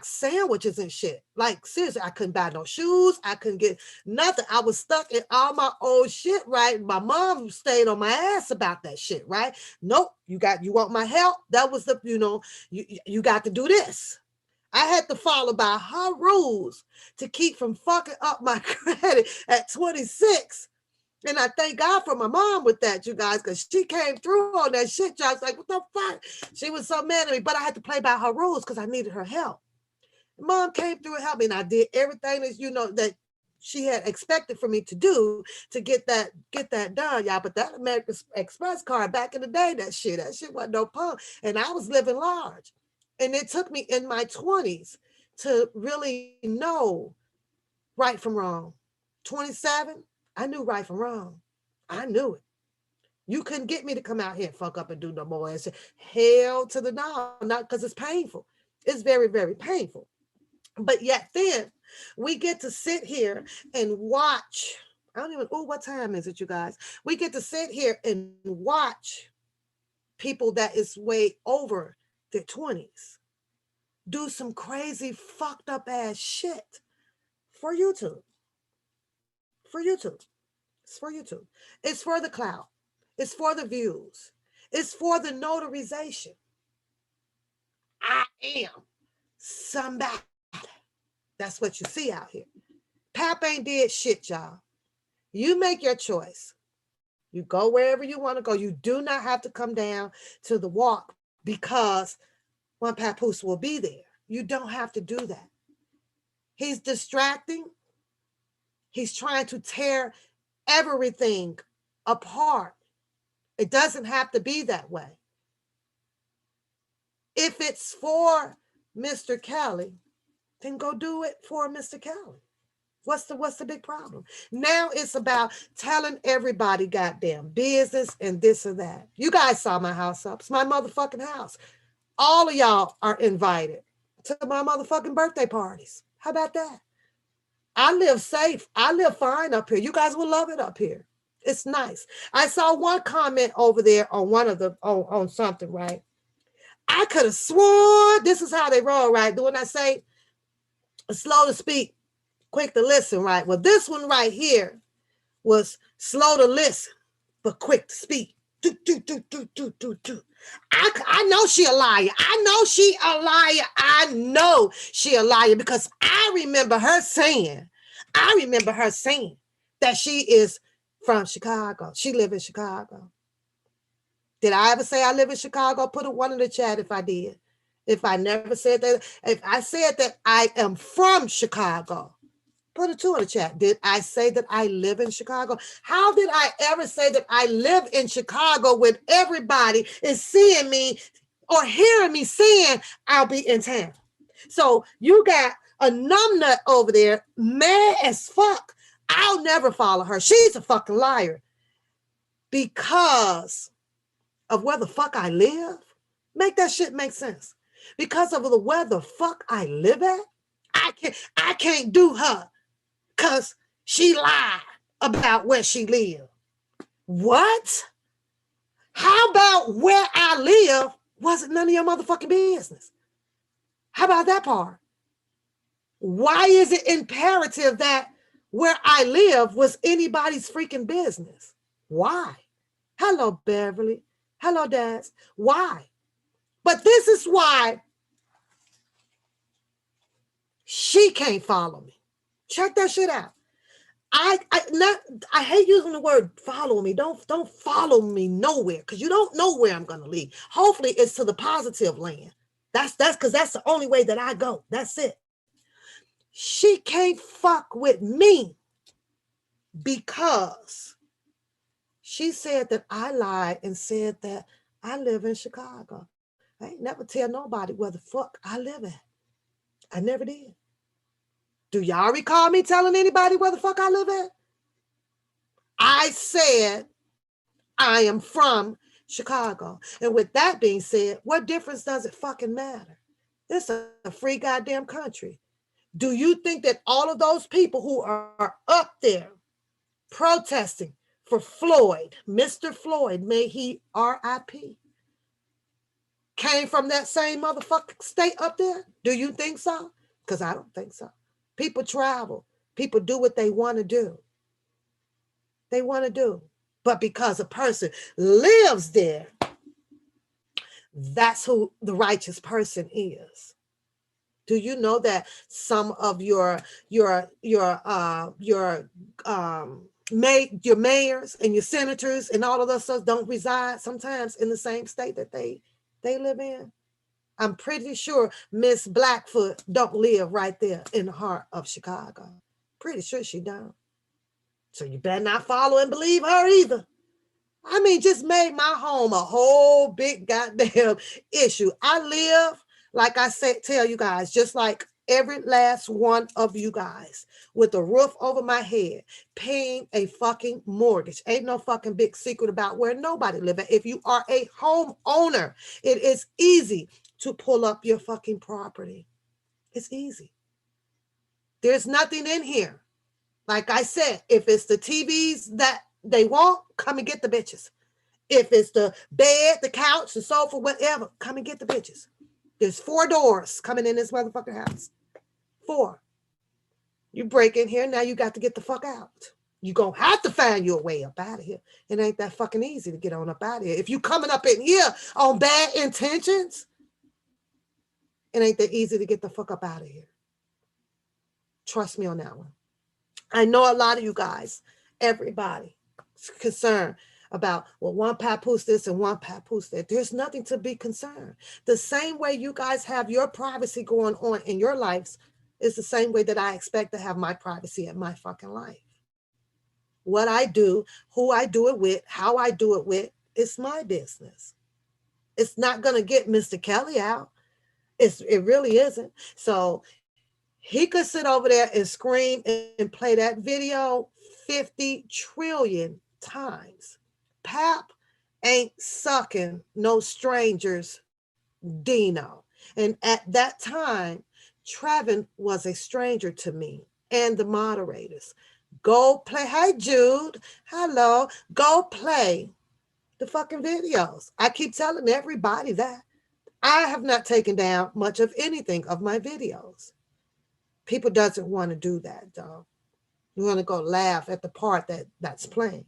sandwiches and shit. Like seriously, I couldn't buy no shoes. I couldn't get nothing. I was stuck in all my old shit, right? My mom stayed on my ass about that shit, right? Nope, you want my help? That was the, you know, you got to do this. I had to follow by her rules to keep from fucking up my credit at 26. And I thank God for my mom with that, you guys, because she came through on that shit. I was like, what the fuck? She was so mad at me, but I had to play by her rules because I needed her help. Mom came through and helped me, and I did everything that, you know, that she had expected for me to do to get that done, y'all. But that American Express card back in the day, that shit wasn't no punk. And I was living large. And it took me in my 20s to really know right from wrong. 27, I knew right from wrong. I knew it. You couldn't get me to come out here and fuck up and do no more. And say, hell to the no, not because it's painful. It's very, very painful. But yet then we get to sit here and watch. What time is it, you guys? We get to sit here and watch people that is way over their 20s do some crazy fucked up ass shit for YouTube. It's for YouTube. It's for the clout. It's for the views. It's for the notarization. I am somebody. That's what you see out here. Pap ain't did shit, y'all. You make your choice. You go wherever you want to go. You do not have to come down to the walk because ONEPAPOOSE will be there. You don't have to do that. He's distracting. He's trying to tear everything apart. It doesn't have to be that way. If it's for Mr. Kelly, then go do it for Mr. Kelly. What's the big problem? Now it's about telling everybody goddamn business and this or that. You guys saw my house up. It's my motherfucking house. All of y'all are invited to my motherfucking birthday parties. How about that? I live safe. I live fine up here. You guys will love it up here. It's nice. I saw one comment over there on one of the, on something, right? I could have sworn this is how they roll, right? When I say slow to speak, quick to listen, right? Well, this one right here was slow to listen, but quick to speak. I know she a liar. I know she a liar. I know she a liar because I remember her saying that she is from Chicago. She live in Chicago. Did I ever say I live in Chicago? Put a one in the chat if I did. If I never said that, if I said that I am from Chicago, put a 2 in the chat. Did I say that I live in Chicago? How did I ever say that I live in Chicago when everybody is seeing me or hearing me saying I'll be in town? So you got a numbnut over there, mad as fuck. I'll never follow her. She's a fucking liar because of where the fuck I live. Make that shit make sense. Because of the where the fuck I live at, I can't do her because she lied about where she live. What? How about where I live wasn't none of your motherfucking business? How about that part? Why is it imperative that where I live was anybody's freaking business? Why? Hello, Beverly. Hello, Daz. Why? But this is why she can't follow me. Check that shit out. I hate using the word follow me. Don't follow me nowhere because you don't know where I'm gonna lead. Hopefully it's to the positive land. That's because that's the only way that I go. That's it. She can't fuck with me because she said that I lied and said that I live in Chicago. I ain't never tell nobody where the fuck I live at. I never did. Do y'all recall me telling anybody where the fuck I live at? I said I am from Chicago. And with that being said, what difference does it fucking matter? It's a free goddamn country. Do you think that all of those people who are up there protesting for Floyd, Mr. Floyd, may he RIP, came from that same motherfucking state up there? Do you think so? Because I don't think so. People travel. People do what they want to do. They want to do. But because a person lives there, that's who the righteous person is. Do you know that some of your mayors and your senators and all of those stuff don't reside sometimes in the same state that they live in? I'm pretty sure Miss Blackfoot don't live right there in the heart of Chicago. Pretty sure she don't. So you better not follow and believe her either. I mean, just made my home a whole big goddamn issue. I live, like I said, tell you guys, just like every last one of you guys, with a roof over my head, paying a fucking mortgage. Ain't no fucking big secret about where nobody live at. If you are a homeowner, it is easy to pull up your fucking property. It's easy. There's nothing in here. Like I said, if it's the TVs that they want, come and get the bitches. If it's the bed, the couch, the sofa, whatever, come and get the bitches. There's 4 doors coming in this motherfucking house. 4. You break in here, now you got to get the fuck out. You're going to have to find your way up out of here. It ain't that fucking easy to get on up out of here. If you coming up in here on bad intentions, it ain't that easy to get the fuck up out of here. Trust me on that one. I know a lot of you guys, everybody is concerned about, well, ONEPAPOOSE this and ONEPAPOOSE that. There's nothing to be concerned. The same way you guys have your privacy going on in your lives is the same way that I expect to have my privacy in my fucking life. What I do, who I do it with, how I do it with, it's my business. It's not going to get Mr. Kelly out. It really isn't. So he could sit over there and scream and play that video 50 trillion times. Pap ain't sucking no strangers Dino. And at that time, Trevin was a stranger to me and the moderators. Go play. Hi, Jude. Hello. Go play the fucking videos. I keep telling everybody that. I have not taken down much of anything of my videos. People doesn't want to do that, though. You want to go laugh at the part that's playing.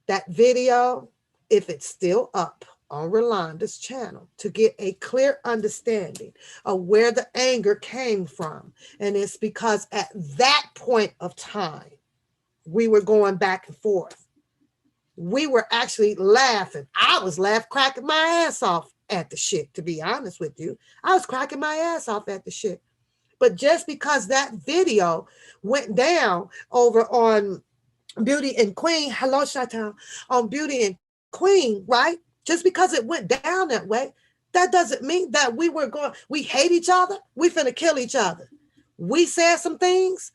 That video, if it's still up on Rolanda's channel, to get a clear understanding of where the anger came from. And it's because at that point of time, we were going back and forth. We were actually laughing. I was cracking my ass off at the shit, to be honest with you. I was cracking my ass off at the shit. But just because that video went down over on Beauty and Queen, hello, Chantal, on Beauty and Queen, right? Just because it went down that way, that doesn't mean that we hate each other. We finna kill each other. We said some things.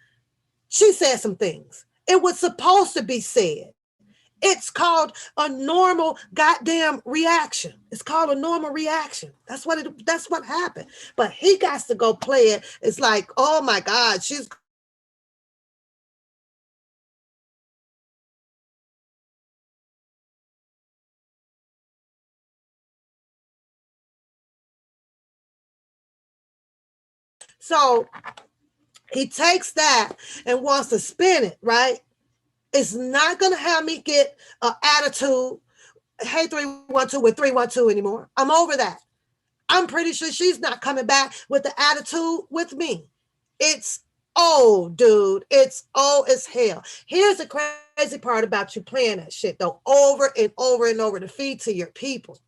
She said some things. It was supposed to be said. It's called a normal goddamn reaction. It's called a normal reaction. That's what happened. But he got to go play it. It's like, oh my God, she's so he takes that and wants to spin it, right? It's not gonna have me get an attitude. Hey, 312 with 312 anymore. I'm over that. I'm pretty sure she's not coming back with the attitude with me. It's old, dude. It's old as hell. Here's the crazy part about you playing that shit, though, over and over and over to feed to your people.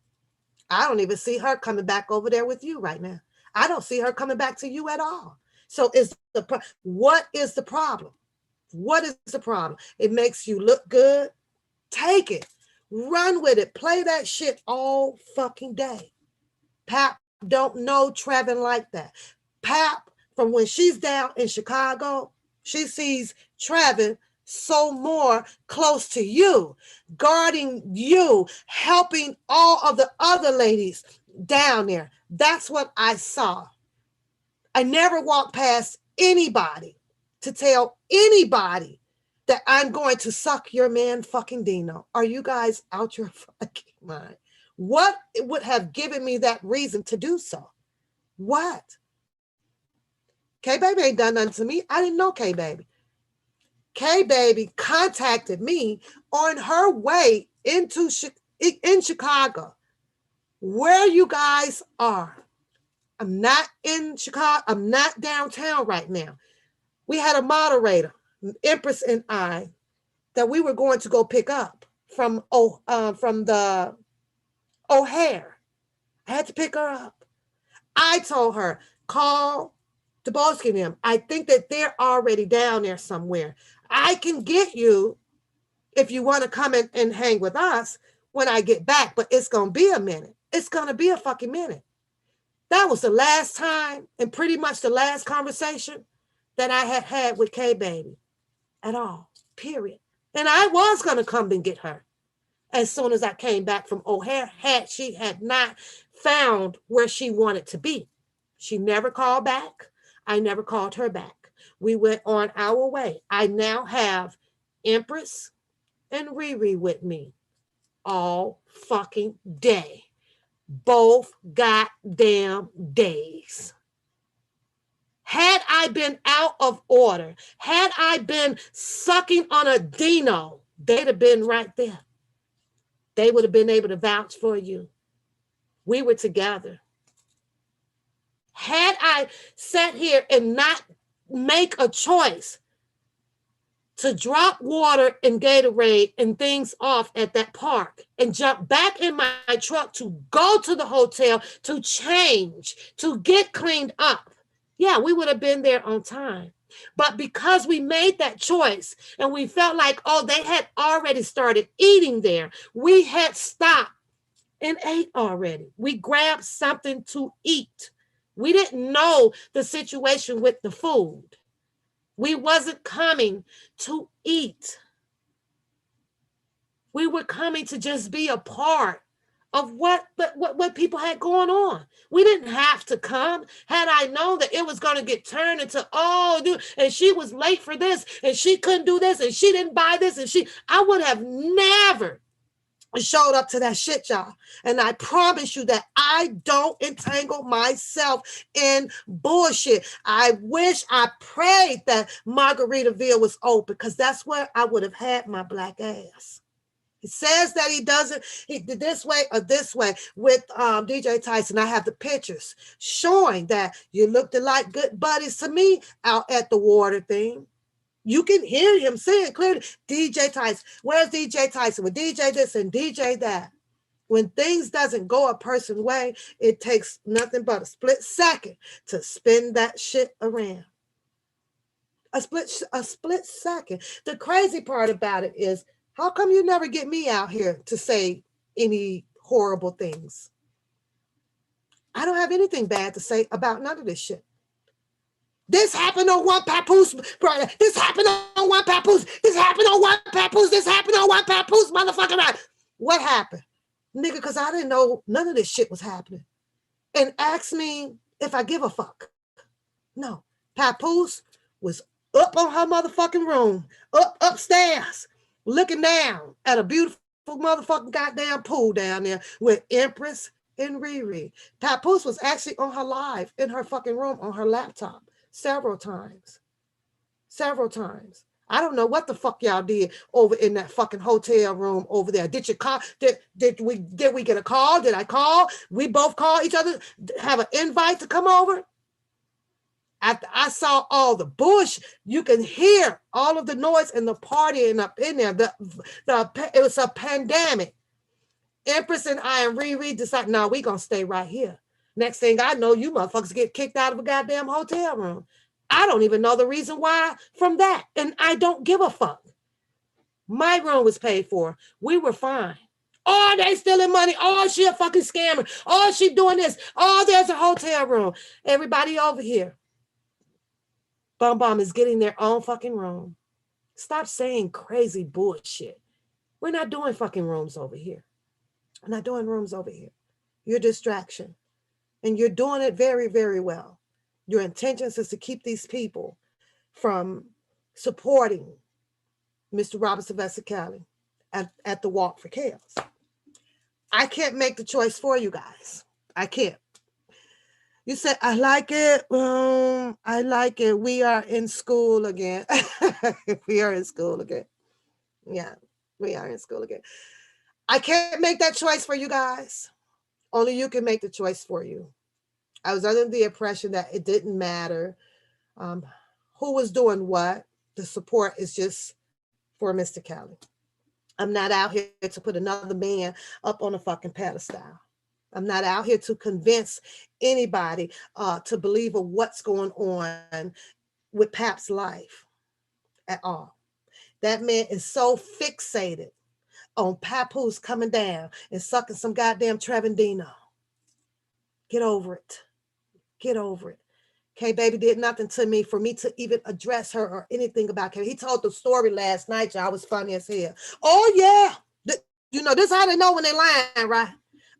I don't even see her coming back over there with you right now. I don't see her coming back to you at all. So what is the problem? What is the problem? It makes you look good. Take it. Run with it. Play that shit all fucking day. Pap don't know Trevin like that. Pap, from when she's down in Chicago, she sees Trevin so more close to you, guarding you, helping all of the other ladies down there. That's what I saw. I never walked past anybody to tell anybody that I'm going to suck your man fucking Dino. Are you guys out your fucking mind? What would have given me that reason to do so? What? K-Baby ain't done nothing to me. I didn't know K-Baby. K-Baby contacted me on her way in Chicago, where you guys are. I'm not in Chicago. I'm not downtown right now. We had a moderator, Empress and I, that we were going to go pick up from the O'Hare. I had to pick her up. I told her, call Dubowski and them. I think that they're already down there somewhere. I can get you if you want to come and hang with us when I get back, but it's going to be a minute. It's going to be a fucking minute. That was the last time and pretty much the last conversation that I had with K-Baby at all, period. And I was going to come and get her as soon as I came back from O'Hare, she had not found where she wanted to be. She never called back. I never called her back. We went on our way. I now have Empress and Riri with me all fucking day. Both goddamn days. Had I been out of order, had I been sucking on a Dino, they'd have been right there. They would have been able to vouch for you. We were together. Had I sat here and not make a choice to drop water and Gatorade and things off at that park and jump back in my truck to go to the hotel to change, to get cleaned up, yeah, we would have been there on time. But because we made that choice and we felt like, oh, they had already started eating there, we had stopped and ate already. We grabbed something to eat. We didn't know the situation with the food. We wasn't coming to eat. We were coming to just be a part of what people had going on. We didn't have to come. Had I known that it was going to get turned into, oh, dude, and she was late for this, and she couldn't do this, and she didn't buy this, and I would have never showed up to that shit, y'all. And I promise you that I don't entangle myself in bullshit. I prayed that Margaritaville was open, because that's where I would have had my black ass. He says that he did this way or this way with DJ Tyson. I have the pictures showing that you looked like good buddies to me out at the water thing. You can hear him saying clearly, DJ Tyson, where's DJ Tyson? With DJ this and DJ that. When things doesn't go a person's way, it takes nothing but a split second to spin that shit around. A split second. The crazy part about it is, how come you never get me out here to say any horrible things? I don't have anything bad to say about none of this shit. This happened on ONEPAPOOSE, brother. This happened on ONEPAPOOSE. This happened on ONEPAPOOSE. This happened on ONEPAPOOSE, motherfucker. Right. What happened? Nigga, because I didn't know none of this shit was happening. And ask me if I give a fuck. No. Papoose was up on her motherfucking room, upstairs, looking down at a beautiful motherfucking goddamn pool down there with Empress and Riri. Papoose was actually on her live in her fucking room on her laptop several times. I don't know what the fuck y'all did over in that fucking hotel room over there. Did you call? Did we get a call? Did I call? We both call each other, have an invite to come over? After I saw all the bush, you can hear all of the noise and the partying up in there. It was a pandemic. Empress and I and Riri decided, no, we gonna stay right here. Next thing I know, you motherfuckers get kicked out of a goddamn hotel room. I don't even know the reason why from that. And I don't give a fuck. My room was paid for. We were fine. Oh, they stealing money. Oh, she a fucking scammer. Oh, she doing this. Oh, there's a hotel room. Everybody over here. Bum is getting their own fucking room. Stop saying crazy bullshit. We're not doing fucking rooms over here. We're not doing rooms over here. You're a distraction. And you're doing it very, very well. Your intentions is to keep these people from supporting Mr. Robert Sylvester Kelly at the Walk for Chaos. I can't make the choice for you guys. I can't. You said, I like it. I like it. We are in school again. We are in school again. Yeah, we are in school again. I can't make that choice for you guys. Only you can make the choice for you. I was under the impression that it didn't matter who was doing what. The support is just for Mr. Kelly. I'm not out here to put another man up on a fucking pedestal. I'm not out here to convince anybody to believe of what's going on with Pap's life at all. That man is so fixated on Papoose coming down and sucking some goddamn Trevandino. Get over it. Get over it. K Baby did nothing to me for me to even address her or anything about K. He told the story last night, y'all. Was funny as hell. Oh yeah. This how they know when they lying, right?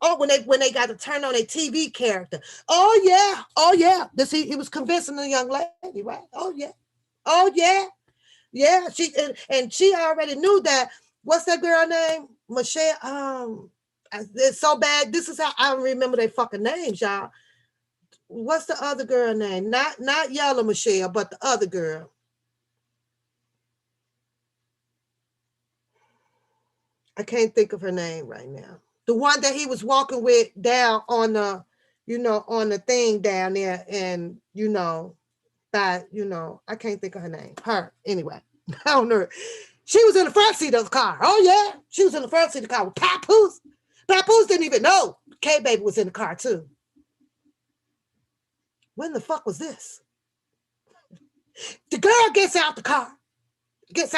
Oh, when they got to turn on a TV character. Oh yeah. He was convincing the young lady, right? Oh yeah. Yeah. She already knew that. What's that girl name? Michelle. It's so bad. This is how I don't remember their fucking names, y'all. What's the other girl name? Not Yellow Michelle, but the other girl. I can't think of her name right now. The one that he was walking with down on the, on the thing down there, and I can't think of her name. Her, anyway. I don't know. She was in the front seat of the car. Oh yeah, she was in the front seat of the car with Papoose. Papoose didn't even know K Baby was in the car too. When the fuck was this? The girl gets out the car. That's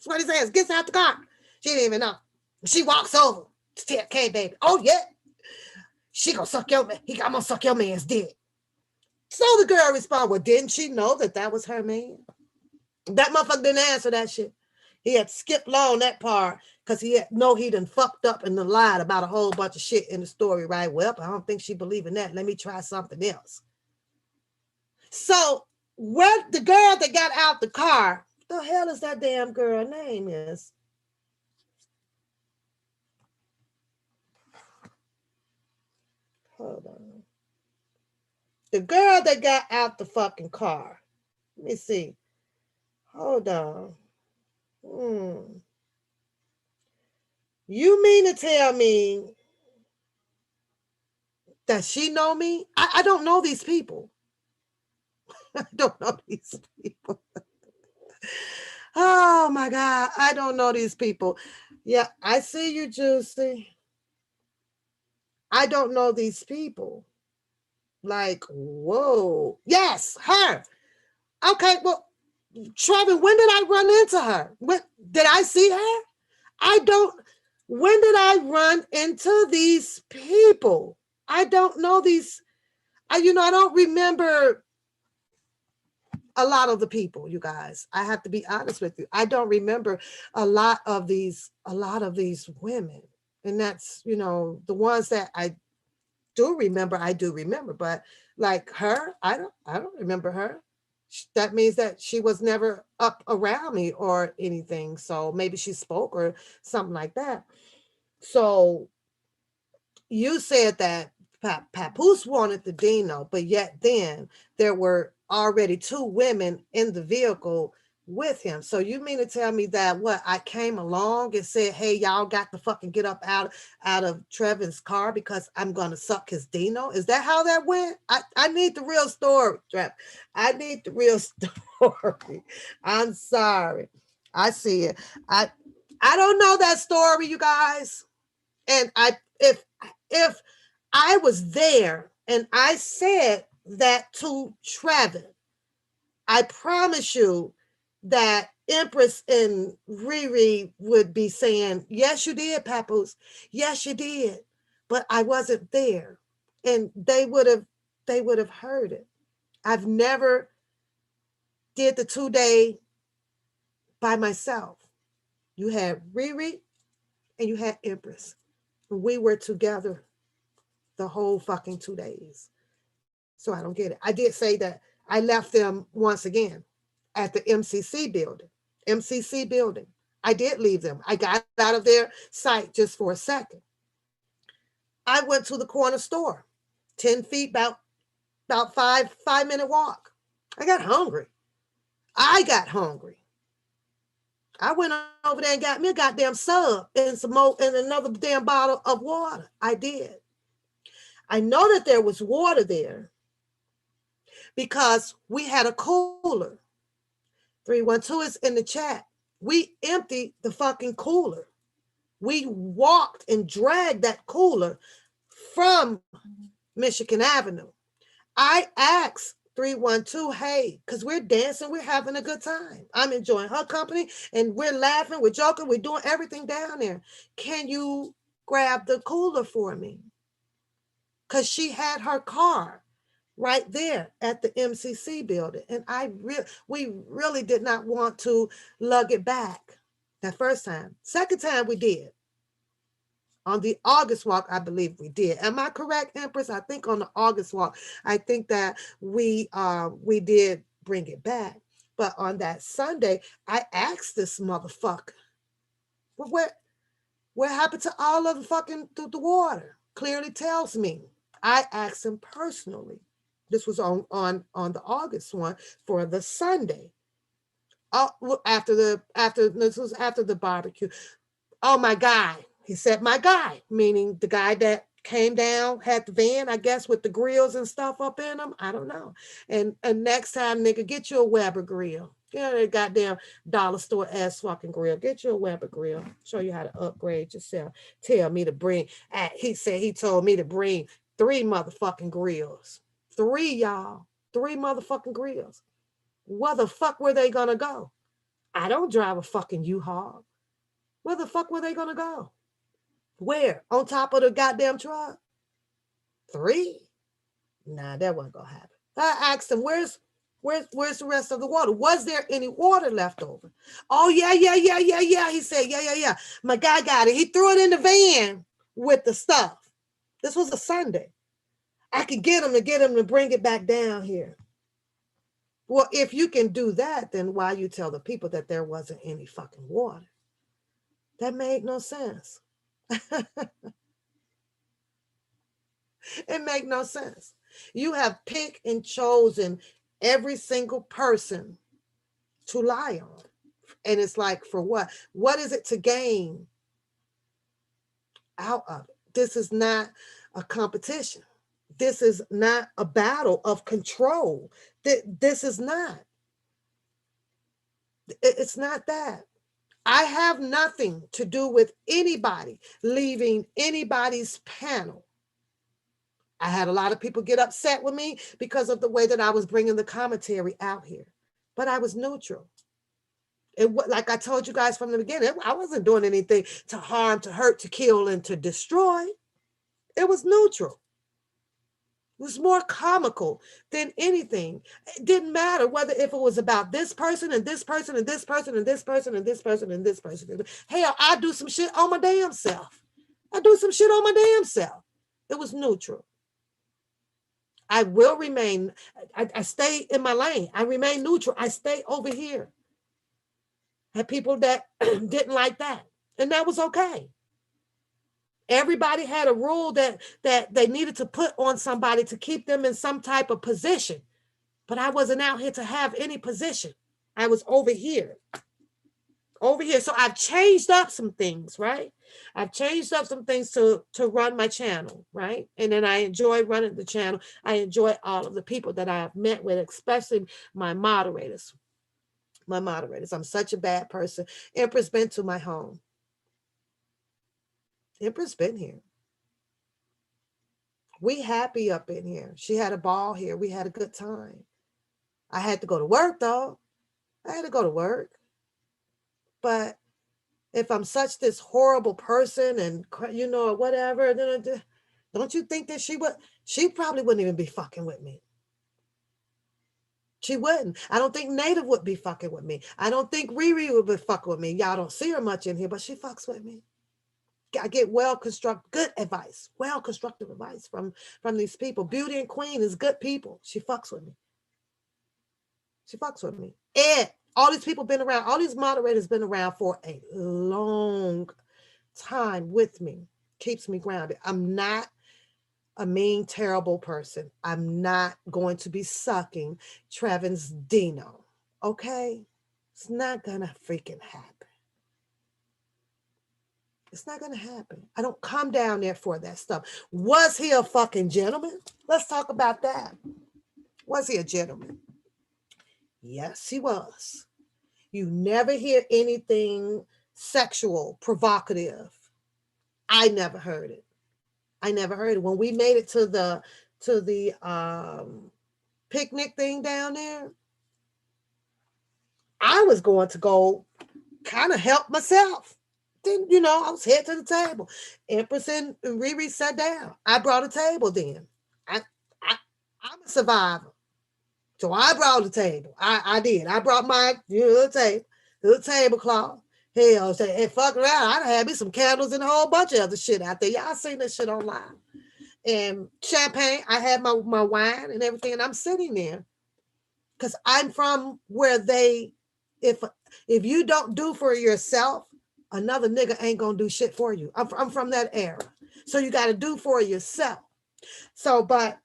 what he says. Gets out the car. She didn't even know. She walks over to tell K Baby, oh yeah, she gonna suck your man. I'm gonna suck your man's dick. So the girl responded, well, didn't she know that was her man? That motherfucker didn't answer that shit. He had skipped along that part because he done fucked up and lied about a whole bunch of shit in the story, right? Well, I don't think she believed in that. Let me try something else. So what the girl that got out the car, what the hell is that damn girl name is? Hold on. The girl that got out the fucking car. Let me see. Hold on. You mean to tell me that she know me? I don't know these people. I don't know these people. Oh my God. I don't know these people. Yeah, I see you, Juicy. I don't know these people. Like, whoa. Yes, her. Okay, well, Trevin, when did I run into her? Did I see her? When did I run into these people? I don't know these. I don't remember a lot of the people, you guys. I have to be honest with you. I don't remember a lot of these women. And that's, you know, the ones that I do remember, but like her, I don't remember her. That means that she was never up around me or anything. So maybe she spoke or something like that. So you said that Papoose wanted the Dino, but yet then there were already 2 women in the vehicle with him. So you mean to tell me that what I came along and said, hey, y'all got to fucking get up out of Trevor's car because I'm gonna suck his Dino? Is that how that went? I need the real story, Trev. I need the real story. I'm sorry. I see it. I don't know that story, you guys. And if I was there and I said that to Trevin, I promise you that Empress and Riri would be saying, yes, you did, Papoose. Yes, you did. But I wasn't there. And they would have heard it. I've never did the 2-day by myself. You had Riri and you had Empress. We were together the whole fucking 2 days. So I don't get it. I did say that I left them once again at the MCC building. MCC building. I did leave them. I got out of their sight just for a second. I went to the corner store, 10 feet, about 5-minute walk. I got hungry. I went over there and got me a goddamn sub and some more and another damn bottle of water. I did. I know that there was water there because we had a cooler. 312 is in the chat. We emptied the fucking cooler. We walked and dragged that cooler from Michigan Avenue. I asked 312, hey, because we're dancing, we're having a good time. I'm enjoying her company and we're laughing, we're joking, we're doing everything down there. Can you grab the cooler for me? Because she had her car right there at the MCC building. And we really did not want to lug it back that first time. Second time we did. On the August walk, I believe we did. Am I correct, Empress? I think on the August walk, I think that we did bring it back. But on that Sunday, I asked this motherfucker, well, what happened to all of the fucking the water? Clearly tells me. I asked him personally. This was on the August one for the Sunday. After the barbecue. Oh, my guy. He said, my guy, meaning the guy that came down, had the van, I guess, with the grills and stuff up in them. I don't know. And next time, nigga, get you a Weber grill. Yeah, that goddamn dollar store ass fucking grill. Get you a Weber grill. Show you how to upgrade yourself. Tell me to bring, he said he told me to bring 3 motherfucking grills. 3, y'all. 3 motherfucking grills. Where the fuck were they gonna go? I don't drive a fucking U-Haul. Where the fuck were they gonna go? Where? On top of the goddamn truck? 3? Nah, that wasn't gonna happen. I asked him, where's the rest of the water? Was there any water left over? Oh, yeah. He said, yeah. My guy got it. He threw it in the van with the stuff. This was a Sunday. I could get him to bring it back down here. Well, if you can do that, then why you tell the people that there wasn't any fucking water? That made no sense. It made no sense. You have picked and chosen every single person to lie on. And it's like, for what? What is it to gain out of it? This is not a competition. This is not a battle of control. This is not. It's not that. I have nothing to do with anybody leaving anybody's panel. I had a lot of people get upset with me because of the way that I was bringing the commentary out here, but I was neutral. Like I told you guys from the beginning, I wasn't doing anything to harm, to hurt, to kill, and to destroy. It was neutral. It was more comical than anything. It didn't matter whether if it was about this person and this person and this person and this person and this person and this person. Hell, I do some shit on my damn self. I do some shit on my damn self. It was neutral. I will remain, I stay in my lane. I remain neutral. I stay over here. Had people that didn't like that. And that was okay. Everybody had a rule that they needed to put on somebody to keep them in some type of position. But I wasn't out here to have any position. I was over here. Over here. So I've changed up some things, right? I've changed up some things to run my channel, right? And then I enjoy running the channel. I enjoy all of the people that I have met with, especially my moderators. My moderators. I'm such a bad person. Empress been to my home. Empress been here. We happy up in here. She had a ball here. We had a good time. I had to go to work though. I had to go to work. But if I'm such this horrible person and you know whatever, don't you think that she probably wouldn't even be fucking with me. She wouldn't. I don't think Native would be fucking with me. I don't think Riri would be fucking with me. Y'all don't see her much in here, but she fucks with me. I get good advice, well-constructive advice from these people. Beauty and Queen is good people. She fucks with me. She fucks with me. And all these people been around, all these moderators been around for a long time with me. Keeps me grounded. I'm not a mean, terrible person. I'm not going to be sucking Trevin's Dino. Okay? It's not gonna freaking happen. It's not going to happen. I don't come down there for that stuff. Was he a fucking gentleman? Let's talk about that. Was he a gentleman? Yes, he was. You never hear anything sexual, provocative. I never heard it. I never heard it. When we made it to the picnic thing down there, I was going to go kind of help myself. Then, I was head to the table. Empress and Riri sat down. I brought a table then. I'm a survivor. So I brought the table. I did. I brought my little tablecloth. Hell, hey, fuck around. I had me some candles and a whole bunch of other shit out there. Y'all seen this shit online. And champagne. I had my wine and everything. And I'm sitting there. Because I'm from where if you don't do for yourself, another nigga ain't gonna do shit for you. I'm from that era. So you got to do for yourself. So, but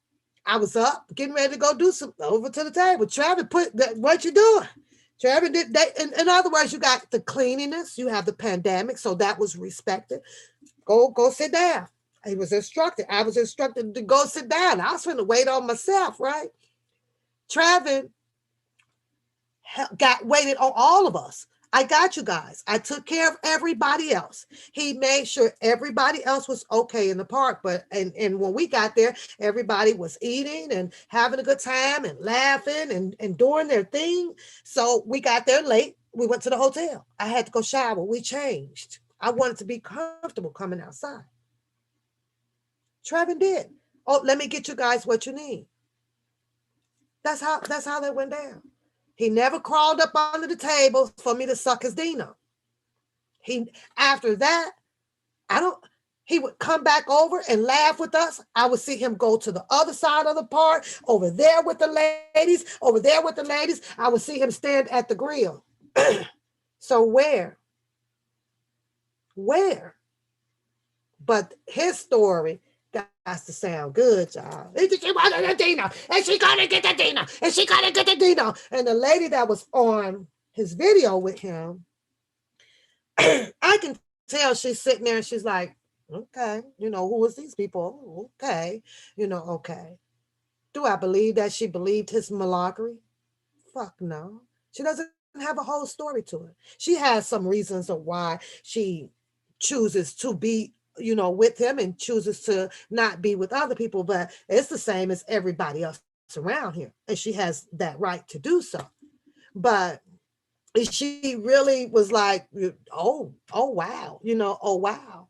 I was up getting ready to go do something over to the table. Travis what you doing? Travis did that. In other words, you got the cleanliness, you have the pandemic. So that was respected. Go sit down. I was instructed to go sit down. I was going to wait on myself, right? Travis waited on all of us. I got you guys. I took care of everybody else. He made sure everybody else was okay in the park. But and when we got there, everybody was eating and having a good time and laughing and doing their thing. So we got there late. We went to the hotel. I had to go shower. We changed. I wanted to be comfortable coming outside. Trevin did. Oh, let me get you guys what you need. That's how that went down. He never crawled up under the table for me to suck his Dino. After that, he would come back over and laugh with us. I would see him go to the other side of the park, over there with the ladies. I would see him stand at the grill. So where? But his story got to sound good, y'all. She wanted a Dino, and she gonna get the Dino, and she gonna get the Dino. And the lady that was on his video with him, I can tell she's sitting there and she's like, okay, who is these people? Okay, okay. Do I believe that she believed his malogry? Fuck no. She doesn't have a whole story to it. She has some reasons of why she chooses to be with him and chooses to not be with other people, but it's the same as everybody else around here. And she has that right to do so. But she really was like, oh wow, oh wow.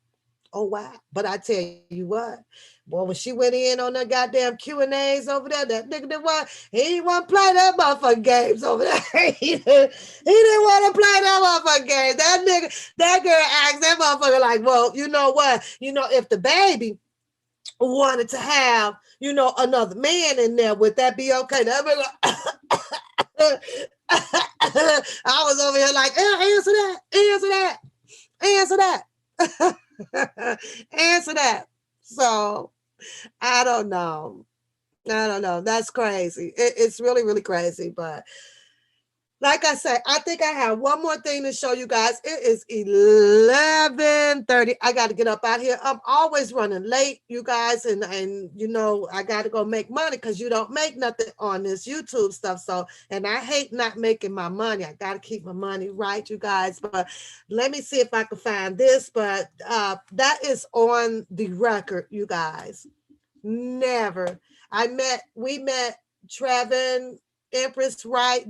Oh wow! But I tell you what, boy, when she went in on the goddamn Q&As over there, that nigga didn't want, he didn't want to play that motherfucking games over there. He didn't want to play that motherfucking game. That girl asked that motherfucker like, well, you know what? You know, if the baby wanted to have, you know, another man in there, would that be okay? That I was over here like, answer that, answer that, answer that. Answer that. So I don't know. That's crazy. It's really, really crazy. But like I said, I think I have one more thing to show you guys. It is 11:30. I got to get up out here. I'm always running late, you guys. And you know, I got to go make money because you don't make nothing on this YouTube stuff. So, and I hate not making my money. I got to keep my money right, you guys. But let me see if I can find this. But that is on the record, you guys. Never. We met Trevin Empress, right?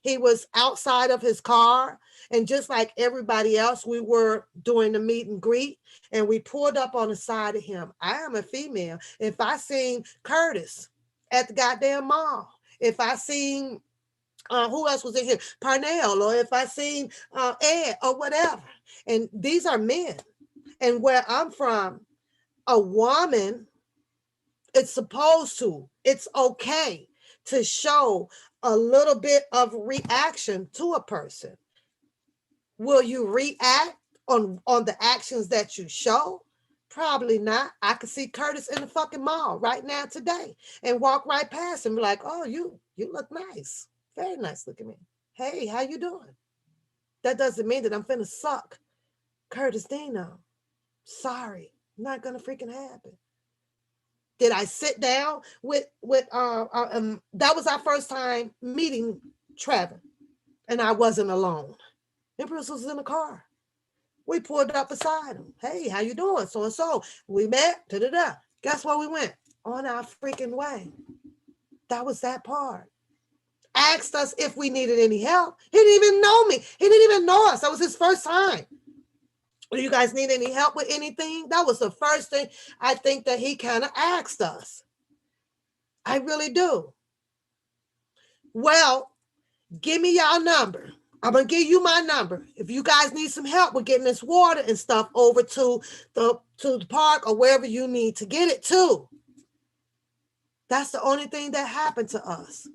He was outside of his car, and just like everybody else, we were doing the meet and greet, and we pulled up on the side of him. I am a female. If I seen Curtis at the goddamn mall, if I seen who else was in here? Parnell, or if I seen Ed or whatever. And these are men. And where I'm from, a woman, it's okay to show a little bit of reaction to a person. Will you react on the actions that you show? Probably not. I could see Curtis in the fucking mall right now today and walk right past him like, oh, you look nice. Very nice. Look at me. Hey, how you doing? That doesn't mean that I'm finna suck Curtis Dino. Sorry, not gonna freaking happen. Did I sit down with that was our first time meeting Trevor, and I wasn't alone. Empress was in the car. We pulled up beside him. Hey, how you doing? So and so. We met. Da-da-da. Guess where we went? On our freaking way. That was that part. Asked us if we needed any help. He didn't even know me. He didn't even know us. That was his first time. Do you guys need any help with anything? That was the first thing I think that he kind of asked us. I really do. Well, give me y'all number. I'm going to give you my number. If you guys need some help with getting this water and stuff over to the park or wherever you need to get it to. That's the only thing that happened to us.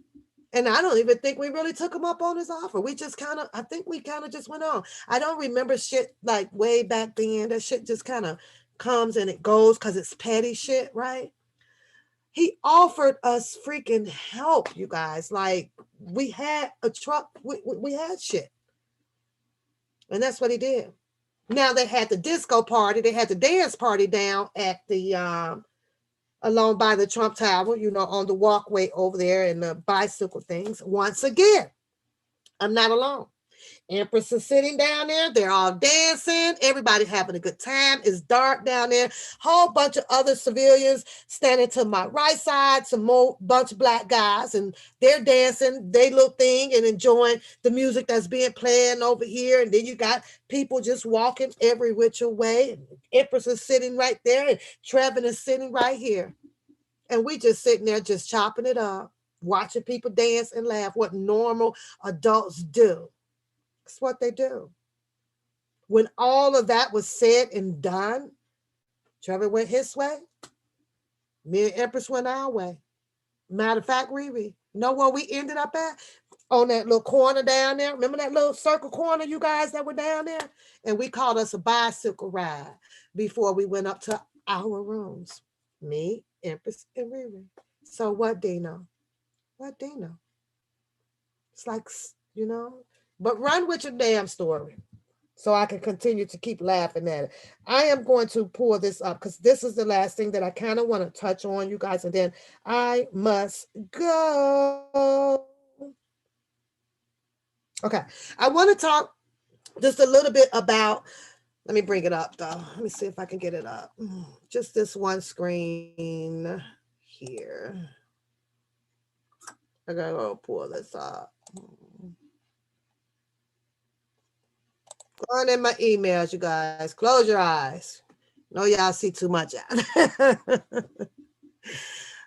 And I don't even think we really took him up on his offer. We just I think we kind of just went on. I don't remember shit like way back then. That shit just kind of comes and it goes because it's petty shit, right? He offered us freaking help, you guys. Like, we had a truck, we had shit. And that's what he did. Now they had the disco party, they had the dance party down at the along by the Trump Tower, you know, on the walkway over there and the bicycle things. Once again, I'm not alone. Empress is sitting down there. They're all dancing. Everybody having a good time. It's dark down there. Whole bunch of other civilians standing to my right side. Some more bunch of black guys, and they're dancing their little thing and enjoying the music that's being playing over here. And then you got people just walking every which way. And Empress is sitting right there, and Trevin is sitting right here. And we just sitting there just chopping it up, watching people dance and laugh, what normal adults do. That's what they do. When all of that was said and done, Trevor went his way. Me and Empress went our way. Matter of fact, Riri, you know where we ended up at? On that little corner down there. Remember that little circle corner, you guys that were down there? And we called us a bicycle ride before we went up to our rooms. Me, Empress, and Riri. So what, Dino? What, Dino? It's like, you know, but run with your damn story so I can continue to keep laughing at it. I am going to pull this up because this is the last thing that I kind of want to touch on, you guys, and then I must go. Okay, I want to talk just a little bit about, let me bring it up though. Let me see if I can get it up. Just this one screen here. I gotta go pull this up. Going in my emails, you guys. Close your eyes. No, y'all see too much.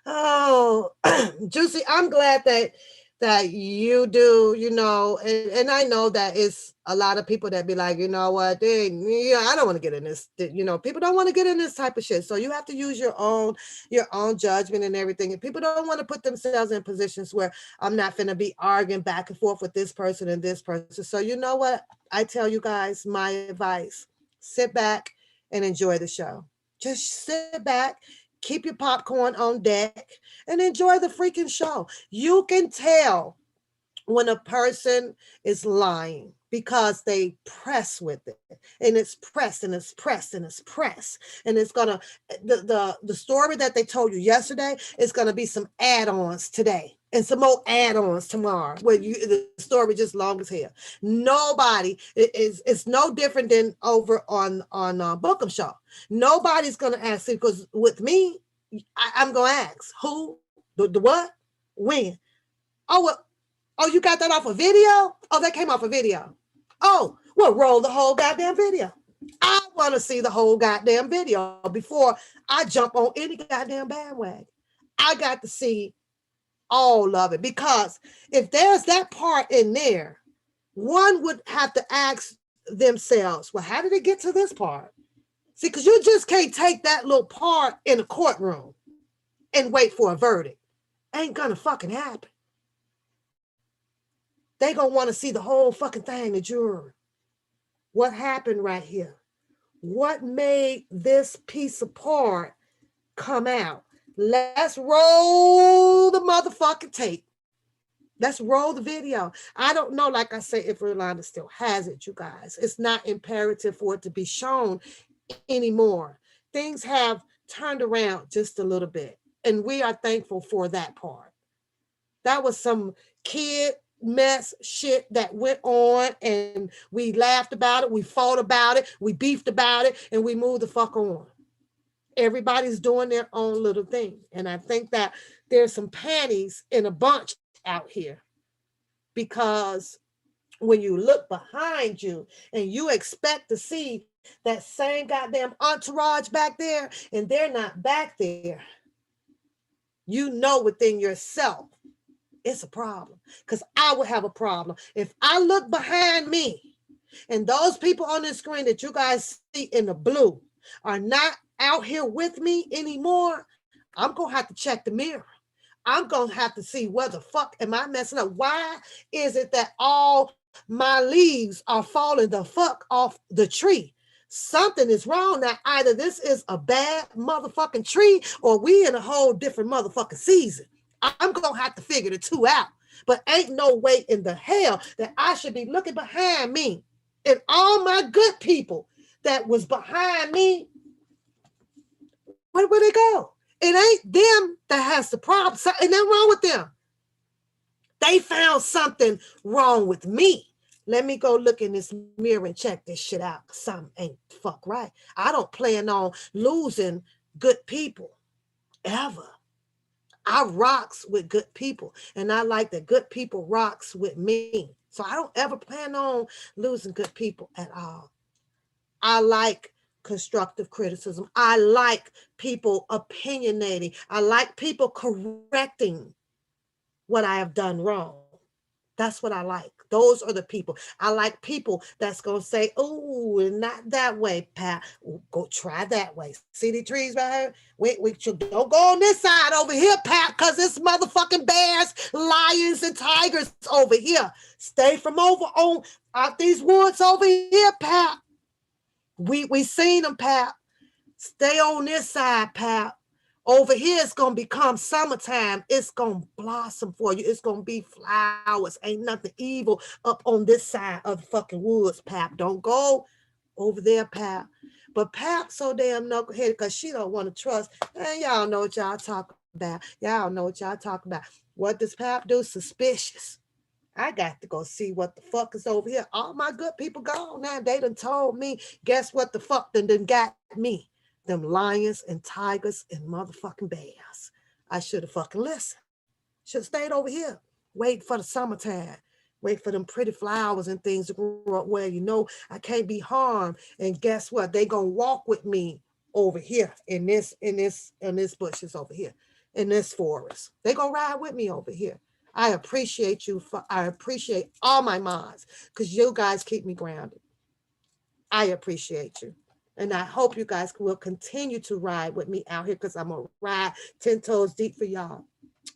Oh, Juicy, I'm glad that you do, you know, and I know that it's a lot of people that be like, you know what, I don't want to get in this, you know, people don't want to get in this type of shit. So you have to use your own judgment and everything. And people don't want to put themselves in positions where I'm not going to be arguing back and forth with this person and this person. So you know what? I tell you guys, my advice, sit back and enjoy the show. Just sit back, keep your popcorn on deck, and enjoy the freaking show. You can tell when a person is lying because they press with it, and it's pressed and it's pressed and it's pressed, and it's gonna the story that they told you yesterday is gonna be some add-ons today and some more add-ons tomorrow, where the story just long as hell. Nobody it's no different than over on Bookham Show. Nobody's gonna ask it, because with me, I'm gonna ask who, the what, when. Oh, well, oh, you got that off a video? Oh, that came off a video. Oh, well, roll the whole goddamn video. I want to see the whole goddamn video before I jump on any goddamn bandwagon. I got to see all of it, because if there's that part in there, one would have to ask themselves, well, how did it get to this part? See, because you just can't take that little part in a courtroom and wait for a verdict. Ain't gonna fucking happen. They gonna want to see the whole fucking thing, the jury. What happened right here? What made this piece of part come out? Let's roll the motherfucking tape. Let's roll the video. I don't know, like I say, if Rolanda still has it, you guys. It's not imperative for it to be shown anymore. Things have turned around just a little bit, and we are thankful for that part. That was some kid mess shit that went on, and we laughed about it, we fought about it, we beefed about it, and we moved the fuck on. Everybody's doing their own little thing. And I think that there's some panties in a bunch out here, because when you look behind you and you expect to see that same goddamn entourage back there, and they're not back there, you know within yourself it's a problem. Because I would have a problem if I look behind me and those people on the screen that you guys see in the blue are not out here with me anymore. I'm gonna have to check the mirror. I'm gonna have to see, where the fuck am I messing up? Why is it that all my leaves are falling the fuck off the tree? Something is wrong now. Either this is a bad motherfucking tree, or we in a whole different motherfucking season. I'm gonna have to figure the two out. But ain't no way in the hell that I should be looking behind me and all my good people that was behind me. Where they go? It ain't them that has the problem. Ain't nothing wrong with them. They found something wrong with me. Let me go look in this mirror and check this shit out. Something ain't fuck right. I don't plan on losing good people ever. I rocks with good people, and I like that good people rocks with me. So I don't ever plan on losing good people at all. I like constructive criticism. I like people opinionating. I like people correcting what I have done wrong. That's what I like. Those are the people. I like people that's going to say, oh, not that way, Pat. Go try that way. See the trees right here? We don't go on this side over here, Pat, because it's motherfucking bears, lions, and tigers over here. Stay from over on out these woods over here, Pat. We seen them, Pat. Stay on this side, Pat. Over here, it's going to become summertime. It's going to blossom for you. It's going to be flowers. Ain't nothing evil up on this side of the fucking woods, Pap. Don't go over there, Pap. But Pap so damn knuckleheaded because she don't want to trust. And y'all know what y'all talking about. Y'all know what y'all talking about. What does Pap do? Suspicious. I got to go see what the fuck is over here. All my good people gone now. They done told me, guess what the fuck done got me? Them lions and tigers and motherfucking bears. I should have fucking listened. Should have stayed over here. Wait for the summertime. Wait for them pretty flowers and things to grow up where, you know, I can't be harmed. And guess what? They gonna walk with me over here in this bushes over here, in this forest. They gonna ride with me over here. I appreciate you. I appreciate all my moms because you guys keep me grounded. I appreciate you. And I hope you guys will continue to ride with me out here because I'm going to ride 10 toes deep for y'all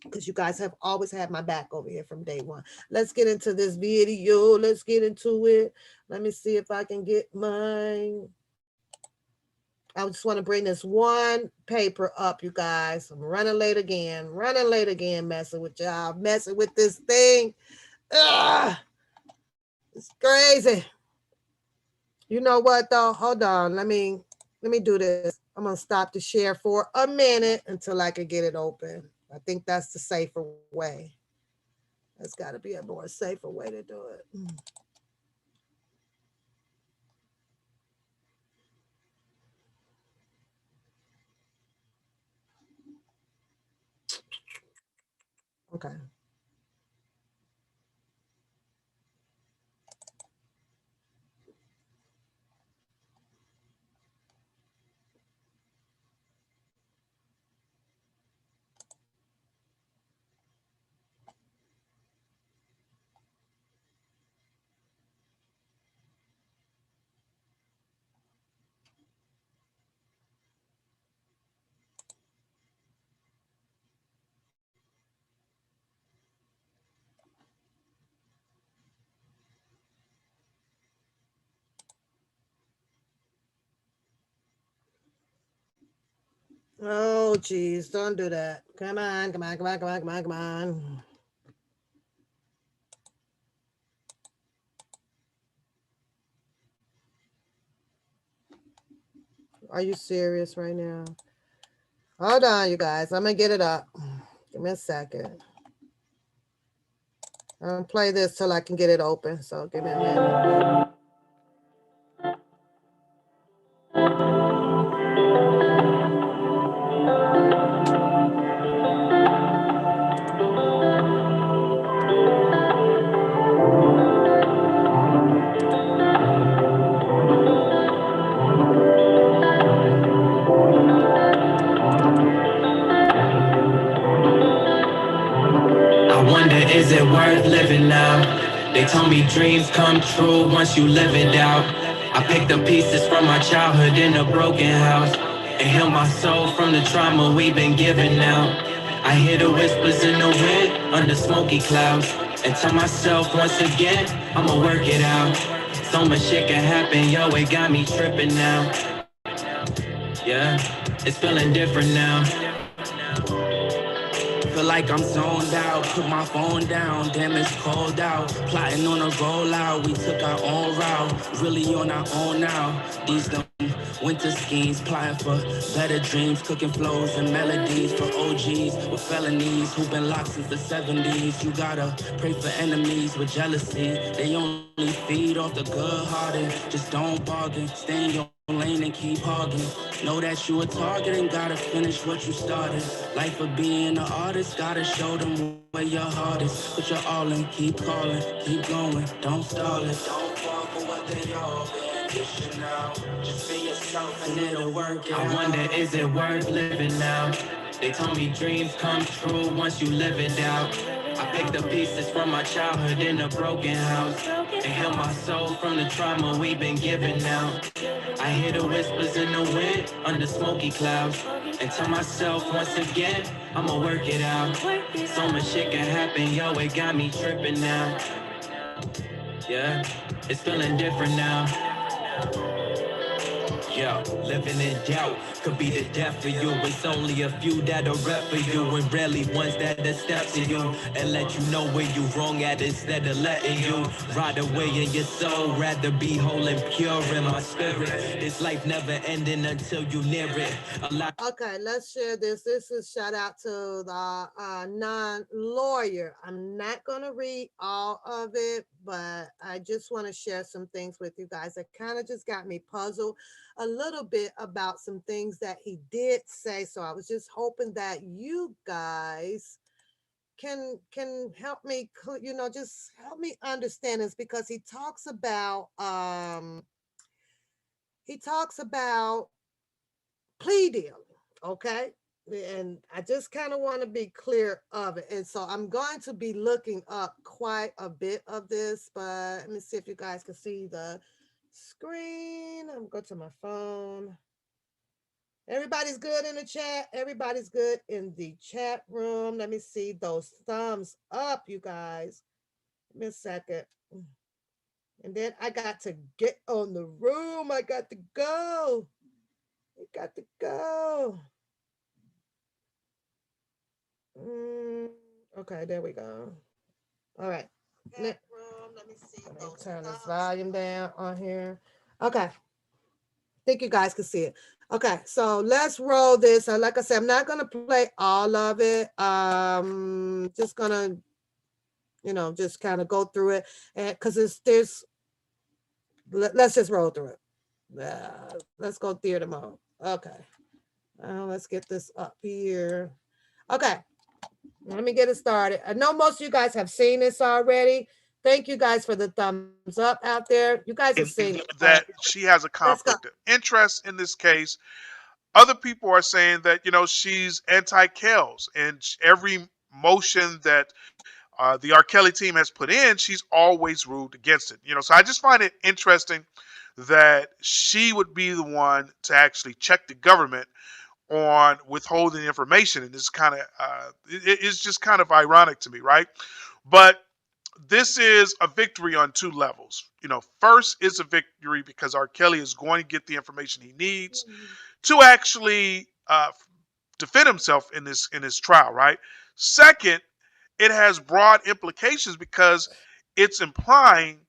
because you guys have always had my back over here from day one. Let's get into this video. Let's get into it. Let me see if I can get mine. I just want to bring this one paper up, you guys. I'm running late again, messing with y'all, messing with this thing. Ugh, it's crazy. You know what though? Hold on. Let me do this. I'm gonna stop the share for a minute until I can get it open. I think that's the safer way. There's got to be a more safer way to do it. Okay. Oh, geez, don't do that. Come on, come on, come on, come on, come on, come on. Are you serious right now? Hold on, you guys. I'm going to get it up. Give me a second. I'm going to play this till I can get it open. So give me a minute. I wonder, is it worth living now? They told me dreams come true once you live it out. I picked up pieces from my childhood in a broken house and healed my soul from the trauma we've been given now. I hear the whispers in the wind under smoky clouds and tell myself once again, I'ma work it out. So much shit can happen, yo, it got me tripping now. Yeah, it's feeling different now. Feel like I'm zoned out, put my phone down, damn it's cold out. Plotting on a rollout, we took our own route, really on our own now. These them winter schemes, plotting for better dreams, cooking flows and melodies for OGs with felonies who've been locked since the 70s. You gotta pray for enemies with jealousy, they only feed off the good-hearted. Just don't bargain, stay in your lane and keep hogging. Know that you a target and gotta finish what you started. Life of being an artist, gotta show them where your heart is. Put your all in, keep calling, keep going, don't stall it. Don't fall for what they all been dishing out. Just be yourself and it'll work out. I wonder, is it worth living now? They told me dreams come true once you live it out. I picked up pieces from my childhood in a broken house and healed my soul from the trauma we've been given now. I hear the whispers in the wind under smoky clouds and tell myself once again, I'ma work it out. So much shit can happen, yo, it got me tripping now. Yeah, it's feeling different now. Yo, living in doubt could be the death for you. It's only a few that'll rep for you and rarely ones that'll step to you and let you know where you wrong at instead of letting you ride away in your soul. Rather be whole and pure in my spirit. This life never ending until you near it. Okay, let's share this. This is shout out to the non-lawyer. I'm not going to read all of it, but I just want to share some things with you guys that kind of just got me puzzled a little bit about some things that he did say. So I was just hoping that you guys can help me, just help me understand this, because he talks about plea deal, okay? And I just kind of want to be clear of it. And so I'm going to be looking up quite a bit of this, but let me see if you guys can see the screen. I'm going to my phone. Everybody's good in the chat. Everybody's good in the chat room. Let me see those thumbs up, you guys. Give me a second. And then I got to get on the room. I got to go. I got to go. Okay, there we go. All right. Let me see. Let me turn this volume down on here. Okay. Think you guys can see it. Okay, so let's roll this. Like I said, I'm not gonna play all of it. Just gonna, just kind of go through it, and because let's just roll through it. Let's go theater mode. Okay. Let's get this up here. Okay. Let me get it started. I know most of you guys have seen this already. Thank you guys for the thumbs up out there. You guys have seen it. That she has a conflict of interest in this case. Other people are saying that, she's anti-Kels, and every motion that the R. Kelly team has put in, she's always ruled against it. So I just find it interesting that she would be the one to actually check the government on withholding information, and this kind of it's just kind of ironic to me, right? But this is a victory on two levels. First is a victory because R. Kelly is going to get the information he needs to actually defend himself in this trial, right? Second, it has broad implications because it's implying,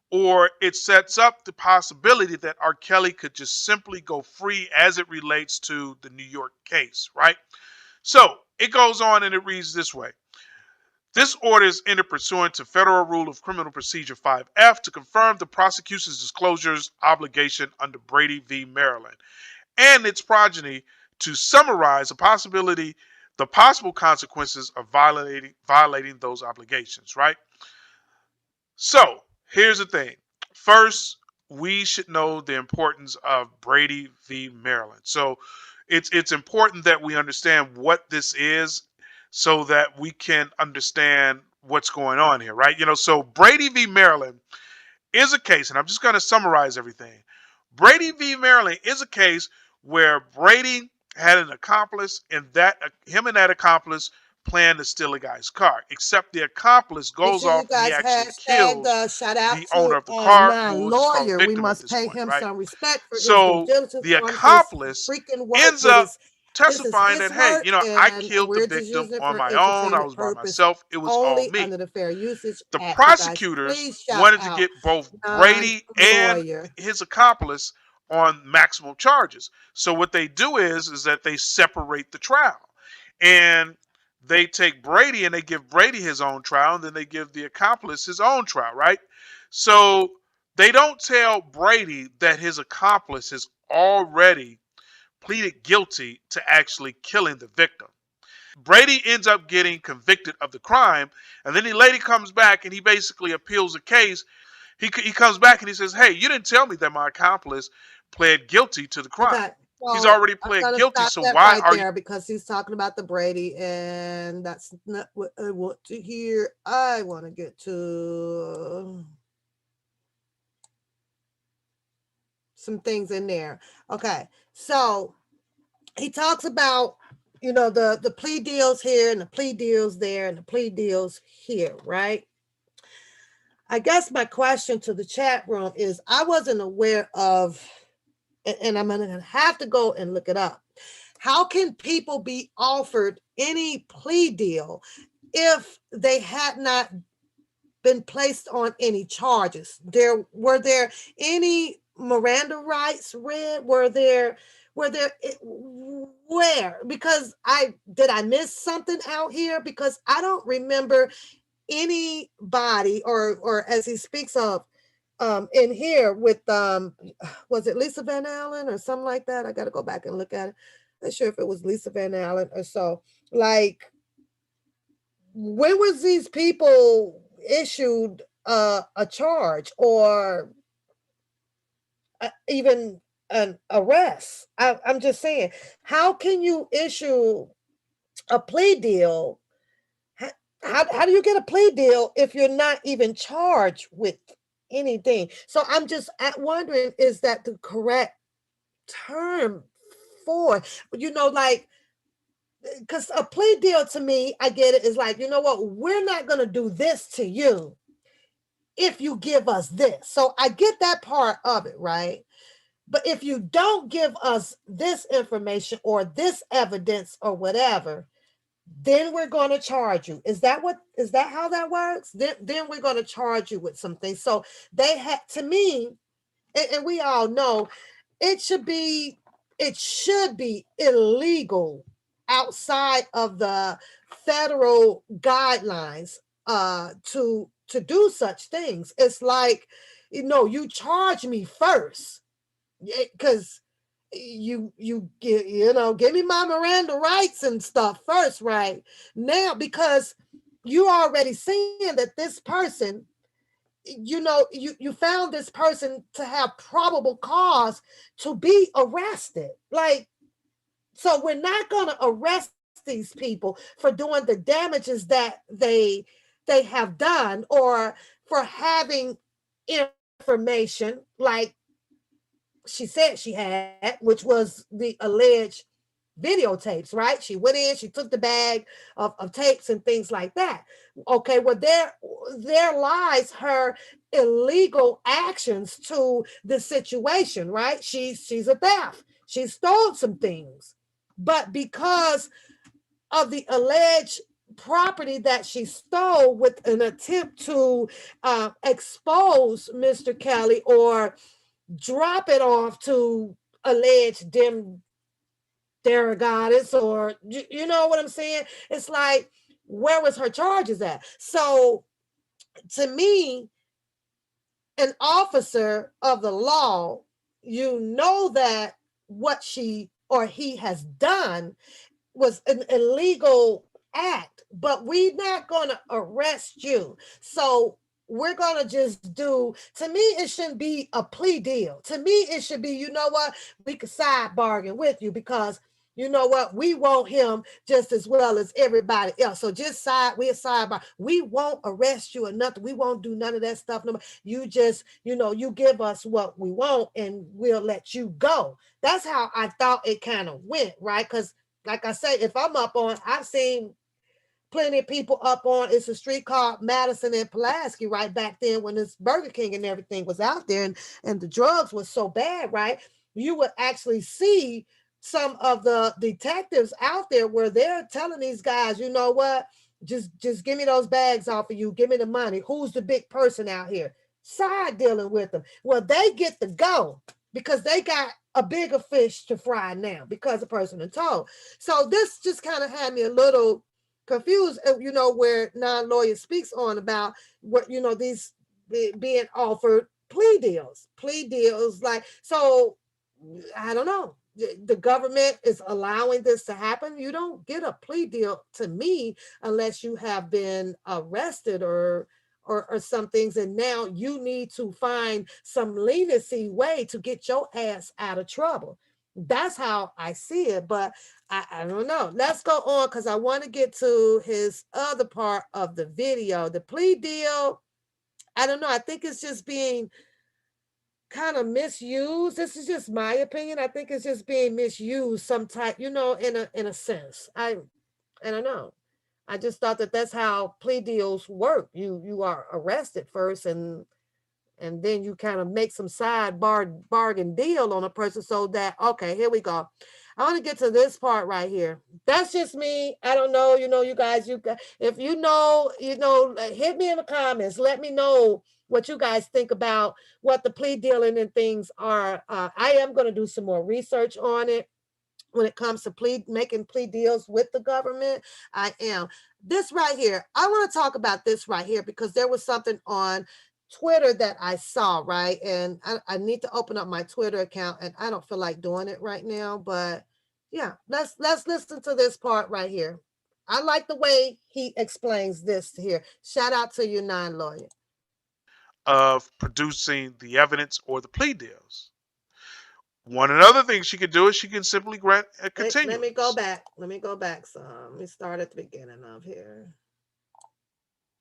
or it sets up the possibility that R. Kelly could just simply go free as it relates to the New York case, right? So it goes on and it reads this way. This order is entered pursuant to Federal Rule of Criminal Procedure 5F to confirm the prosecution's disclosures obligation under Brady v. Maryland and its progeny to summarize the possible consequences of violating those obligations, right? So here's the thing. First, we should know the importance of Brady v. Maryland. So it's important that we understand what this is so that we can understand what's going on here, right? So Brady v. Maryland is a case, and I'm just going to summarize everything. Brady v. Maryland is a case where Brady had an accomplice, and him and that accomplice planned to steal a guy's car. Except the accomplice goes off and he actually kills shout out the to owner of the car, my who is called lawyer. We victim at must this pay point, him right? some respect for his due So diligence the on his accomplice freaking work. ends up This is testifying his that, hey, work, I and killed the we're just victim using it on for my own. I entertainment was by purpose myself. It was all only me. under the Fair Usage The Act. You guys, prosecutors please shout wanted to out get both Brady and non-lawyer. his accomplice on maximum charges. So what they do is that they separate the trial, and they take Brady and they give Brady his own trial, and then they give the accomplice his own trial, right? So they don't tell Brady that his accomplice has already pleaded guilty to actually killing the victim. Brady ends up getting convicted of the crime, and then the lady comes back and he basically appeals the case. He comes back and he says, hey, you didn't tell me that my accomplice pled guilty to the crime. Okay, He's so already I'm pled gonna guilty, stop so that why right are you? there because he's talking about the Brady, and that's not what I want to hear. I want to get to some things in there. Okay, so he talks about the plea deals here and the plea deals there and the plea deals here, right? I guess my question to the chat room is I wasn't aware of, and I'm going to have to go and look it up. How can people be offered any plea deal if they had not been placed on any charges? Were there any Miranda rights read? Were there where? Because I miss something out here because I don't remember anybody or as he speaks of in here with was it Lisa Van Allen or something like that? I got to go back and look at it. I'm not sure if it was Lisa Van Allen or so. Like, when was these people issued a charge or even an arrest. I'm just saying, how can you issue a plea deal? How do you get a plea deal if you're not even charged with anything? So I'm just wondering, is that the correct term for, like, because a plea deal to me, I get it, is like, you know what, we're not going to do this to you if you give us this. So I get that part of it, right? But if you don't give us this information or this evidence or whatever, then we're going to charge you. Is that how that works? Then we're going to charge you with something. So they had, to me, and we all know, it should be illegal outside of the federal guidelines to do such things. It's like, you charge me first, because give me my Miranda rights and stuff first, right? Now, because you already seeing that this person, you found this person to have probable cause to be arrested. Like, so we're not going to arrest these people for doing the damages that they have done, or for having information like she said she had, which was the alleged videotapes, right? She went in, she took the bag of tapes and things like that. Okay, well, there lies her illegal actions to the situation, right? She's a theft. She stole some things. But because of the alleged property that she stole, with an attempt to expose Mr. Kelly or drop it off to alleged Theragonis, or you know what I'm saying? It's like, where was her charges at? So to me, an officer of the law, that what she or he has done was an illegal act, but we're not going to arrest you. So we're going to just do, to me, it shouldn't be a plea deal. To me, it should be, we could side bargain with you, because we want him just as well as everybody else. So just we'll sidebar. We won't arrest you or nothing. We won't do none of that stuff. No more. You just, you give us what we want and we'll let you go. That's how I thought it kind of went, right? Because like I say, if I'm up on, I've seen plenty of people up on, it's a street called Madison and Pulaski, right back then when this Burger King and everything was out there, and the drugs was so bad, right? You would actually see some of the detectives out there where they're telling these guys, you know what, just give me those bags off of you, give me the money. Who's the big person out here? Side dealing with them. Well, they get to go because they got a bigger fish to fry now, because the person had told. So this just kind of had me a little confused, where non-lawyer speaks on about what, these being offered plea deals, like, so I don't know. The government is allowing this to happen. You don't get a plea deal, to me, unless you have been arrested or some things, and now you need to find some leniency way to get your ass out of trouble. That's how I see it, but I don't know. Let's go on, because I want to get to his other part of the video. The plea deal, I don't know. I think it's just being kind of misused. This is just my opinion. I think it's just being misused some type, in a sense. I don't know. I just thought that that's how plea deals work. You are arrested first, and then you kind of make some bargain deal on a person, so that, okay, here we go. I want to get to this part right here. That's just me. I don't know. You guys, if hit me in the comments. Let me know what you guys think about what the plea dealing and things are. I am going to do some more research on it when it comes to making plea deals with the government. I am. This right here, I want to talk about this right here, because there was something on Twitter that I saw, right? And I need to open up my Twitter account, and I don't feel like doing it right now, but yeah, let's listen to this part right here. I like the way he explains this here. Shout out to you, non-lawyer. Of producing the evidence or the plea deals. One another thing she could do is she can simply grant a continuance. Let me go back. Let me go back some. Let me start at the beginning of here.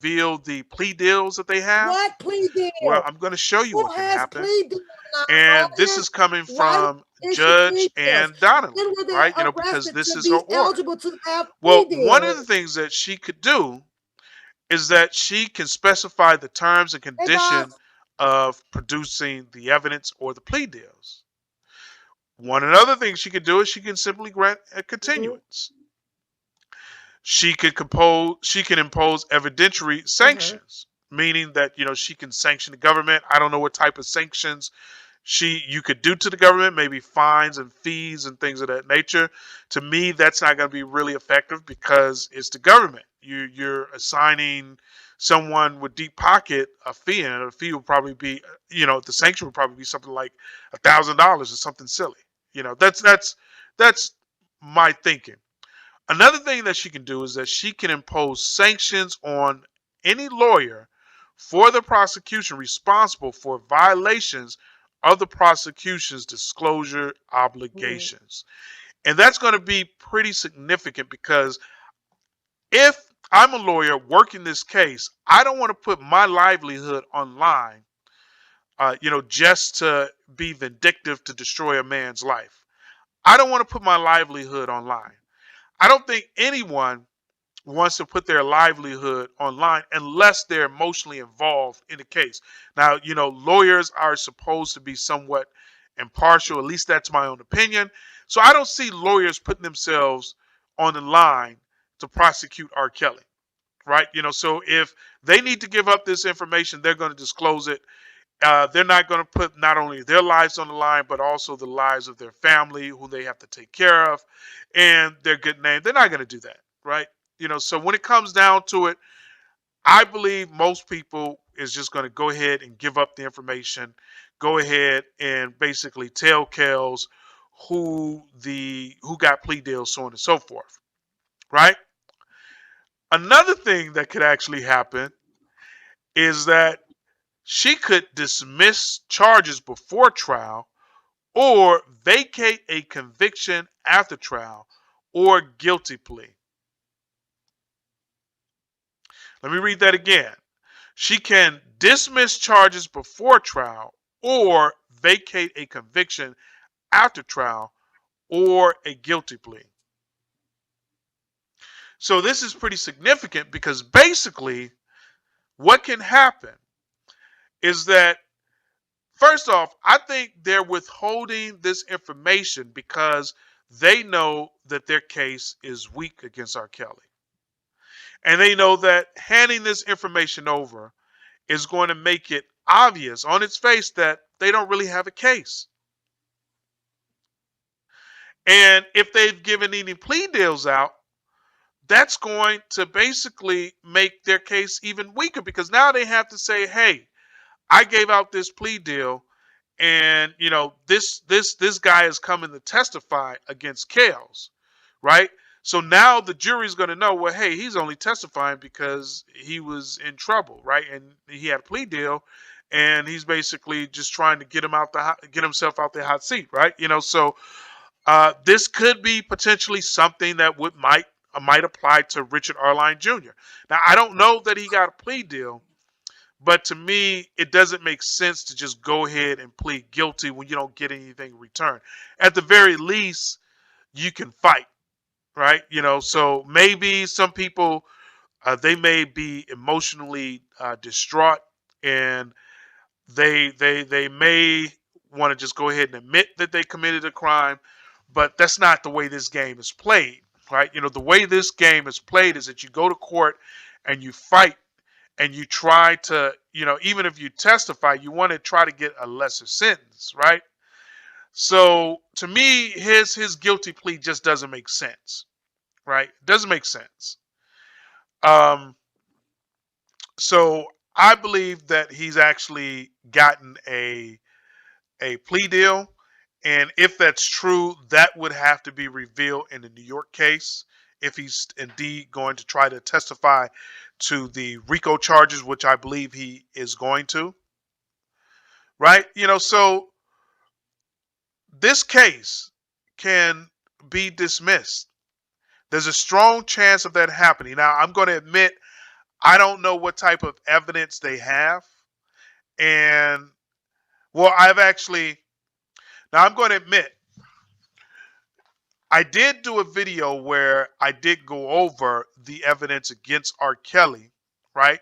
Reveal the plea deals that they have. What plea deal? Well, I'm going to show you Who what can has happen. plea deal And this is coming from Judge Ann Donnelly, right? You know, because this is her order. Eligible to have Well, plea one of the deals. things that she could do is that she can specify the terms and condition of producing the evidence or the plea deals. One another thing she could do is she can simply grant a continuance. She can impose evidentiary sanctions, meaning that, you know, she can sanction the government. I don't know what type of sanctions you could do to the government, maybe fines and fees and things of that nature. To me, that's not going to be really effective because it's the government. You're assigning someone with deep pocket a fee, and a fee will probably be, you know, the sanction would probably be something like $1,000 or something silly. You know, that's my thinking. Another thing that she can do is that she can impose sanctions on any lawyer for the prosecution responsible for violations of the prosecution's disclosure obligations. And that's going to be pretty significant because if I'm a lawyer working this case, I don't want to put my livelihood online, you know, just to be vindictive to destroy a man's life. I don't want to put my livelihood online. I don't think anyone wants to put their livelihood online unless they're emotionally involved in the case. Now, you know, lawyers are supposed to be somewhat impartial. At least that's my own opinion. So I don't see lawyers putting themselves on the line to prosecute R. Kelly, right? You know, so if they need to give up this information, they're going to disclose it. They're not going to put not only their lives on the line, but also the lives of their family, who they have to take care of, and their good name. They're not going to do that, right? You know, so when it comes down to it, I believe most people is just going to go ahead and give up the information, go ahead and basically tell Kels who got plea deals, so on and so forth, right? Another thing that could actually happen is that she could dismiss charges before trial or vacate a conviction after trial or guilty plea. Let me read that again. She can dismiss charges before trial or vacate a conviction after trial or a guilty plea. So this is pretty significant because basically what can happen is that, first off, I think they're withholding this information because they know that their case is weak against R. Kelly. And they know that handing this information over is going to make it obvious on its face that they don't really have a case. And if they've given any plea deals out, that's going to basically make their case even weaker because now they have to say, hey, I gave out this plea deal, and you know this guy is coming to testify against Kels, right? So now the jury's going to know, well, hey, he's only testifying because he was in trouble, right? And he had a plea deal, and he's basically just trying to get himself out the hot seat, right? You know, so this could be potentially something that might apply to Richard Arline Jr. Now, I don't know that he got a plea deal, but to me, it doesn't make sense to just go ahead and plead guilty when you don't get anything in return. At the very least, you can fight, right? You know, so maybe some people, they may be emotionally distraught, and they may want to just go ahead and admit that they committed a crime, but that's not the way this game is played, right? You know, the way this game is played is that you go to court and you fight and you try to, you know, even if you testify, you want to try to get a lesser sentence, right? So to me, his guilty plea just doesn't make sense, right? It doesn't make sense. So I believe that he's actually gotten a plea deal. And if that's true, that would have to be revealed in the New York case if he's indeed going to try to testify to the RICO charges, which I believe he is going to. Right? You know, so this case can be dismissed. There's a strong chance of that happening. Now, I'm going to admit, I don't know what type of evidence they have. And, well, now I'm going to admit, I did do a video where I did go over the evidence against R. Kelly, right?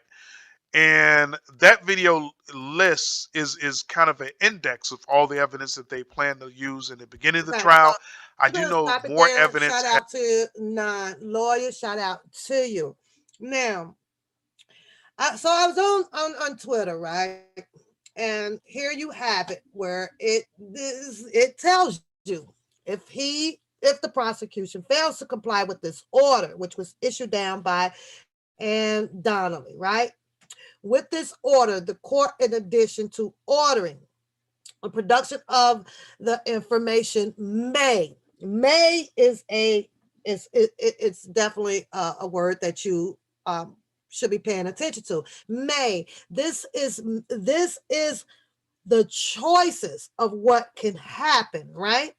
And that video list is kind of an index of all the evidence that they plan to use in the beginning of the Okay, so trial. I I'm do gonna know stop it more there. evidence. Shout out to non-lawyer. Shout out to you. Now, so I was on Twitter, right? And here you have it, where it tells you if the prosecution fails to comply with this order, which was issued down by Ann Donnelly, right? With this order, the court, in addition to ordering a production of the information, may is it's definitely a word that you should be paying attention to. May. This is the choices of what can happen, right?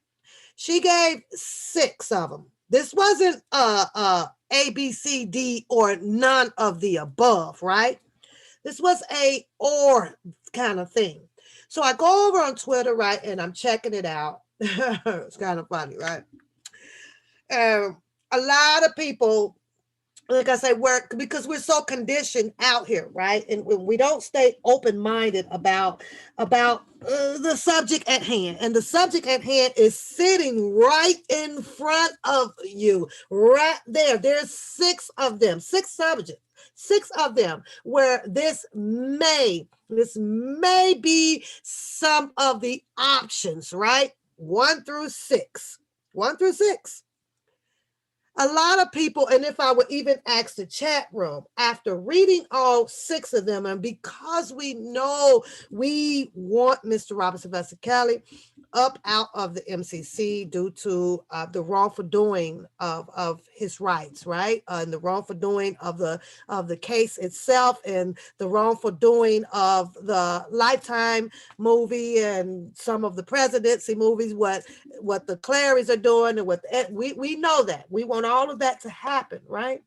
She gave 6 of them. This wasn't A, B, C, D, or none of the above, right? This was a or kind of thing. So I go over on Twitter, right, and I'm checking it out. It's kind of funny, right? A lot of people, like I say, because we're so conditioned out here, right? And we don't stay open-minded about the subject at hand. And the subject at hand is sitting right in front of you, right there. There's 6 of them, 6 subjects. 6 of them where this may be some of the options, right? 1 through 6. 1 through 6. A lot of people, and if I would even ask the chat room, after reading all 6 of them, and because we know we want Mr. Robert Sylvester Kelly up out of the MCC due to the wrongful doing of his rights, right? And the wrongful doing of the case itself, and the wrongful doing of the Lifetime movie and some of the presidency movies, what the Clarys are doing, and we know that. We want all of that to happen, right?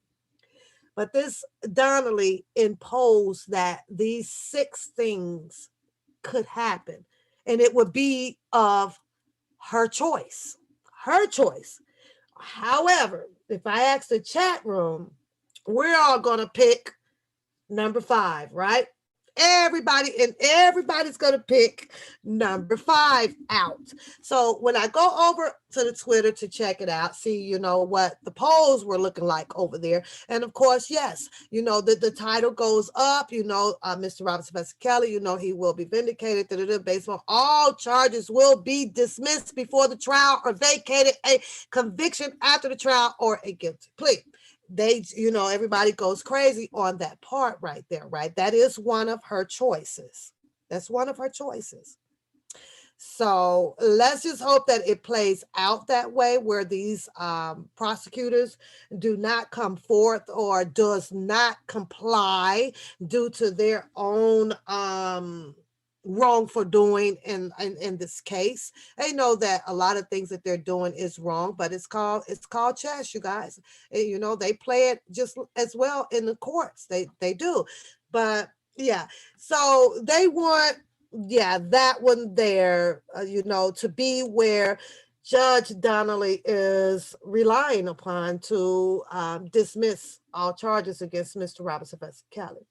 But this Donnelly imposed that these 6 things could happen, and it would be of her choice. Her choice. However, if I ask the chat room, we're all gonna pick number 5, right? Everybody's gonna pick number 5 out. So when I go over to the Twitter to check it out, see, what the polls were looking like over there. And of course, yes, the title goes up, Mr. Robert Sylvester Kelly, he will be vindicated, based on all charges will be dismissed before the trial or vacated, a conviction after the trial, or a guilty plea. Everybody goes crazy on that part right there, right? That is one of her choices. That's one of her choices. So let's just hope that it plays out that way, where these prosecutors do not come forth or does not comply due to their own wrongful doing in this case. They know that a lot of things that they're doing is wrong, but it's called chess, you guys. They play it just as well in the courts. They do. But yeah, so they want that one there, to be where Judge Donnelly is relying upon to dismiss all charges against Mr. Robert Sylvester Kelly.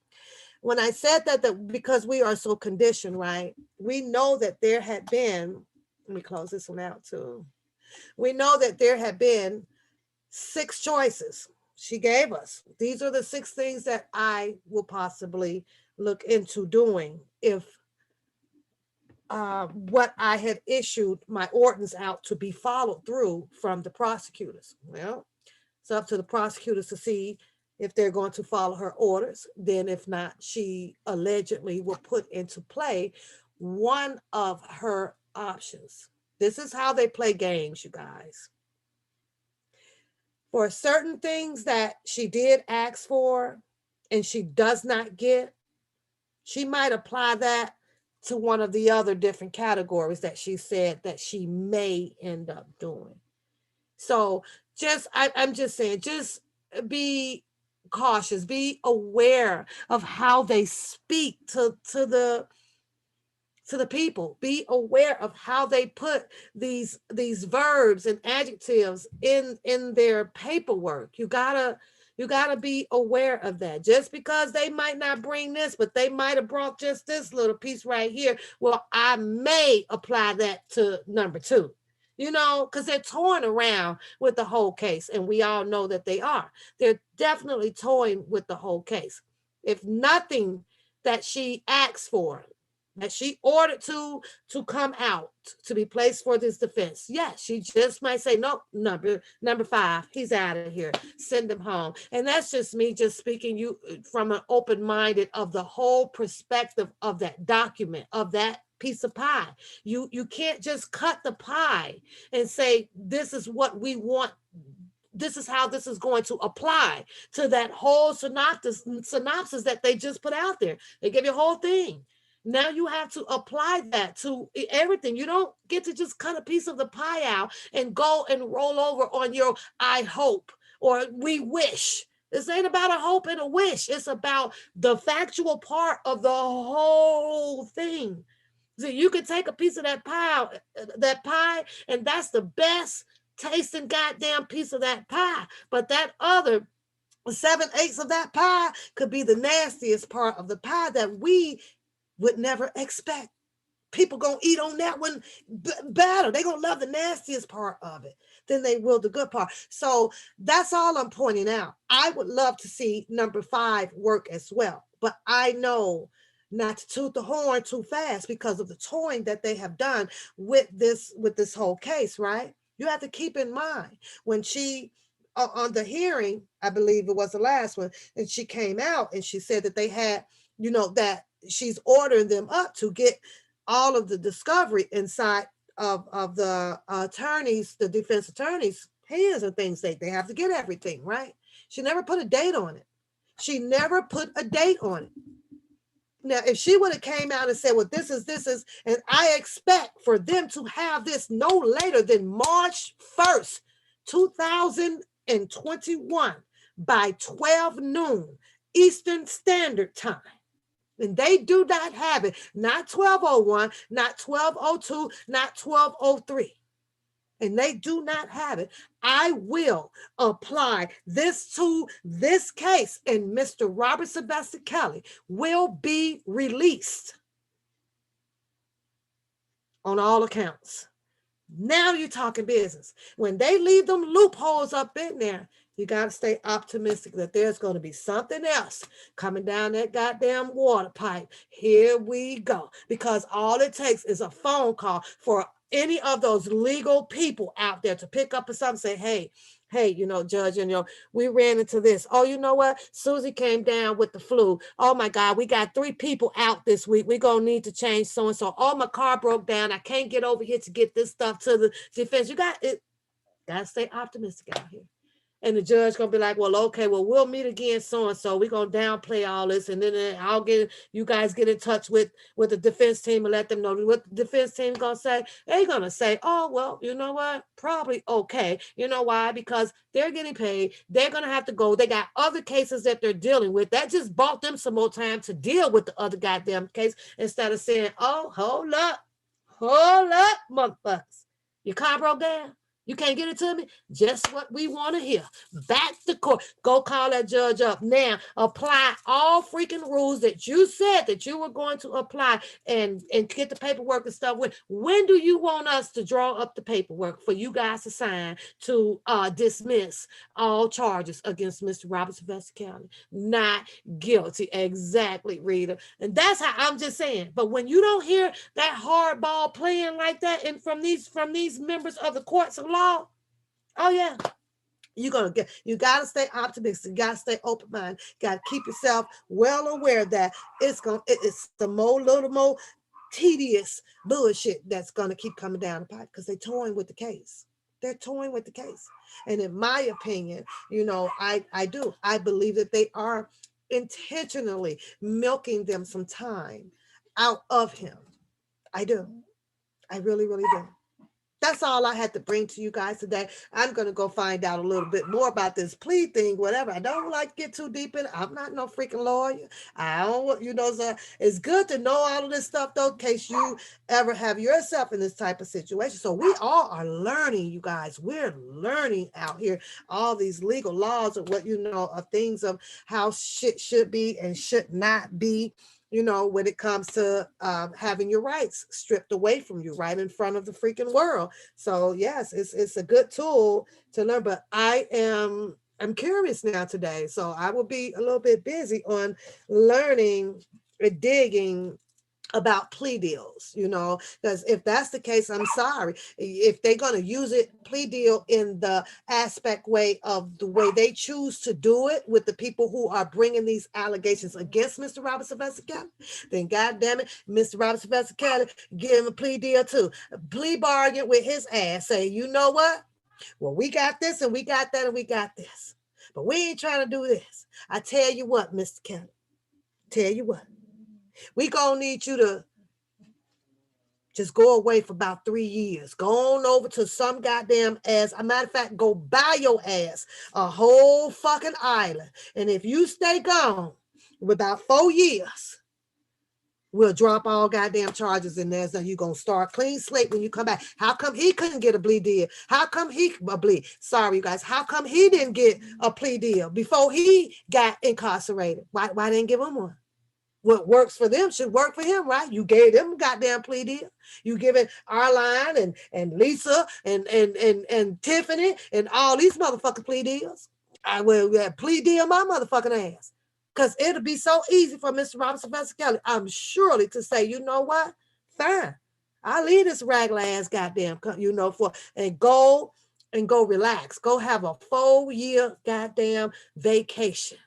When I said that because we are so conditioned, right? We know that there had been, let me close this one out too. We know that there had been 6 choices she gave us. These are the 6 things that I will possibly look into doing if what I had issued my ordinance out to be followed through from the prosecutors. Well, it's up to the prosecutors to see if they're going to follow her orders. Then if not, she allegedly will put into play one of her options. This is how they play games, you guys. For certain things that she did ask for and she does not get, she might apply that to one of the other different categories that she said that she may end up doing. So I'm just saying, just be cautious, be aware of how they speak to the people. Be aware of how they put these verbs and adjectives in their paperwork. You gotta be aware of that. Just because they might not bring this, but they might have brought just this little piece right here. Well, I may apply that to number 2. You know, because they're toying around with the whole case, and we all know that they are. They're definitely toying with the whole case. If nothing that she asked for, that she ordered to come out to be placed for this defense, yes, she just might say, no, number 5, he's out of here, send him home. And that's just me just speaking you from an open-minded of the whole perspective of that document, of that piece of pie. You can't just cut the pie and say, this is what we want, this is how this is going to apply to that whole synopsis that they just put out there. They give you a whole thing. Now you have to apply that to everything. You don't get to just cut a piece of the pie out and go and roll over on your I hope or we wish. This ain't about a hope and a wish. It's about the factual part of the whole thing. So you can take a piece of that pie, and that's the best tasting goddamn piece of that pie. But that other 7/8 of that pie could be the nastiest part of the pie that we would never expect. People gonna eat on that one better. They gonna love the nastiest part of it than they will the good part. So that's all I'm pointing out. I would love to see number 5 work as well, but I know not to toot the horn too fast because of the toying that they have done with this whole case, right? You have to keep in mind when she on the hearing, I believe it was the last one, and she came out and she said that they had, that she's ordering them up to get all of the discovery inside of the attorneys, the defense attorneys' hands and things. They have to get everything, right? She never put a date on it. She never put a date on it. Now, if she would have came out and said, well, this is, and I expect for them to have this no later than March 1st, 2021 by 12 noon Eastern Standard Time. And they do not have it, not 1201, not 1202, not 1203. And they do not have it. I will apply this to this case, and Mr. Robert Sylvester Kelly will be released on all accounts. Now you're talking business. When they leave them loopholes up in there, you got to stay optimistic that there's going to be something else coming down that goddamn water pipe. Here we go. Because all it takes is a phone call for any of those legal people out there to pick up and something, say, hey, Judge, we ran into this. Oh, you know what? Susie came down with the flu. Oh my God, we got 3 people out this week. We're going to need to change so-and-so. Oh, my car broke down. I can't get over here to get this stuff to the defense. You got to stay optimistic out here. And the judge gonna be like, well, okay, well, we'll meet again so-and-so. We're gonna downplay all this, and then you guys get in touch with the defense team and let them know what the defense team gonna say. They're gonna say, oh, well, you know what? Probably okay. You know why? Because they're getting paid. They're gonna have to go. They got other cases that they're dealing with. That just bought them some more time to deal with the other goddamn case instead of saying, oh, hold up, motherfuckers. Your car broke down. You can't get it to me? Just what we want to hear. Back to court. Go call that judge up. Now, apply all freaking rules that you said that you were going to apply and get the paperwork and stuff. When do you want us to draw up the paperwork for you guys to sign to dismiss all charges against Mr. Robert Sylvester County? Not guilty. Exactly, Rita. And that's how I'm just saying. But when you don't hear that hardball playing like that and from these members of the courts of law, oh yeah, you got to stay optimistic. You got to stay open-minded. Got to keep yourself well aware that it's the little more tedious bullshit that's going to keep coming down the pipe because they're toying with the case. They're toying with the case. And in my opinion, I believe that they are intentionally milking them some time out of him I do. I really, really do. That's all I had to bring to you guys today. I'm going to go find out a little bit more about this plea thing, whatever. I don't like to get too deep in it. I'm not no freaking lawyer. I don't, so it's good to know all of this stuff, though, in case you ever have yourself in this type of situation. So we all are learning, you guys. We're learning out here all these legal laws of what, of things of how shit should be and should not be. When it comes to having your rights stripped away from you right in front of the freaking world. So yes, it's a good tool to learn, but I'm curious now today. So I will be a little bit busy on learning and digging about plea deals, because if that's the case, I'm sorry. If they're going to use it, plea deal in the aspect way of the way they choose to do it with the people who are bringing these allegations against Mr. Robert Sylvester Kelly, then God damn it, Mr. Robert Sylvester Kelly, give him a plea deal too. Plea bargain with his ass. Say, you know what? Well, we got this and we got that and we got this. But we ain't trying to do this. I tell you what, Mr. Kelly, tell you what. We gonna need you to just go away for about 3 years. Go on over to some goddamn ass. A matter of fact, go buy your ass a whole fucking island. And if you stay gone for about 4 years, we'll drop all goddamn charges in there. So you're gonna start clean slate when you come back. How come he couldn't get a plea deal? How come Sorry, you guys. How come he didn't get a plea deal before he got incarcerated? Why didn't give him one? What works for them should work for him, right? You gave them a goddamn plea deal. You giving Arline and Lisa and Tiffany and all these motherfucking plea deals. I will plea deal my motherfucking ass. Because it'll be so easy for Mr. Robert Sylvester Kelly, I'm surely to say, you know what? Fine. I'll leave this regular ass goddamn, and go relax. Go have a 4-year goddamn vacation.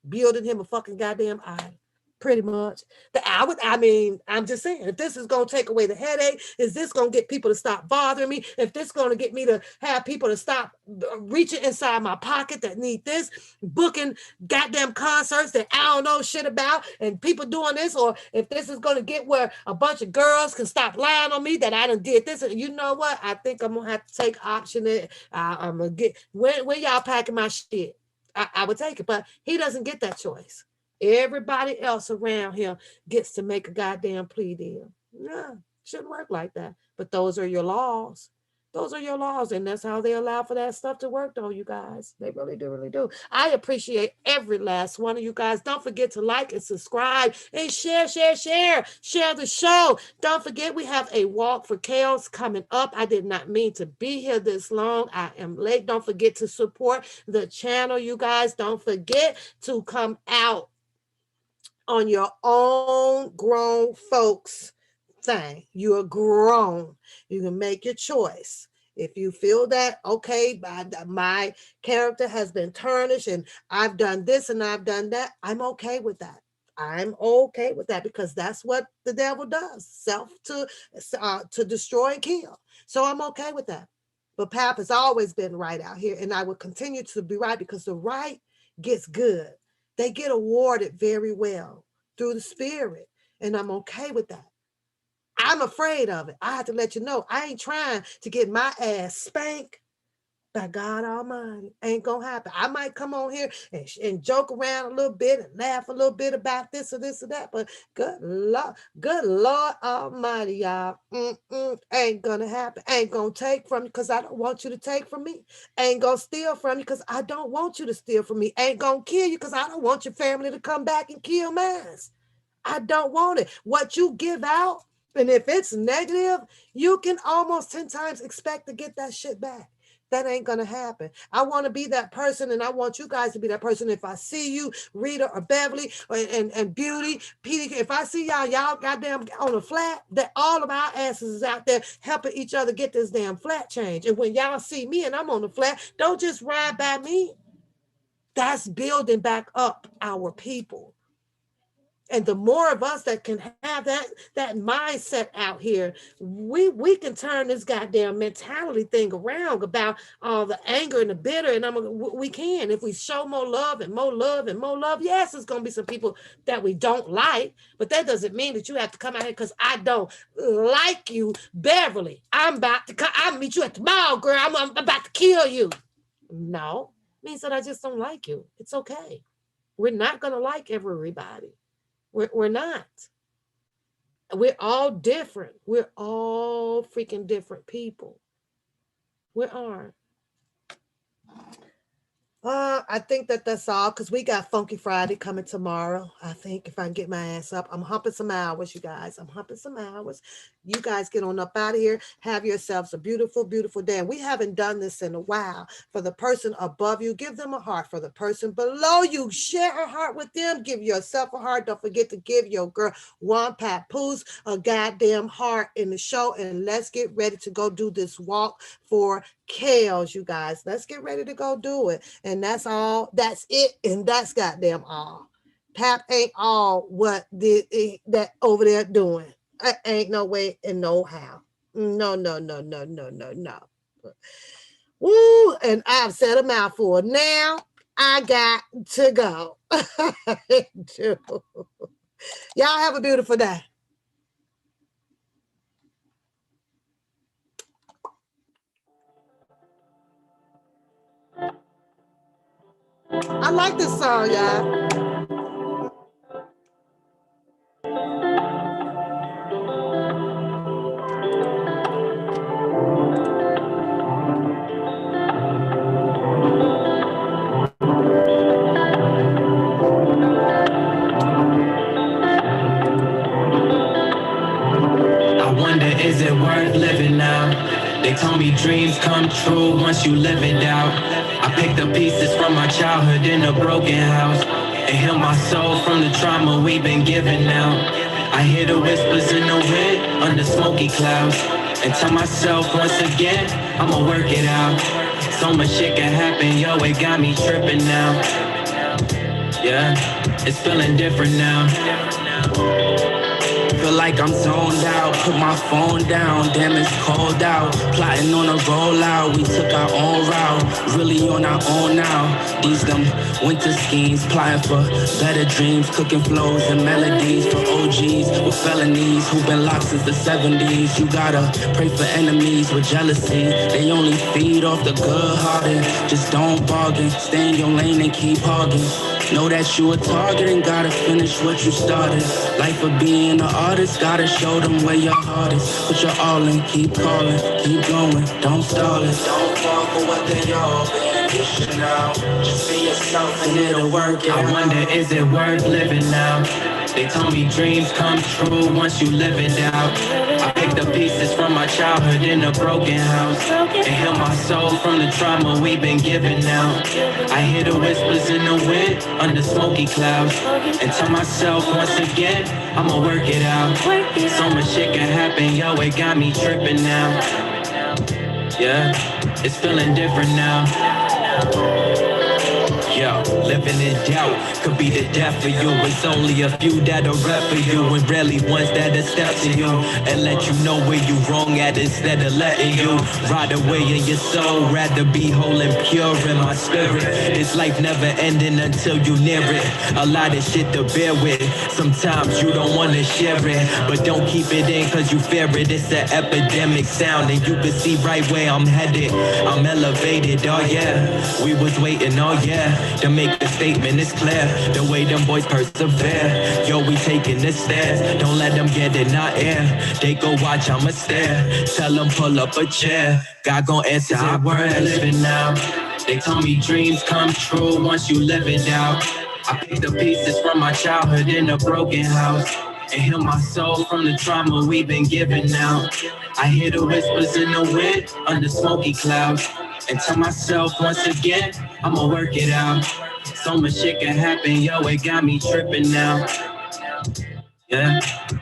Building him a fucking goddamn island. Pretty much. I'm just saying, if this is going to take away the headache, is this going to get people to stop bothering me? If this is going to get me to have people to stop reaching inside my pocket that need this, booking goddamn concerts that I don't know shit about, and people doing this, or if this is going to get where a bunch of girls can stop lying on me that I done did this, and you know what? I think I'm going to have to take option. I'm going to get, when y'all packing my shit, I would take it, but he doesn't get that choice. Everybody else around him gets to make a goddamn plea deal. Yeah, shouldn't work like that. But those are your laws. Those are your laws, and that's how they allow for that stuff to work, though, you guys. They really do, really do. I appreciate every last one of you guys. Don't forget to like and subscribe and share the show. Don't forget, we have a walk for chaos coming up. I did not mean to be here this long. I am late. Don't forget to support the channel, you guys. Don't forget to come out on your own grown folks thing. You are grown. You can make your choice. If you feel that, okay, my character has been tarnished and I've done this and I've done that, I'm okay with that. I'm okay with that because that's what the devil does, to destroy and kill. So I'm okay with that. But Pap has always been right out here, and I will continue to be right because the right gets good. They get awarded very well through the spirit, and I'm okay with that. I'm afraid of it. I have to let you know, I ain't trying to get my ass spanked by God Almighty. Ain't gonna happen. I might come on here and joke around a little bit and laugh a little bit about this or that, but good Lord Almighty, y'all, ain't gonna happen. Ain't gonna take from you because I don't want you to take from me. Ain't gonna steal from you because I don't want you to steal from me. Ain't gonna kill you because I don't want your family to come back and kill mine. I don't want it. What you give out, and if it's negative, you can almost 10 times expect to get that shit back. That ain't gonna happen. I want to be that person, and I want you guys to be that person. If I see you, Rita or Beverly and Beauty, Petey, if I see y'all goddamn on a flat, that all of our asses is out there helping each other get this damn flat change. And when y'all see me and I'm on the flat, don't just ride by me. That's building back up our people. And the more of us that can have that mindset out here, we can turn this goddamn mentality thing around about all the anger and the bitter. And we can, if we show more love and more love and more love. Yes, it's gonna be some people that we don't like, but that doesn't mean that you have to come out here because I don't like you, Beverly. I'll meet you at the mall, girl. I'm about to kill you. No, it means that I just don't like you. It's okay. We're not gonna like everybody. We're not. We're all different. We're all freaking different people. We are. I think that's all because we got Funky Friday coming tomorrow. I think if I can get my ass up, I'm humping some hours, you guys. I'm humping some hours. You guys get on up out of here. Have yourselves a beautiful, beautiful day. And we haven't done this in a while. For the person above you, give them a heart. For the person below you, share a heart with them. Give yourself a heart. Don't forget to give your girl ONEPAPOOSE a goddamn heart in the show. And let's get ready to go do this walk for Kales, you guys. Let's get ready to go do it. And that's all. That's it. And that's goddamn all. Pap ain't all what that over there doing. Ain't no way and no how. No. Woo, and I've said a mouthful. Now I got to go. Y'all have a beautiful day. I like this song, y'all. I wonder, is it worth living now? They told me dreams come true once you live it out. I picked up pieces from my childhood in a broken house and heal my soul from the trauma we've been given now. I hear the whispers in the wind under smoky clouds and tell myself once again, I'ma work it out. So much shit can happen, yo, it got me tripping now. Yeah, it's feeling different now. Feel like I'm zoned out, put my phone down, damn it's cold out. Plotting on a rollout, we took our own route, really on our own now. These them winter schemes, plotting for better dreams, cooking flows and melodies for OGs with felonies who've been locked since the 70s. You gotta pray for enemies with jealousy, they only feed off the good-hearted. Just don't bargain, stay in your lane and keep hogging. Know that you a target and gotta finish what you started. Life of being an artist, gotta show them where your heart is. Put your all in, keep calling, keep going, don't stall it. Don't fall for what they all been dishing out. Just be yourself and it'll work out. I wonder, is it worth living now? They told me dreams come true once you live it out. I picked up pieces from my childhood in a broken house and heal my soul from the trauma we've been given now. I hear the whispers in the wind under smoky clouds and tell myself once again, I'ma work it out. So much shit can happen, yo, it got me tripping now. Yeah, it's feeling different now. Yo, living in doubt could be the death for you. It's only a few that'll rep for you and rarely ones that'll step to you and let you know where you wrong at instead of letting you ride away in your soul. Rather be whole and pure in my spirit. This life never ending until you near it. A lot of shit to bear with. Sometimes you don't wanna share it, but don't keep it in cause you fear it. It's an epidemic sound and you can see right where I'm headed. I'm elevated, oh yeah. We was waiting, oh yeah. To make the statement, it's clear. The way them boys persevere. Yo, we taking the stairs. Don't let them get in our air. They go watch, I'ma stare. Tell them pull up a chair. God gon' answer our word living now. They told me dreams come true once you live it out. I picked the pieces from my childhood in a broken house and heal my soul from the trauma we've been given now. I hear the whispers in the wind under smoky clouds and tell myself once again, I'ma work it out. So much shit can happen, yo, it got me tripping now. Yeah,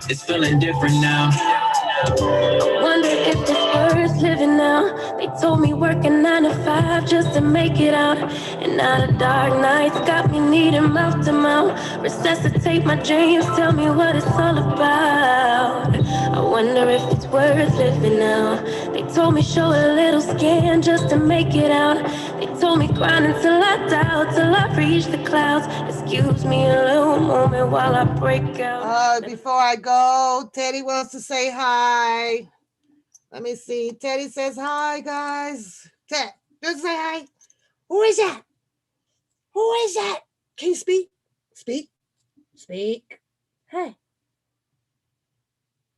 it's feeling different now. I wonder if it's worth living now. They told me working 9 to 5 just to make it out. And now the dark nights got me needing mouth to mouth. Resuscitate my dreams, tell me what it's all about. I wonder if it's worth living now. They told me show a little skin just to make it out. They told me grind until I doubt, till I reach the clouds. Excuse me a little moment while I break out. Before I go, Teddy wants to say hi. Let me see. Teddy says hi, guys. Ted, just say hi. Who is that? Who is that? Can you speak? Speak. Speak. Hey.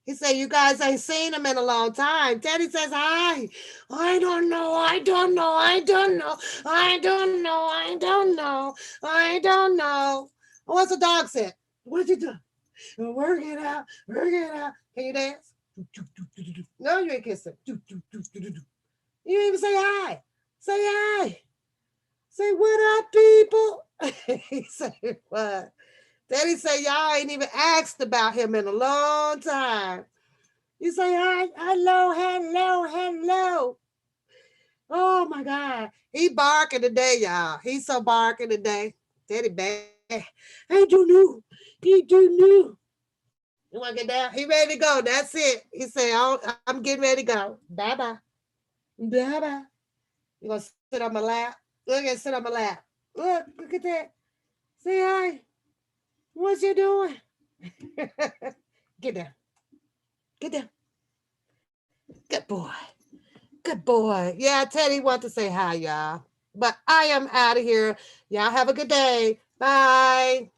He said, you guys ain't seen him in a long time. Teddy says, hi. I don't know. I don't know. I don't know. I don't know. I don't know. I don't know. What's the dog said? What did you do? Work it out. Work it out. Can you dance? No, you ain't kissing. You didn't even say hi. Say hi. Say, what up, people? He said, what? Daddy say, y'all ain't even asked about him in a long time. You say, hi, hello, hello, hello. Oh, my God. He barking today, y'all. He's so barking today. Daddy bad. He do new. He do new. You want to get down? He ready to go. That's it. He say, oh, I'm getting ready to go. Bye-bye. Bye-bye. You going to sit on my lap? Look at sit on my lap. Look at that. Say hi. What you doing? Get down. Get down. Good boy. Good boy. Yeah, Teddy wants to say hi, y'all. But I am out of here. Y'all have a good day. Bye.